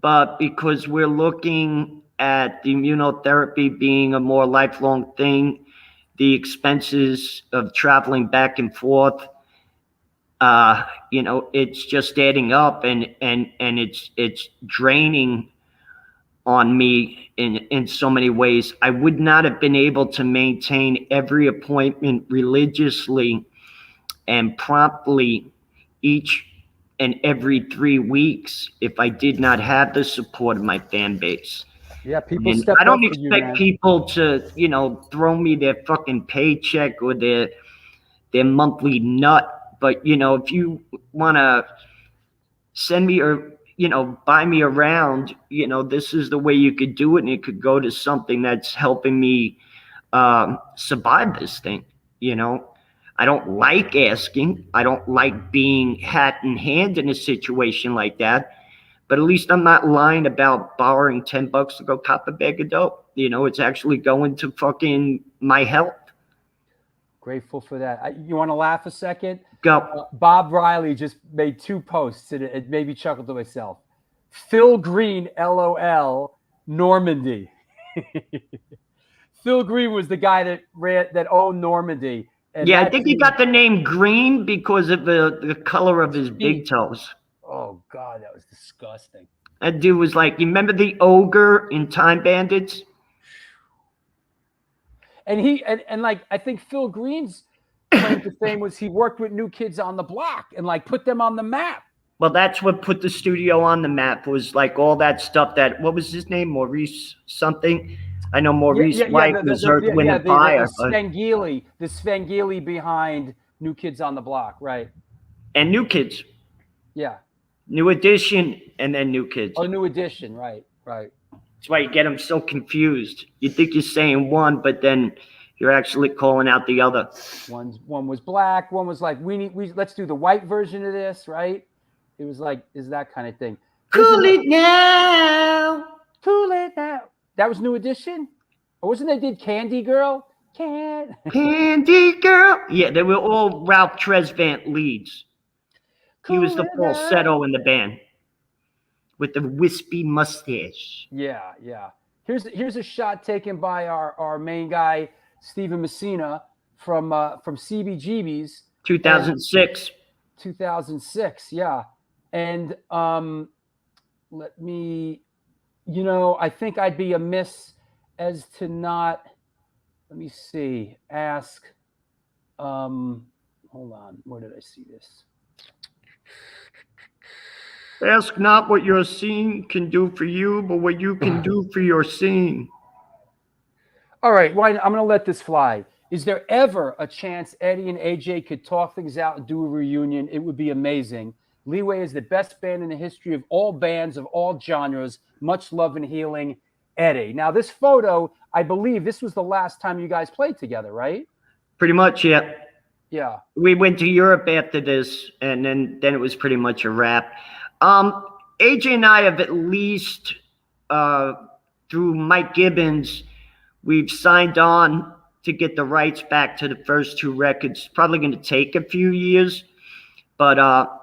but because we're looking at the immunotherapy being a more lifelong thing, the expenses of traveling back and forth, it's just adding up, and it's draining on me in so many ways. I would not have been able to maintain every appointment religiously and promptly each and every 3 weeks if I did not have the support of my fan base. Yeah, people. I don't expect people to, throw me their fucking paycheck or their monthly nut. But if you want to send me or buy me around, this is the way you could do it, and it could go to something that's helping me survive this thing. I don't like asking. I don't like being hat in hand in a situation like that. But at least I'm not lying about borrowing $10 to go cop a bag of dope. It's actually going to fucking my health. Grateful for that. You want to laugh a second? Go. Bob Riley just made 2 posts, and it made me chuckle to myself. Phil Green, LOL, Normandy. Phil Green was the guy that owned Normandy. And yeah, I think he got the name Green because of the color of his big toes. Oh, God, that was disgusting. That dude was like, you remember the ogre in Time Bandits? And I think Phil Green's claim to fame was he worked with New Kids on the Block and put them on the map. Well, that's what put the studio on the map, was all that stuff that, what was his name? Maurice something? I know Maurice White was Earth, Wind, and Fire. The Svengili behind New Kids on the Block, right? And New Kids. Yeah. New Edition and then New Kids. Oh, New Edition, right. That's why you get them so confused. You think you're saying one, but then you're actually calling out the other. One was black. One was like, let's do the white version of this, right? It was like, is that kind of thing. Cool it now. That was New Edition? Or wasn't they did Candy Girl? Candy Girl. Yeah, they were all Ralph Tresvant leads. He was the falsetto in the band with the wispy mustache. Yeah. Here's a shot taken by our main guy, Stephen Messina from CBGB's. 2006. 2006, yeah. And let me, I think I'd be amiss as to not, let me see, ask, hold on, where did I see this? Ask not what your scene can do for you, but what you can do for your scene. All right, I'm going to let this fly. Is there ever a chance Eddie and AJ could talk things out and do a reunion? It would be amazing. Leeway is the best band in the history of all bands of all genres. Much love and healing, Eddie. Now, this photo, I believe this was the last time you guys played together, right? Pretty much, yeah. Yeah. We went to Europe after this, and then it was pretty much a wrap. AJ and I have at least, through Mike Gibbons, we've signed on to get the rights back to the first 2 records. Probably going to take a few years. But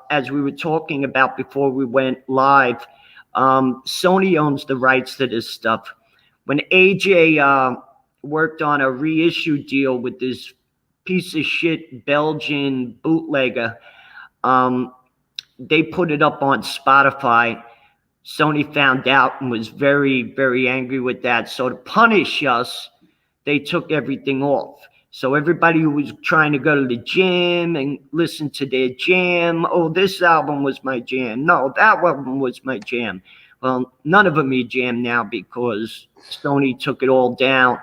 as we were talking about before we went live, Sony owns the rights to this stuff. When AJ worked on a reissue deal with this piece of shit Belgian bootlegger, they put it up on Spotify. Sony found out and was very, very angry with that. So to punish us, they took everything off. So everybody who was trying to go to the gym and listen to their jam, oh, this album was my jam. No, that album was my jam. Well, none of them are jam now because Sony took it all down.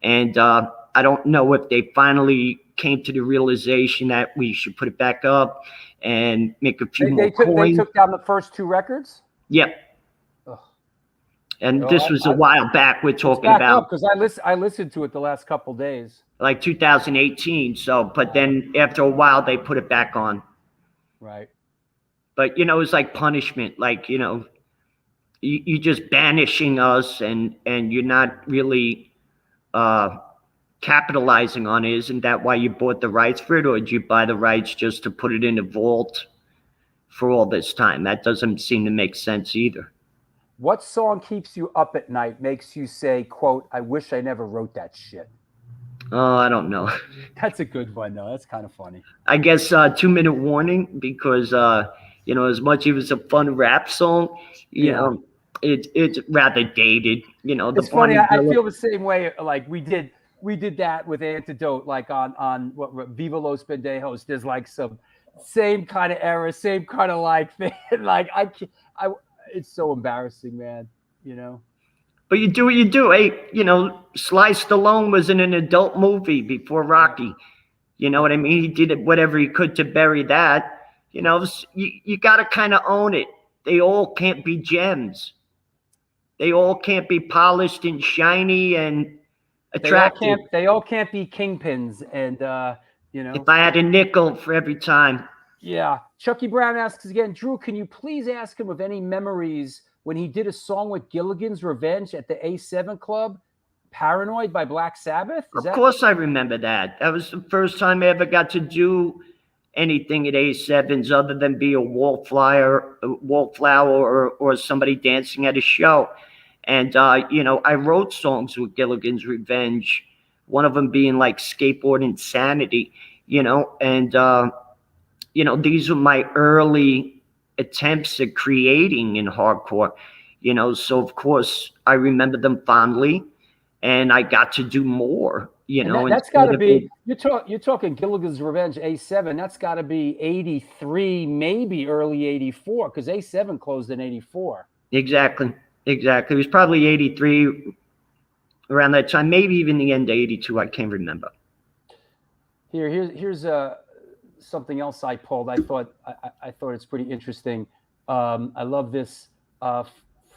And I don't know if they finally came to the realization that we should put it back up and make a few more coins. They took down the first 2 records? Yep. Ugh. And this was a while back. We're talking about because I listened to it the last couple days, like 2018. So, but then after a while, they put it back on. Right. But it's like punishment. Like you just banishing us, and you're not really capitalizing on it. Isn't that why you bought the rights for it, or did you buy the rights just to put it in a vault for all this time? That doesn't seem to make sense either. What song keeps you up at night, makes you say, quote, I wish I never wrote that shit? Oh, I don't know. That's a good one, though. That's kind of funny. I guess 2 Minute Warning, because as much as it was a fun rap song, you know, it's rather dated. It's funny. I feel the same way. Like we did that with Antidote, like on what Viva Los Pendejos. There's like some same kind of era, same kind of like thing. Like it's so embarrassing, man. But you do what you do. Hey, Sly Stallone was in an adult movie before Rocky. You know what I mean? He did whatever he could to bury that. You got to kind of own it. They all can't be gems. They all can't be polished and shiny and attractive. They all can't be kingpins. And, If I had a nickel for every time. Yeah. Chucky Brown asks again, Drew, can you please ask him of any memories when he did a song with Gilligan's Revenge at the A7 Club, Paranoid by Black Sabbath? Of course I remember that. That was the first time I ever got to do anything at A7's other than be a wallflower or somebody dancing at a show. And, I wrote songs with Gilligan's Revenge, one of them being like Skateboard Insanity, and, these were my early attempts at creating in hardcore, so of course I remember them fondly, and I got to do more, that's got to be, you're talking Gilligan's Revenge A7, that's got to be 83, maybe early 84, because A7 closed in 84. Exactly. It was probably 83 around that time, maybe even the end of 82. I can't remember. Here's something else I pulled. I thought it's pretty interesting. I love this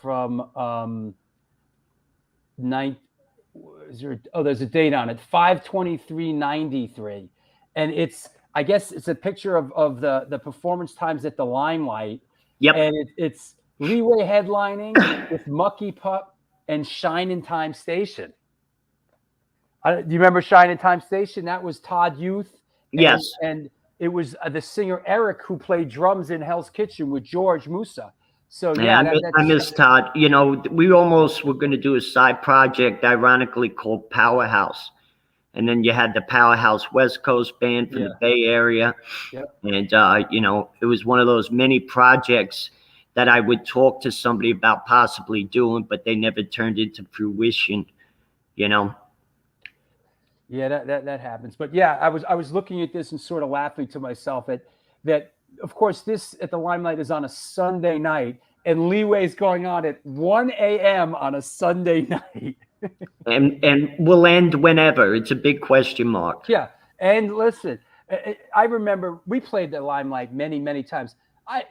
from there's a date on it, 5/23/93, and I guess it's a picture of the performance times at the Limelight. Yep. And it's Leeway headlining with Mucky Pup and Shine in Time Station. Do you remember Shine in Time Station? That was Todd Youth. Yes. And it was the singer Eric who played drums in Hell's Kitchen with George Musa. So I miss Todd. We almost were going to do a side project, ironically called Powerhouse, and then you had the Powerhouse West Coast band from the Bay Area, and it was one of those many projects that I would talk to somebody about possibly doing, but they never turned into fruition. Yeah, that happens. But yeah, I was looking at this and sort of laughing to myself that of course this at the Limelight is on a Sunday night, and Leeway's going on at 1 a.m. on a Sunday night. and will end whenever. It's a big question mark. Yeah. And listen, I remember we played the Limelight many, many times. I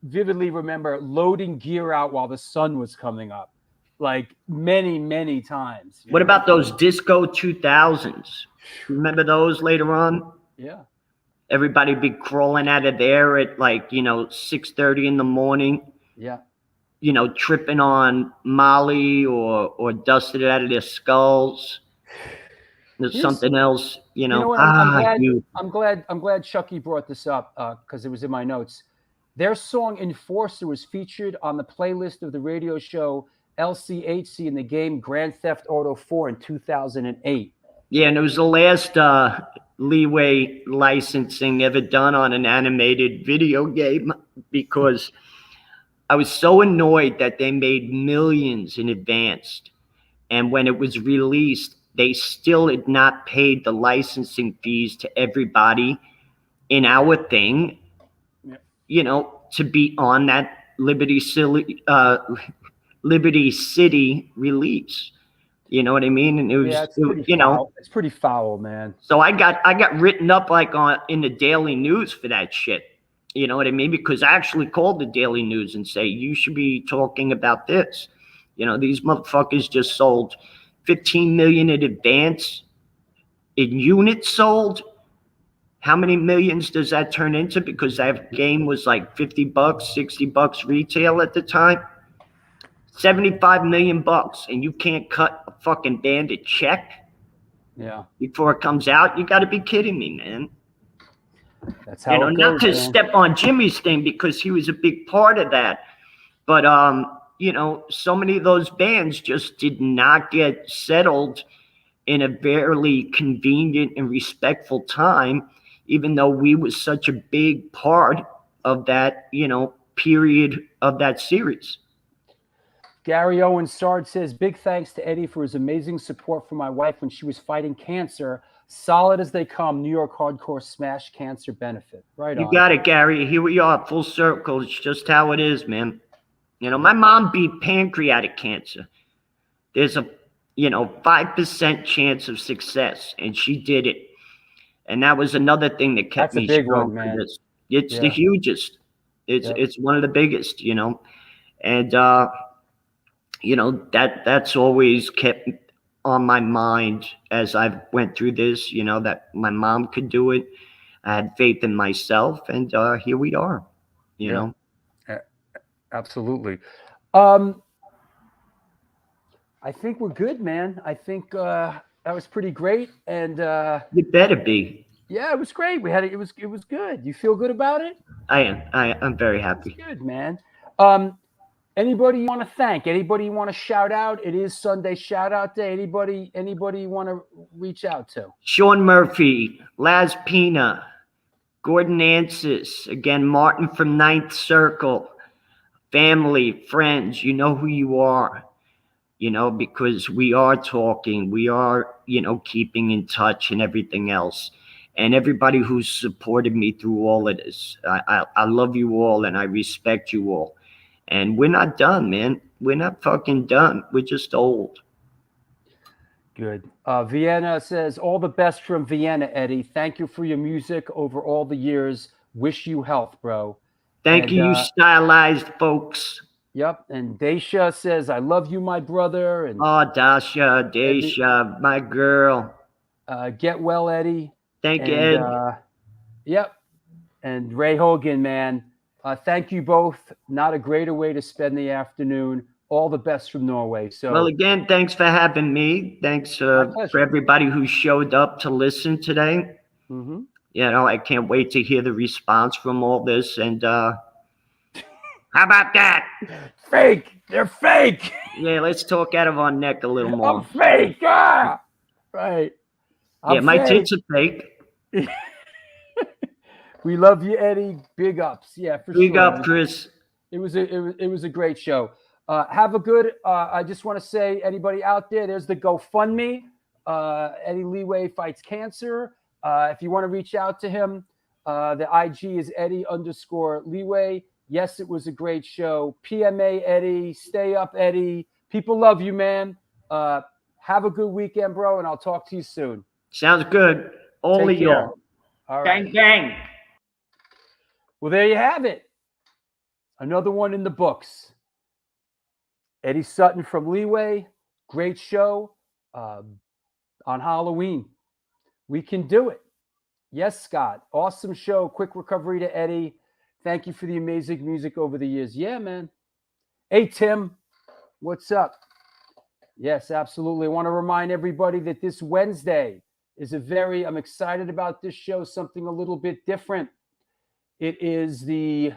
vividly remember loading gear out while the sun was coming up, like many, many times. What about those disco 2000s? Remember those later on? Yeah. Everybody be crawling out of there at 6:30 in the morning. Yeah. Tripping on Molly or dusted it out of their skulls. There's something else, I'm glad Chucky brought this up because it was in my notes. Their song Enforcer was featured on the playlist of the radio show LCHC in the game Grand Theft Auto 4 in 2008. Yeah, and it was the last Leeway licensing ever done on an animated video game because I was so annoyed that they made millions in advance. And when it was released, they still had not paid the licensing fees to everybody in our thing, you know, to be on that Liberty City release. You know what I mean? And it was, Yeah, it's pretty you foul. know, It's pretty foul, man. so I got written up like in the Daily News for that shit. You know what I mean? Because I actually called the Daily News and say, you should be talking about this. You know, these motherfuckers just sold 15 million in advance in units sold. How many millions does that turn into? Because that game was like $50, $60 retail at the time. 75 million bucks, and you can't cut a fucking band a check before it comes out. You got to be kidding me, man. That's how it goes, not to man. step on Jimmy's thing because he was a big part of that, but you know, so many of those bands just did not get settled in a very convenient and respectful time, even though we was such a big part of that, you know, period of that series. Gary Owen Sard says, big thanks to Eddie for his amazing support for my wife when she was fighting cancer. Solid as they come. New York Hardcore Smash Cancer Benefit. Right on. You got it, Gary. Here we are, full circle. It's just how it is, man. You know, my mom beat pancreatic cancer. There's a, 5% chance of success, and she did it. And that was another thing that kept me strong for this. It's the hugest. It's one of the biggest, and that's always kept on my mind as I've went through this, that my mom could do it. I had faith in myself, and here we are, you know. Absolutely. I think we're good, man. I think that was pretty great, and you better be. Yeah, it was great. We had it. It was good. You feel good about it? I am. I'm very happy. That's good, man. Anybody you want to thank? Anybody you want to shout out? It is Sunday shout out day. Anybody you want to reach out to? Sean Murphy, Laz Pina, Gordon Ansis, again, Martin from Ninth Circle, family, friends, you know who you are, because we are talking, we are, keeping in touch and everything else. And everybody who's supported me through all of this. I love you all and I respect you all. And we're not done, man. We're not fucking done. We're just old. Good. Vienna says, all the best from Vienna, Eddie. Thank you for your music over all the years. Wish you health, bro. Thank you, stylized folks. Yep. And Daisha says, I love you, my brother. And Daisha, my girl. Get well, Eddie. Thank you, Ed. Yep. And Ray Hogan, man. Thank you both. Not a greater way to spend the afternoon. All the best from Norway. So, well, again, thanks for having me. Thanks for everybody who showed up to listen today. Mm-hmm. I can't wait to hear the response from all this. And how about that? Fake. They're fake. Yeah, let's talk out of our neck a little more. I'm fake. Ah! Right. My tits are fake. We love you, Eddie. Big ups. Yeah, for sure. Big up, Chris. It was a great show. Have a good, I just want to say, anybody out there, there's the GoFundMe. Eddie Leeway fights cancer. If you want to reach out to him, the IG is Eddie_Leeway. Yes, it was a great show. PMA Eddie. Stay up, Eddie. People love you, man. Have a good weekend, bro, and I'll talk to you soon. Sounds good. All of y'all. All right. Gang, gang. Well, there you have it. Another one in the books. Eddie Sutton from Leeway. Great show on Halloween. We can do it. Yes, Scott. Awesome show. Quick recovery to Eddie. Thank you for the amazing music over the years. Yeah, man. Hey, Tim. What's up? Yes, absolutely. I want to remind everybody that this Wednesday is I'm excited about this show, something a little bit different. It is the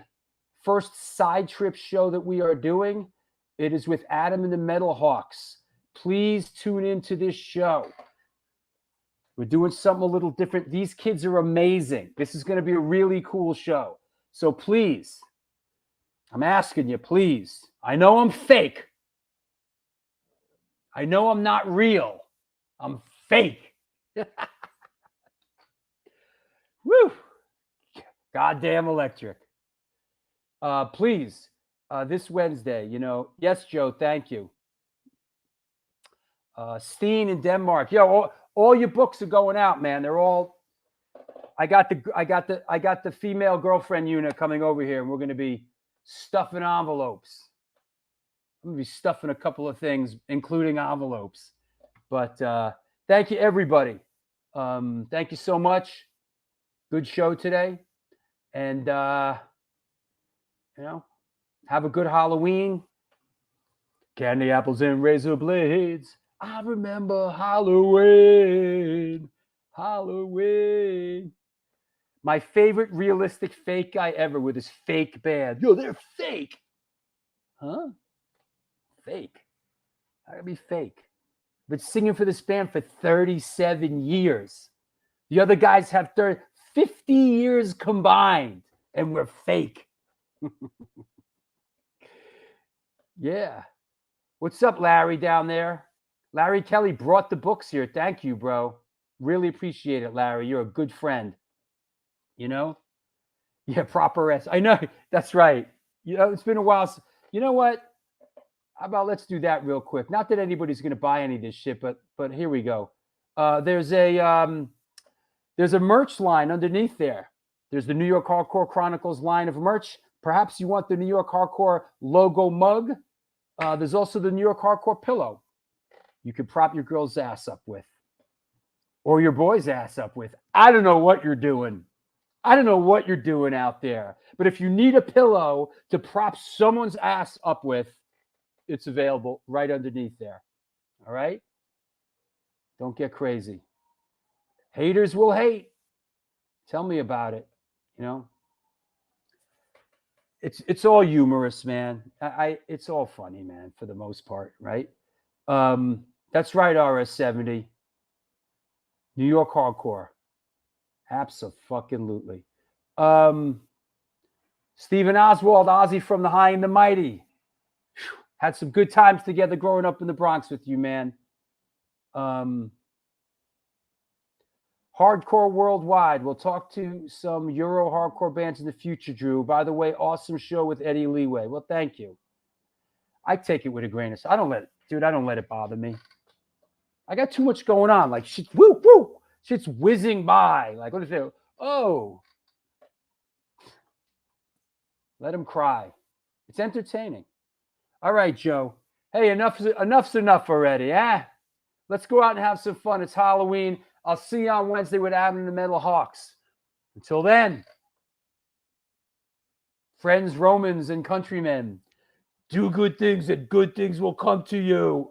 first side trip show that we are doing. It is with Adam and the Metal Hawks. Please tune into this show. We're doing something a little different. These kids are amazing. This is going to be a really cool show. So please, I'm asking you, please. I know I'm fake. I know I'm not real. I'm fake. Woo! Goddamn electric. Please, this Wednesday, yes, Joe, thank you. Steen in Denmark. Yo, all your books are going out, man. They're all. I got the female girlfriend unit coming over here, and we're going to be stuffing envelopes. I'm going to be stuffing a couple of things, including envelopes. But thank you, everybody. Thank you so much. Good show today, and have a good Halloween. Candy apples and razor blades. I remember Halloween. Halloween. My favorite realistic fake guy ever with his fake band. Yo, they're fake. Huh? Fake. How can it be fake? I've been singing for this band for 37 years. The other guys have 50 years combined, and we're fake. Yeah. What's up, Larry, down there? Larry Kelly brought the books here. Thank you, bro. Really appreciate it, Larry. You're a good friend. Yeah, proper S. I know. That's right. It's been a while. You know what? How about let's do that real quick? Not that anybody's going to buy any of this shit, but here we go. There's a merch line underneath there. There's the New York Hardcore Chronicles line of merch. Perhaps you want the New York Hardcore logo mug. There's also the New York Hardcore pillow you could prop your girl's ass up with, or your boy's ass up with. I don't know what you're doing. I don't know what you're doing out there. But if you need a pillow to prop someone's ass up with, it's available right underneath there. All right? Don't get crazy. Haters will hate. Tell me about it. It's all humorous, man. It's all funny, man, for the most part, right? That's right, RS70. New York Hardcore. Abso-fucking-lutely. Stephen Oswald, Ozzy from the High and the Mighty. Had some good times together growing up in the Bronx with you, man. Hardcore Worldwide. We'll talk to some Euro hardcore bands in the future, Drew. By the way, awesome show with Eddie Leeway. Well, thank you. I take it with a grain of salt. I don't let it bother me. I got too much going on. Like, shit, woo, woo. Shit's whizzing by. Like, what is it? Oh. Let him cry. It's entertaining. All right, Joe. Hey, enough's enough already, eh? Let's go out and have some fun. It's Halloween. I'll see you on Wednesday with Adam and the Metal Hawks. Until then, friends, Romans, and countrymen, do good things and good things will come to you.